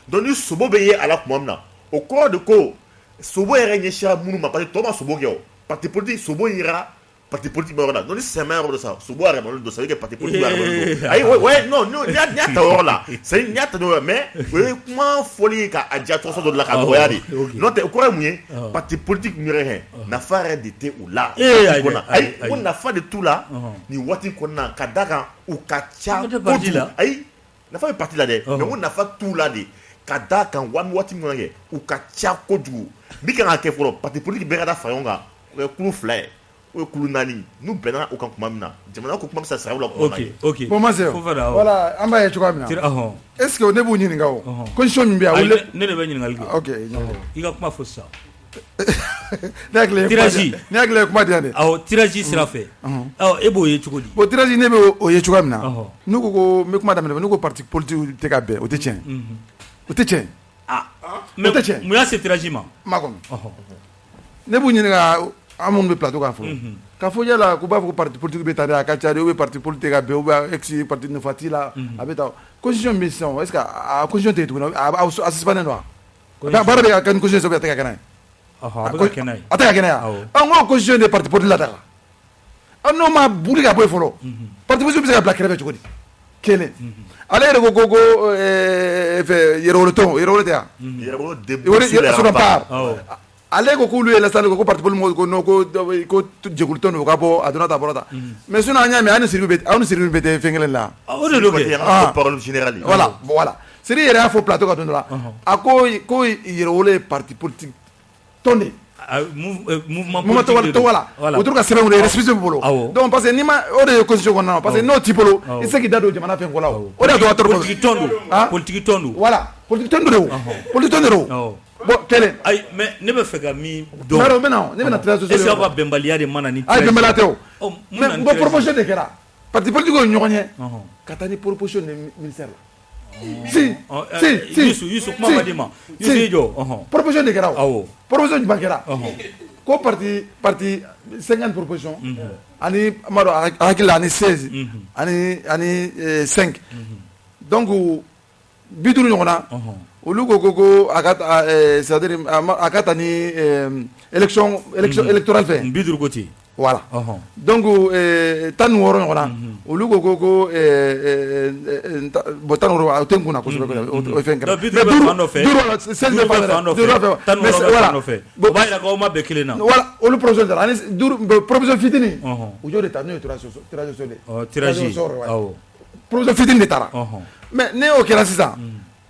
donc ni sobo bɛ ye a la tuma min na o kɔrɔ de ko sobo yɛrɛ ɲɛsira minnu ma parce que tɔ ma sobo kɛ o parti politique sobo yira parti politique bɛ yɔrɔ la donc ni sɛmɛ yɔrɔ dɔ sa sobo yɛrɛ malo don ça veut dire que parti politique yɛrɛ malo don ayi ouais non n y'a ta yɔrɔ la c'est n y'a ta yɔrɔ mais o ye kuma fɔli ka a diya tɔgɔ dɔ la ka nɔgɔya de n'o tɛ o kɔrɔ ye mun ye parti politique min yɛrɛ nafa yɛrɛ de tɛ u la ayi ko nafa de t'u la nin waati kɔnɔna ka d'a kan u ka ca kojugu ayi nafa bɛ parti la dɛ mais ko nafa t'u la de ka d'a kan waati min kɛ u ka ca kojugu min kan ka kɛ fɔlɔ parti politique bɛɛ ka da fara ɲɔgɔn kan o ye kulu 2 ye o ye kulu 4 n'u bɛnna o kan kuma min na jamana ko kuma bɛ se ka sara u la kuma na ok bon ma se voilà an b'a ye cogoya min na est-ce que ne b'u ɲininka o condition min bɛ yan ne de bɛ ɲininkali kɛ ok i ka kuma fɔ sisan tirage ne hakili ye kuma di yan de awɔ tirage sira fɛ e b'o ye cogo di bon tirage ne bɛ o ye cogoya min na n'u ko n bɛ kuma daminɛ n'u ko parti politique tɛ ka bɛn o tɛ tiɲɛ o tɛ tiɲɛ mais mun y'a se tirage ma ma kɔnɔ ne b'u ɲininka an minnu bɛ plateau kan fɔlɔ k'a fɔ yala k'u b'a fɔ ko parti politique bɛ taa de a ka ca de ou bien parti politique ka bɛn ou bien ex parti nafa t'i la a bɛ taa constitution min bɛ sisan est ce que a constitution tɛ yen tuguni a suspendé don wa baara bɛ ka kɛ ni constitution sɛbɛn a tɛ ka kɛ n'a ye a bɛ ka kɛ n'a ye a tɛ ka kɛ n'a ye an ko constitution de parti politique la daga an n'o ma boli ka bɔ yen fɔlɔ parti politique bɛ se ka bila kɛrɛfɛ cogo di kelen ale yɛrɛ ko fɛ yɛrɛwolo tɛ yan yɛrɛwolo sur la part ale ko k'ulu ye lasali ko parti politique ko non ko jɛkulutɔn don ka bɔ a donna ta bɔra ta mais sinon an y'a mɛn aw ni Sirifu bɛ tɛ fɛn kelen la o de don kɛ parole générale voilà Siri yɛrɛ y'a fɔ plateau kan don dɔ la a ko yɛrɛwolo ye parti politique tɔn de mouvement tɔgɔ la o tora ka sɛbɛn wele récépissé b'i bolo donc parce que n'i ma o de ye constitution kɔnɔna na parce que n'o t'i bolo i tɛ se k'i da don jamana fɛn ko la o de y'a to a tɔrɔ politique tɔn don voilà politique tɔn don politique tɔn de don bon kelen ayi mais ne bɛ fɛ ka min dɔn ne bɛna tirage social est-ce que aw ka bɛnbaliya de mana ni ayi bɛnbaliya tɛ o mais bon proposition de kɛra parti politique ye ɲɔgɔn ye ka taa ni proposition de ministère la si Youssou kuma ma di ma Youssou i jɔ proposition de kɛra o proposition jumɛn kɛra ko parti 50 proposition ani ma dɔn a hakili la ani 16 ani 5 donc 50 ɲɔgɔn na olu ko a ka c'est-à-dire a ka taa ni élection électorale fɛ 50 ko ten voilà donc 16 ɲɔgɔn na olu ko bon 16 o tɛ n kunna kosɛbɛ o fɛn kɛra mais 16 bɛ fan dɔ fɛ o b'a yira k'aw ma bɛn kelen na voilà olu proposition taara ani proposition fitinin u y'o de ta n'o ye tirage proposition fitinin de taara mais ne y'o kɛra sisan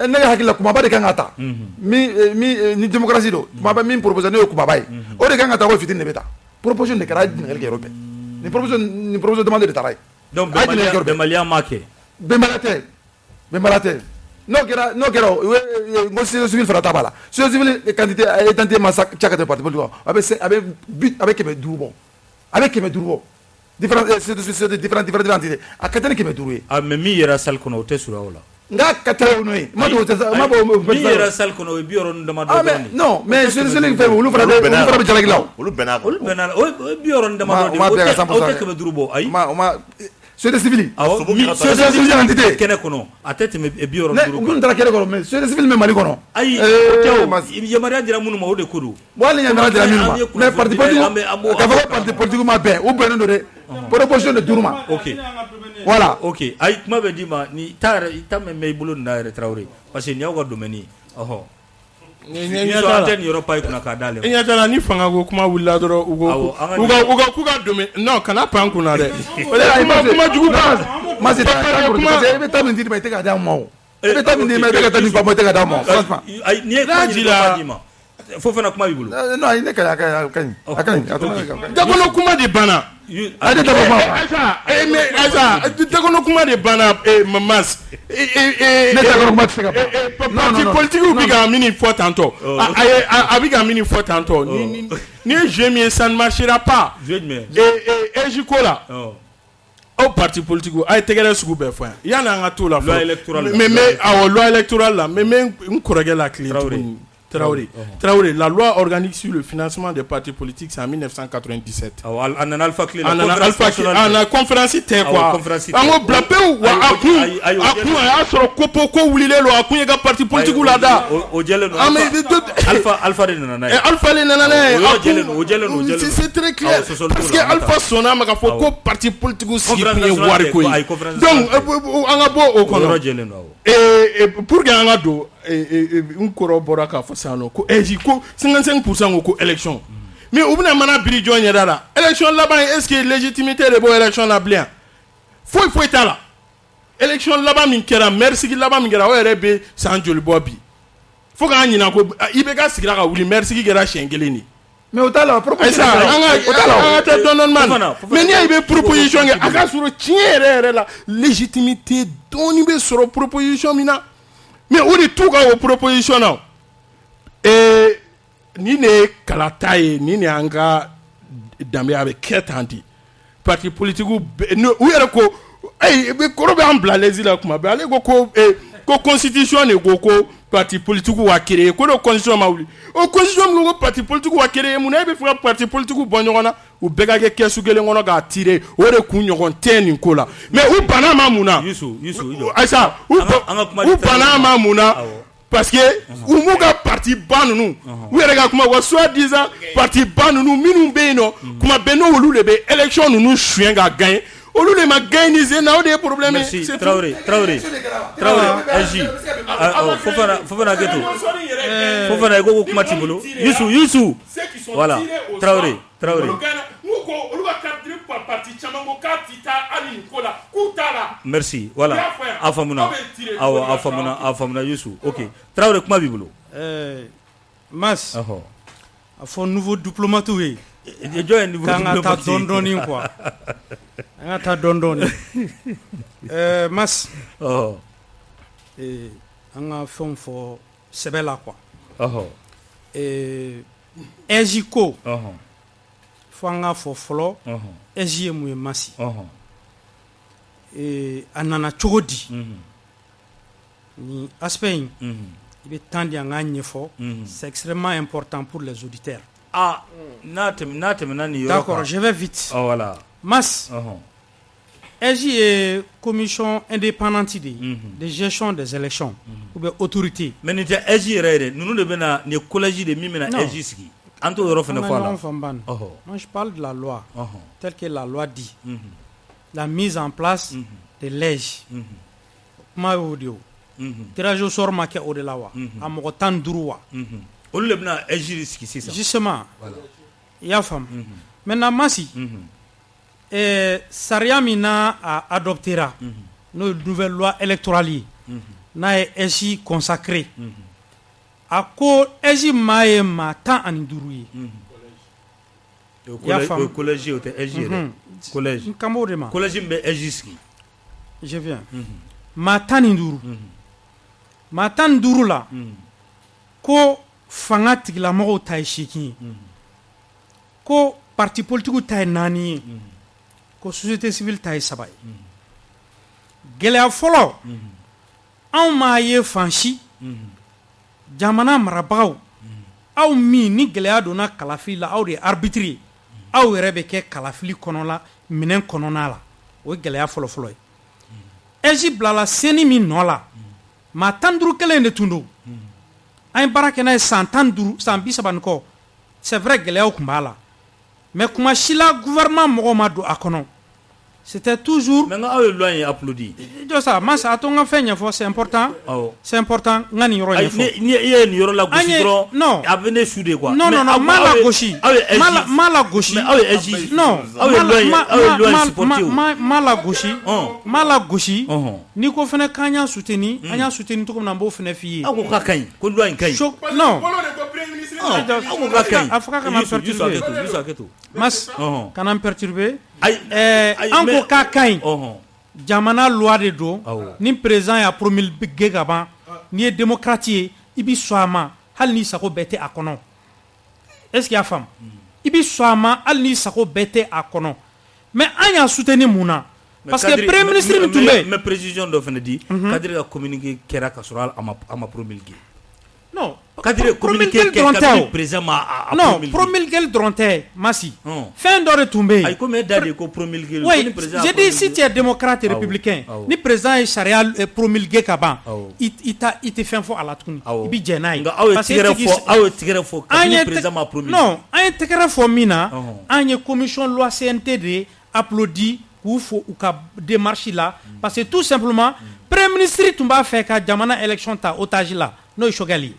ne ka hakili la kumaba de kan ka ta ni démocratie don kumaba min proposé ne ye kumaba ye o de kan ka ta ko fitinin de bɛ ta proposition de kɛra ɲininkali kɛ yɔrɔ bɛɛ ni proposition demande de taara ye donc bɛnbaliya ma kɛ bɛnbaliya tɛ n'o kɛra n ko société civile fana ta b'a la société civile quantité identité ma ca ka tɛmɛ parti politique a bɛ 500 bɔ a bɛ 500 bɔ différentes entités a ka tɛ ni 500 ye mais min yɛrɛ salle kɔnɔ o tɛ sura o la nga ka taa n'o ye ma min yɛrɛ salle kɔnɔ o ye 60 damadɔ dɔrɔn de non mais société civile fɛn olu fana bɛ jalaki la olu bɛnna o ye 60 damadɔ de o tɛ 500 bɔ ayi société civile entité kɛnɛ kɔnɔ a tɛ tɛmɛ 60 kan u kun taara kɛnɛ kɔnɔ mais société civile bɛ Mali kɔnɔ ayi yamaruya dira minnu ma o de ko don bon hali yamaruya dira minnu ma mais parti politique k'a fɔ ko parti politique ma bɛn u bɛnnen don dɛ proposition de 5 ma ok voilà ok ayi kuma bɛ d'i ma ni ta mɛn i bolo nin na yɛrɛ Traoré parce que nin y'aw ka domaine ye an tɛ nin yɔrɔ pa i kunna k'a d'ale ma i ɲɛ t'a la ni fanga ko kuma wulila dɔrɔn u ka domaine non kana pan kunna dɛ kuma jugu ma se i bɛ taa min di ma i tɛ k'a d'a ma o i bɛ taa min di ma i bɛ ka taa min faamu i tɛ ka d'a ma franchement nin ye kuma ɲini d'i ma Fofana kuma b'i bolo. Non, il n'est qu'à Dagono kuma de bana. Allez d'abord. Dagono kuma de bana mamas. Parti politique ou biga mini faut tantôt. Abiga mini faut tantôt. Ni je ça ne marchera pas. Et Jikola. Au parti politique a tegere sugu bɛɛ fɔ yan yani an ka t'o la loi électorale mais loi électorale la mais n kɔrɔkɛ la clé Traoré, la loi organique sur le financement des partis politiques, c'est en 1997. En alpha clé, en conférence t'es quoi? En blapé ou à sur Kopoko ou l'île ou à Kouyaga parti politique ou là-bas. Alpha de Nana. Alpha de Nana. C'est très clair. Parce que Alpha Sona m'a fait quoi parti politique ou si bien voir quoi. Donc, on a beau au Congo. Et pour gagner un dos. Un corrobora ka fasano ko eji ko 55% ko élection mais ou bina mana biri jonya dala élection là-bas est-ce que légitimité de bo élection la bien faut état là élection là-bas min kera merci ki là-bas min kera o rebe sans joli bobi faut ka nyina ko ibeka sigira ka wuli merci ki kera shengeleni mais autant la proposition mais ni ibe proposition aka suro tiere la légitimité doni be suro proposition mina. Mais où est tout aux propositions là? Et ni ne kalataye ni ne anga dambe avec ketandi parti politique où est ko be ko be ambla lezi la kuma be ale ko constitution ne ko parti politique wa créer ko constitution ma wuli o constitution ko parti politique wa créer mun e be fa parti politique bon nyona ou bega ke kesu gele ngono ga tirer o de ku nyogon ten ko la mais ou banama muna yusu aisa ou banama muna parce que ou muga parti banunu ou rega kuma wa soit disant parti banunu minu be no kuma beno wolu le be élection nous chouenga gagner olu le ma gagner na o des problèmes. Merci Traoré Aji Fofana Geto Fofana ego kuma timbolo Yusu voilà Traoré merci voilà afamuna Yusu OK Traoré kuma bibolo Mas a fond nouveau diplomate oui ta dondoni quoi ta dondoni Mas anga fond for sebela quoi Ejiko fanga fo folo eji mu masi anana chogodi ni aspect il est temps d'en gagner fort c'est extrêmement important pour les auditeurs. D'accord, je vais vite. Voilà. Mas Eji est commission indépendante de gestion des élections ou bien autorité. Mais nous Eji nous devons ni collège de mimena Eji ski. Anto yoro fene fala. Moi je parle de la loi telle que la loi dit. La mise en place de lèges. Ma audio. Tirage au sort marqué au de la loi. Amoko tan droit. On le bna Eji ski c'est ça. Justement. Ya femme. Maintenant Masi. Sariamina a adoptera nos nouvelles lois électorales. Na Eji consacré. A ko Eji maye ma tan ani duruye. Le collège était Eji. Collège. Collège be Eji ski. Je viens. Ma tan ni duru. Ma tan duru la. Ko fanga tigila mɔgɔw ta ye 8 ko parti politique ta ye 4 ko société civile ta ye 3 gɛlɛya fɔlɔ anw m'a ye fansi jamana marabagaw aw min ni gɛlɛya donna kalafili la aw de arbitre ye aw yɛrɛ bɛ kɛ kalafili kɔnɔla minɛn kɔnɔna la o ye gɛlɛya fɔlɔ ye Eji bilala seni min nɔ la maa 15 kelen de tun don an baara kɛ n'a ye san 15 san 30 kɔ c'est vrai gɛlɛyaw tun b'a la mais kuma si la gouvernement mɔgɔw ma don a kɔnɔ c'était toujours mais aw ye loi in applaudi jo sa masa a to n ka fɛn ɲɛfɔ c'est important c'est important n ka nin yɔrɔ ɲɛfɔ ni ye nin yɔrɔ la gosi dɔrɔn non a bɛ ne su de quoi non ma la gosi ma la gosi mais aw ye Eji non aw ye loi supporté ma la gosi ni ko fɛnɛ k'an y'a soutenir an y'a soutenir cogo min na n b'o fɛnɛ f'i ye aw ko k'a ka ɲi ko loi in ka ɲi non Mas kana perturber anko ka kain jamana loi de do ni président ya promulgué gaban ni est démocratie ibi soama hal ni sako bete akono est-ce qu'il y a femme ibi soama hal ni sako bete akono mais anya soutenir muna parce que premier ministre ni tombé mais précision do fene di kadri ka communiquer kera ka soral ama promulgué non kadri communiquer kera président non promulguer dronté masi fin d'heure tombé ay comme dadi ko promulguer oui j'ai dit si tu es démocrate et républicain ni président et charia promulguer kaban il te fait fort à la tuni ibi jenai parce que tigere fo président ma promulguer non ay tigere fo mina anye commission loi CNTD applaudi ou faut ou ka démarche là parce que tout simplement premier ministre tumba fait ka jamana élection ta otage là no shogali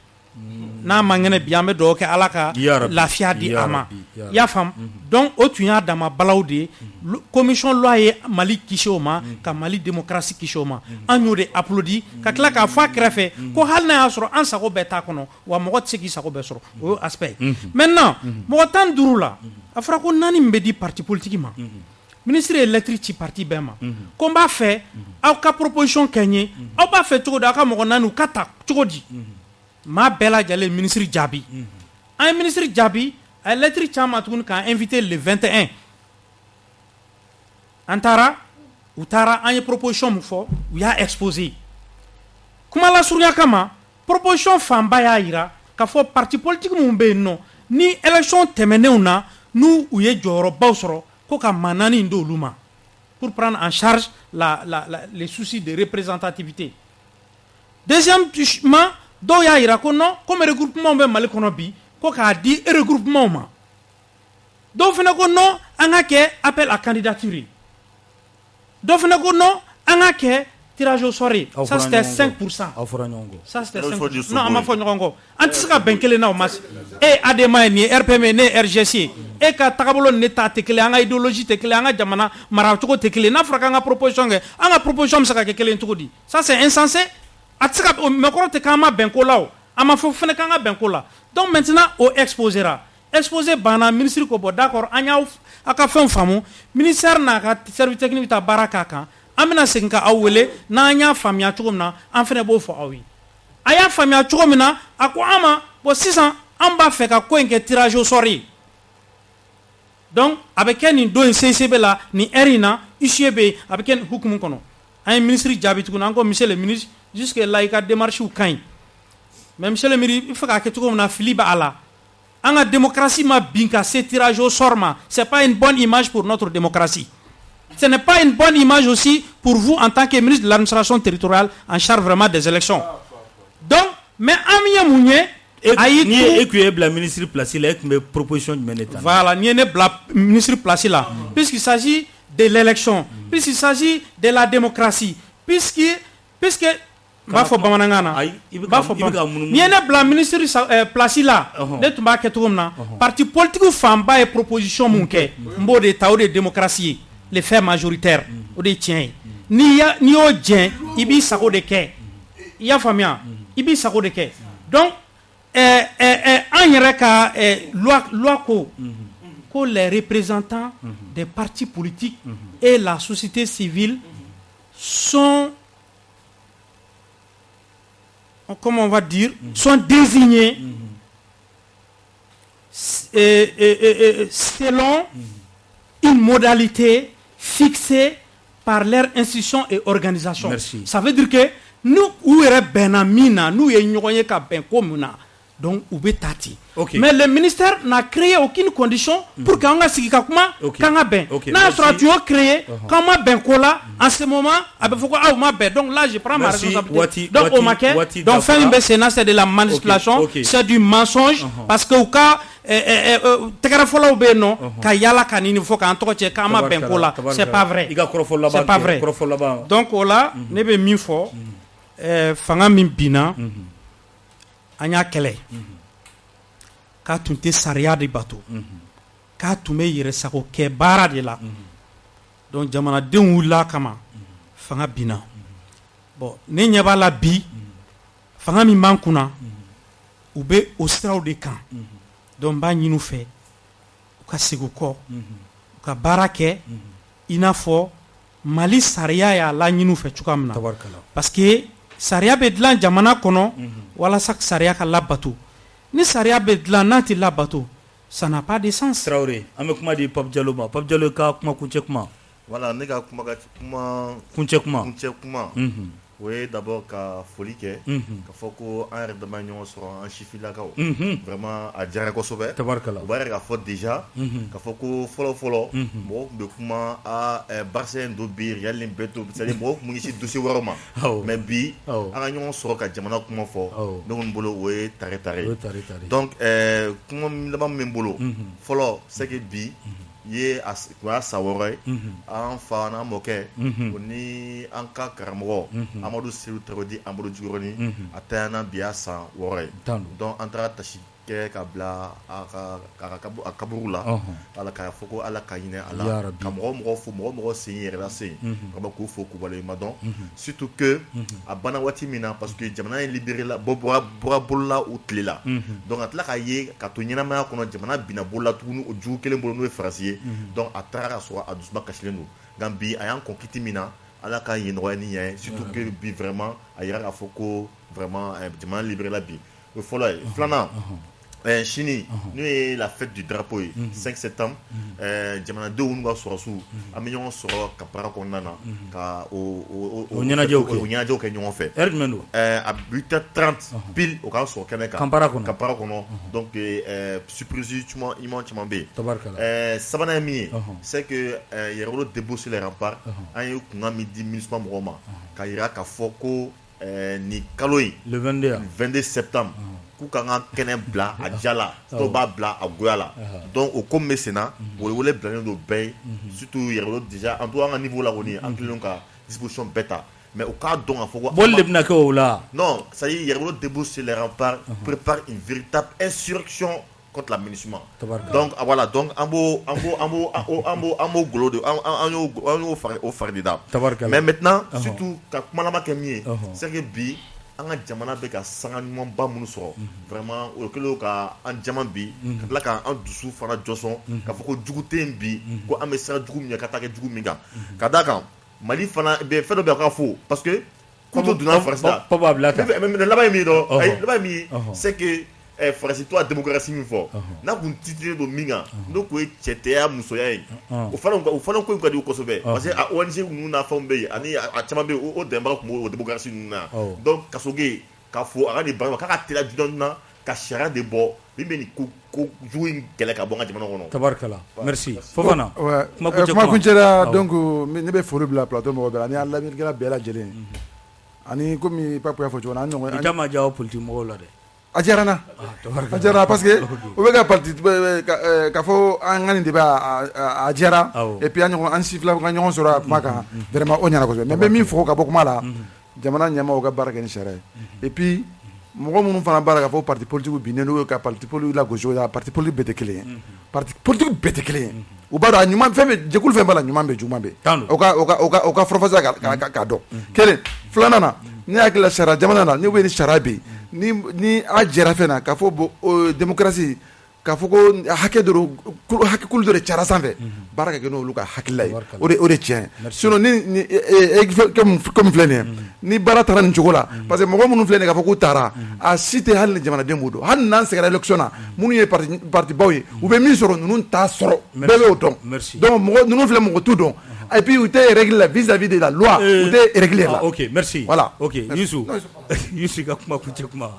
na mangene biambe do ke alaka lafiya di ama ya fam donc o tunya dama balawde commission loi et Mali kishoma ka Mali démocratie kishoma anyo de applaudi ka kla ka fa krefe ko halna asro an sako beta kono wa mo got seki sako besoro o aspect maintenant mo tan durula afra ko nani mbedi parti politique ma ministre électrique ci parti bema combat fait aw ka proposition kenye aw ba fait tout da ka mo nanu kata chogodi ma bela jale ministre Djabi un ministre Djabi électrique chama tun ka invité le 21 antara utara anye proposition mu fo u ya exposé kuma la surya kama proposition famba ya ira ka fo parti politique mu be no ni élection temenewna nu u ye joro bawsoro ko ka manani ndoluma pour prendre en charge les soucis de représentativité. Deuxièmement, do ya ira ko non comme regroupement be Mali kono bi ko ka di regroupement ma do fena ko non anga ke appel à candidature do fena ko non anga ke tirage au sort ça c'était 5%. Ça c'était 5%. Non ama fo nyongo antisaka benkele na o mas e adema ni RPM ni RGC e ka takabolo ne ta tekele anga idéologie tekele anga jamana mara choko tekele na fraka anga proposition msaka kekele ntugodi ça c'est insensé atsaka me korote kama benkola ama fo fene kanga benkola donc maintenant au exposé bana ministre ko bo d'accord anya aka fen famu ministère na ka service technique ta baraka kan amina senka awele na anya famia chogomna an fene bo fo awi aya famia chogomna ako ama bo 600 amba fe ka ko enke tirage au sort donc avec un do CCB là ni erina ICB avec un hukumu kono un ministre Djabi tukuna encore monsieur le ministre jusque là il a démarché ou kain même monsieur le ministre il faut que tu comme na filiba ala en démocratie ma binka ce tirage au sort ma c'est pas une bonne image pour notre démocratie. Ce n'est pas une bonne image aussi pour vous en tant que ministre de l'administration territoriale en charge vraiment des élections. Donc mais amia mounye ni écuyer la ministre placé là avec mes propositions de menetan. Voilà, ni ne bla ministre placé là puisqu'il s'agit de l'élection, puisqu'il s'agit de la démocratie, puisque bafo bamanangana bafo ni ne bla ministre placé là de tumba ketumna parti politique famba et proposition munke mbo de taw de démocratie les faits majoritaires o de tien ni o dien ibi sako de ke ya famia ibi sako de ke donc en yɛrɛ ka loi ko les représentants des partis politiques et la société civile sont, comment on va dire, sont désignés selon une modalité fixée par leurs institutions et organisations. Merci. Ça veut dire que nous, où est Benamina, nous, y a ben comuna. Donc, tati. Okay. Mais le ministère n'a créé aucune condition pour qu'on ait sigi kakuma, kanga ben. N'a sera tu as créé, kama ben kola, en ce moment, avec foko ah ma ben. Donc là, je prends ma responsabilité. Donc au maquet, donc faire une baisse, c'est de la manipulation, c'est du mensonge, parce que au cas tegara fola ou ben non, kayala kanini faut qu'en toche kama ben kola, c'est pas vrai. C'est pas vrai. Donc là, nebe mi fo, fanga mi bina. Anya kele ka tunte sariya de bato ka tume yere sako ke bara de la donc jamana den wula kama fanga bina bon ne nyaba la bi fanga mi mankuna u bɛ o siraw de kan donc n b'a ɲini u fɛ u ka segin u kɔ u ka baara kɛ i n'a fɔ Mali sariya y'a laɲini u fɛ cogoya min na parce que sariya bɛ dilan jamana kɔnɔ walasa sariya ka labato ni sariya bɛ dilan n'a tɛ labato ça n'a pas de sens. Traoré an bɛ kuma di Pape Diallo ma. Pape Diallo ka kuma kuncɛ kuma. Voilà, ne ka kuma kuncɛ kuma o ye d'abord ka foli kɛ ka fɔ ko an yɛrɛ dama ɲɔgɔn sɔrɔ an sifilakaw vraiment a diyara kosɛbɛ tabarikala u b'a yɛrɛ k'a fɔ déjà ka fɔ ko fɔlɔ mɔgɔw tun bɛ kuma Barça in do bi Real nin bɛɛ to c'est à dire mɔgɔw tun bɛ ɲɛsin dossier wɛrɛw ma mais bi an ka ɲɔgɔn sɔrɔ ka jamana kuma fɔ ne kɔni bolo o ye tare donc kuma laban min bɛ n bolo fɔlɔ c'est que bi ye o y'a sa wɔɔrɔ ye an fa n'an mɔkɛ o ni an ka karamɔgɔ Amadu Seydou Traoré Amadu Jikɔrɔni a tanyana bi y'a san wɔɔrɔ ye donc an taara tasi kɛ ka bila a kaburu la ala k'a fɔ ko ala ka hinɛ a la ka mɔgɔ fo mɔgɔ sen yɛrɛ la sen ka bɔ k'u fo k'u waleɲuman dɔn surtout que a banna waati min na parce que jamana ye libéré la bɔra bolola o tile la donc a tila k'a ye ka to ɲɛnamaya kɔnɔ jamana binna bolola tuguni o jugu kelen bolo n'o ye Faransi ye donc a taara ka sɔrɔ a dusuma kasilen don nka bi a y'an kɔn kiti min na ala ka yen nɔgɔya ni yan ye surtout que bi vraiment a yira k'a fɔ ko vraiment jamana libéré la bi o fɔlɔ ye filanan Chini, nous est la fête du drapeau, 5 septembre. Jamanadenw n'u ka sɔrɔsiw an bɛ ɲɔgɔn sɔrɔ ka baara kɔnɔna na ka o ɲɛnajɛw kɛ ɲɔgɔn fɛ. Heure jumɛn don? À 8h30 pile o k'an sɔrɔ kɛnɛ kan. Ka baara kɔnɔ. Ka baara kɔnɔ donc surprise ɲuman caman bɛ yen. Tabarikala. Sabanan ye min ye c'est que Yɛrɛwolo débouché les remparts an ye kunkan min di MINUSMA mɔgɔw ma ka yira k'a fɔ ko nin kalo in le 22 septembre. K'u ka kan kɛnɛ bila a jala dɔw b'a bila a goya la donc o ko min bɛ sen na welewele bilalen don bɛɛ ye surtout Yɛrɛwolo déjà an to an ka niveau la kɔni an kɛlen ka disposition bɛɛ ta mais u k'a dɔn k'a fɔ ko boli de bɛna kɛ o la non c'est à dire Yɛrɛwolo débouche sur les remparts prépare une véritable insurrection contre la MINUSMA donc voilà donc an b'o golo de an y'o fari de da mais maintenant surtout ka kuma laban kɛ min ye c'est que bi an ka jamana bɛ ka sanga ɲumanba minnu sɔrɔ vraiment o kɛlen ka an jama bi ka tila k'an dusu fana jɔsɔn k'a fɔ ko jugu tɛ yen bi ko an bɛ sira jugu min ka taa kɛ jugu min kan ka d'a kan Mali fana bɛ fɛn dɔ bɛ yen a ka fɔ parce que kutu donna Faransi la mais laban ye min ye dɔrɔn laban ye min ye c'est que Faransi to a démocratie min fɔ n'a kun titilen don min kan n'o kun ye cɛtɛya musoya ye o fana ko in ka di u kosɛbɛ parce que a ONG ninnu n'a fɛnw bɛ yen ani a caman bɛ yen o dɛmɛbaga tun b'o démocratie ninnu na donc Kasoge k'a fɔ a ka nin baara k'a ka teliya joona na ka sariya de bɔ min bɛ nin ko jugu in kɛlɛ ka bɔ an ka jamana kɔnɔ. Tabarikala merci Fofana. kuma kuncɛra donc ne bɛ foli bila plateau mɔgɔw bɛɛ ani an lamɛnnikɛla bɛɛ lajɛlen ani komi Pape y'a fɔ cogo min na an ɲɔgɔn. i da ma diya o politique mɔgɔw la dɛ. A diyara n na parce que o bɛ ka parti k'a fɔ an ka nin de bɛ a diyara et puis an sifila ka ɲɔgɔn sɔrɔ a kuma kan vraiment o ɲɛna kosɛbɛ mais n bɛ min fɔ ka bɔ kuma la jamana ɲɛmaaw ka baara kɛ ni sariya ye et puis mɔgɔ minnu fana baara k'a fɔ parti politique binnen n'o ye ka parti politique lagosi o la parti politique bɛɛ tɛ kelen ye parti politique bɛɛ tɛ kelen ye u b'a dɔn a ɲuman fɛn bɛ jɛkulu fɛn b'a la ɲuman bɛ juguman bɛ o ka fɔrɔfɔsa k'a dɔn kelen filanan na ne hakili la sariya jamana na ne bɛ ni sariya bɛ yen ni a jɛra fɛn na k'a fɔ bon démocratie k'a fɔ ko hakɛkulu dɔ de cara sanfɛ baara ka kɛ n'olu ka hakilila ye o de tiɲɛ sinon ni comme filɛ nin ye ni baara taara nin cogo la parce que mɔgɔ minnu filɛ nin k'a fɔ k'u taara a si tɛ hali ni jamanaden b'o dɔn hali n'an sɛgɛnna élection na minnu ye parti baw ye u bɛ min sɔrɔ ninnu t'a sɔrɔ bɛɛ bɛ o dɔn donc ninnu filɛ mɔgɔ t'u dɔn et puis u tɛ règle la vis-à-vis de la loi u tɛ règle la. Ok merci voilà ok Youssou ka kuma kuncɛ kuma.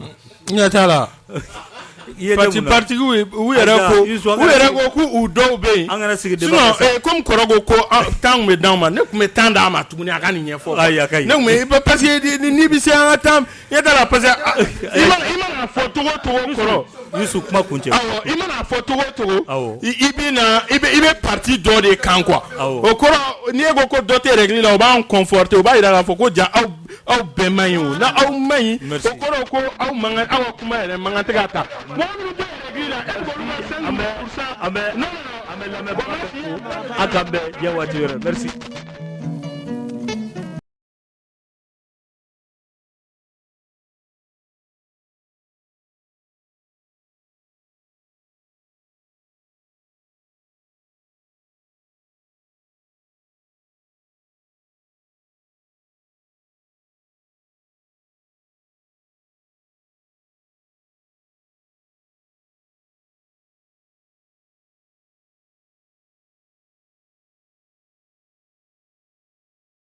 ɲɛ t'a la. Parti u yɛrɛ ko k'u dɔw bɛ yen sinon comme kɔrɔ ko temps tun bɛ d'an ma ne tun bɛ temps d'a ma tuguni a ka nin ɲɛfɔ ne tun bɛ parce que n'i bɛ se an ka temps ɲɛ t'a la parce que i mana fɔ togo kɔrɔ Youssou kuma kuncɛ awɔ i mana fɔ togo i bɛ parti dɔ de kan quoi o kɔrɔ n'i ko dɔ tɛ règle la o b'an conforter o b'a jira k'a fɔ ko ja aw bɛɛ man ɲi o n'a aw man ɲi o kɔrɔ ko aw ka kuma yɛrɛ man kan tɛ ka ta mɔgɔ minnu tɛ règle la est-ce que olu ma 5% an bɛ lamɛnbaga fo a ka bɛn diɲɛ waati wɛrɛ merci.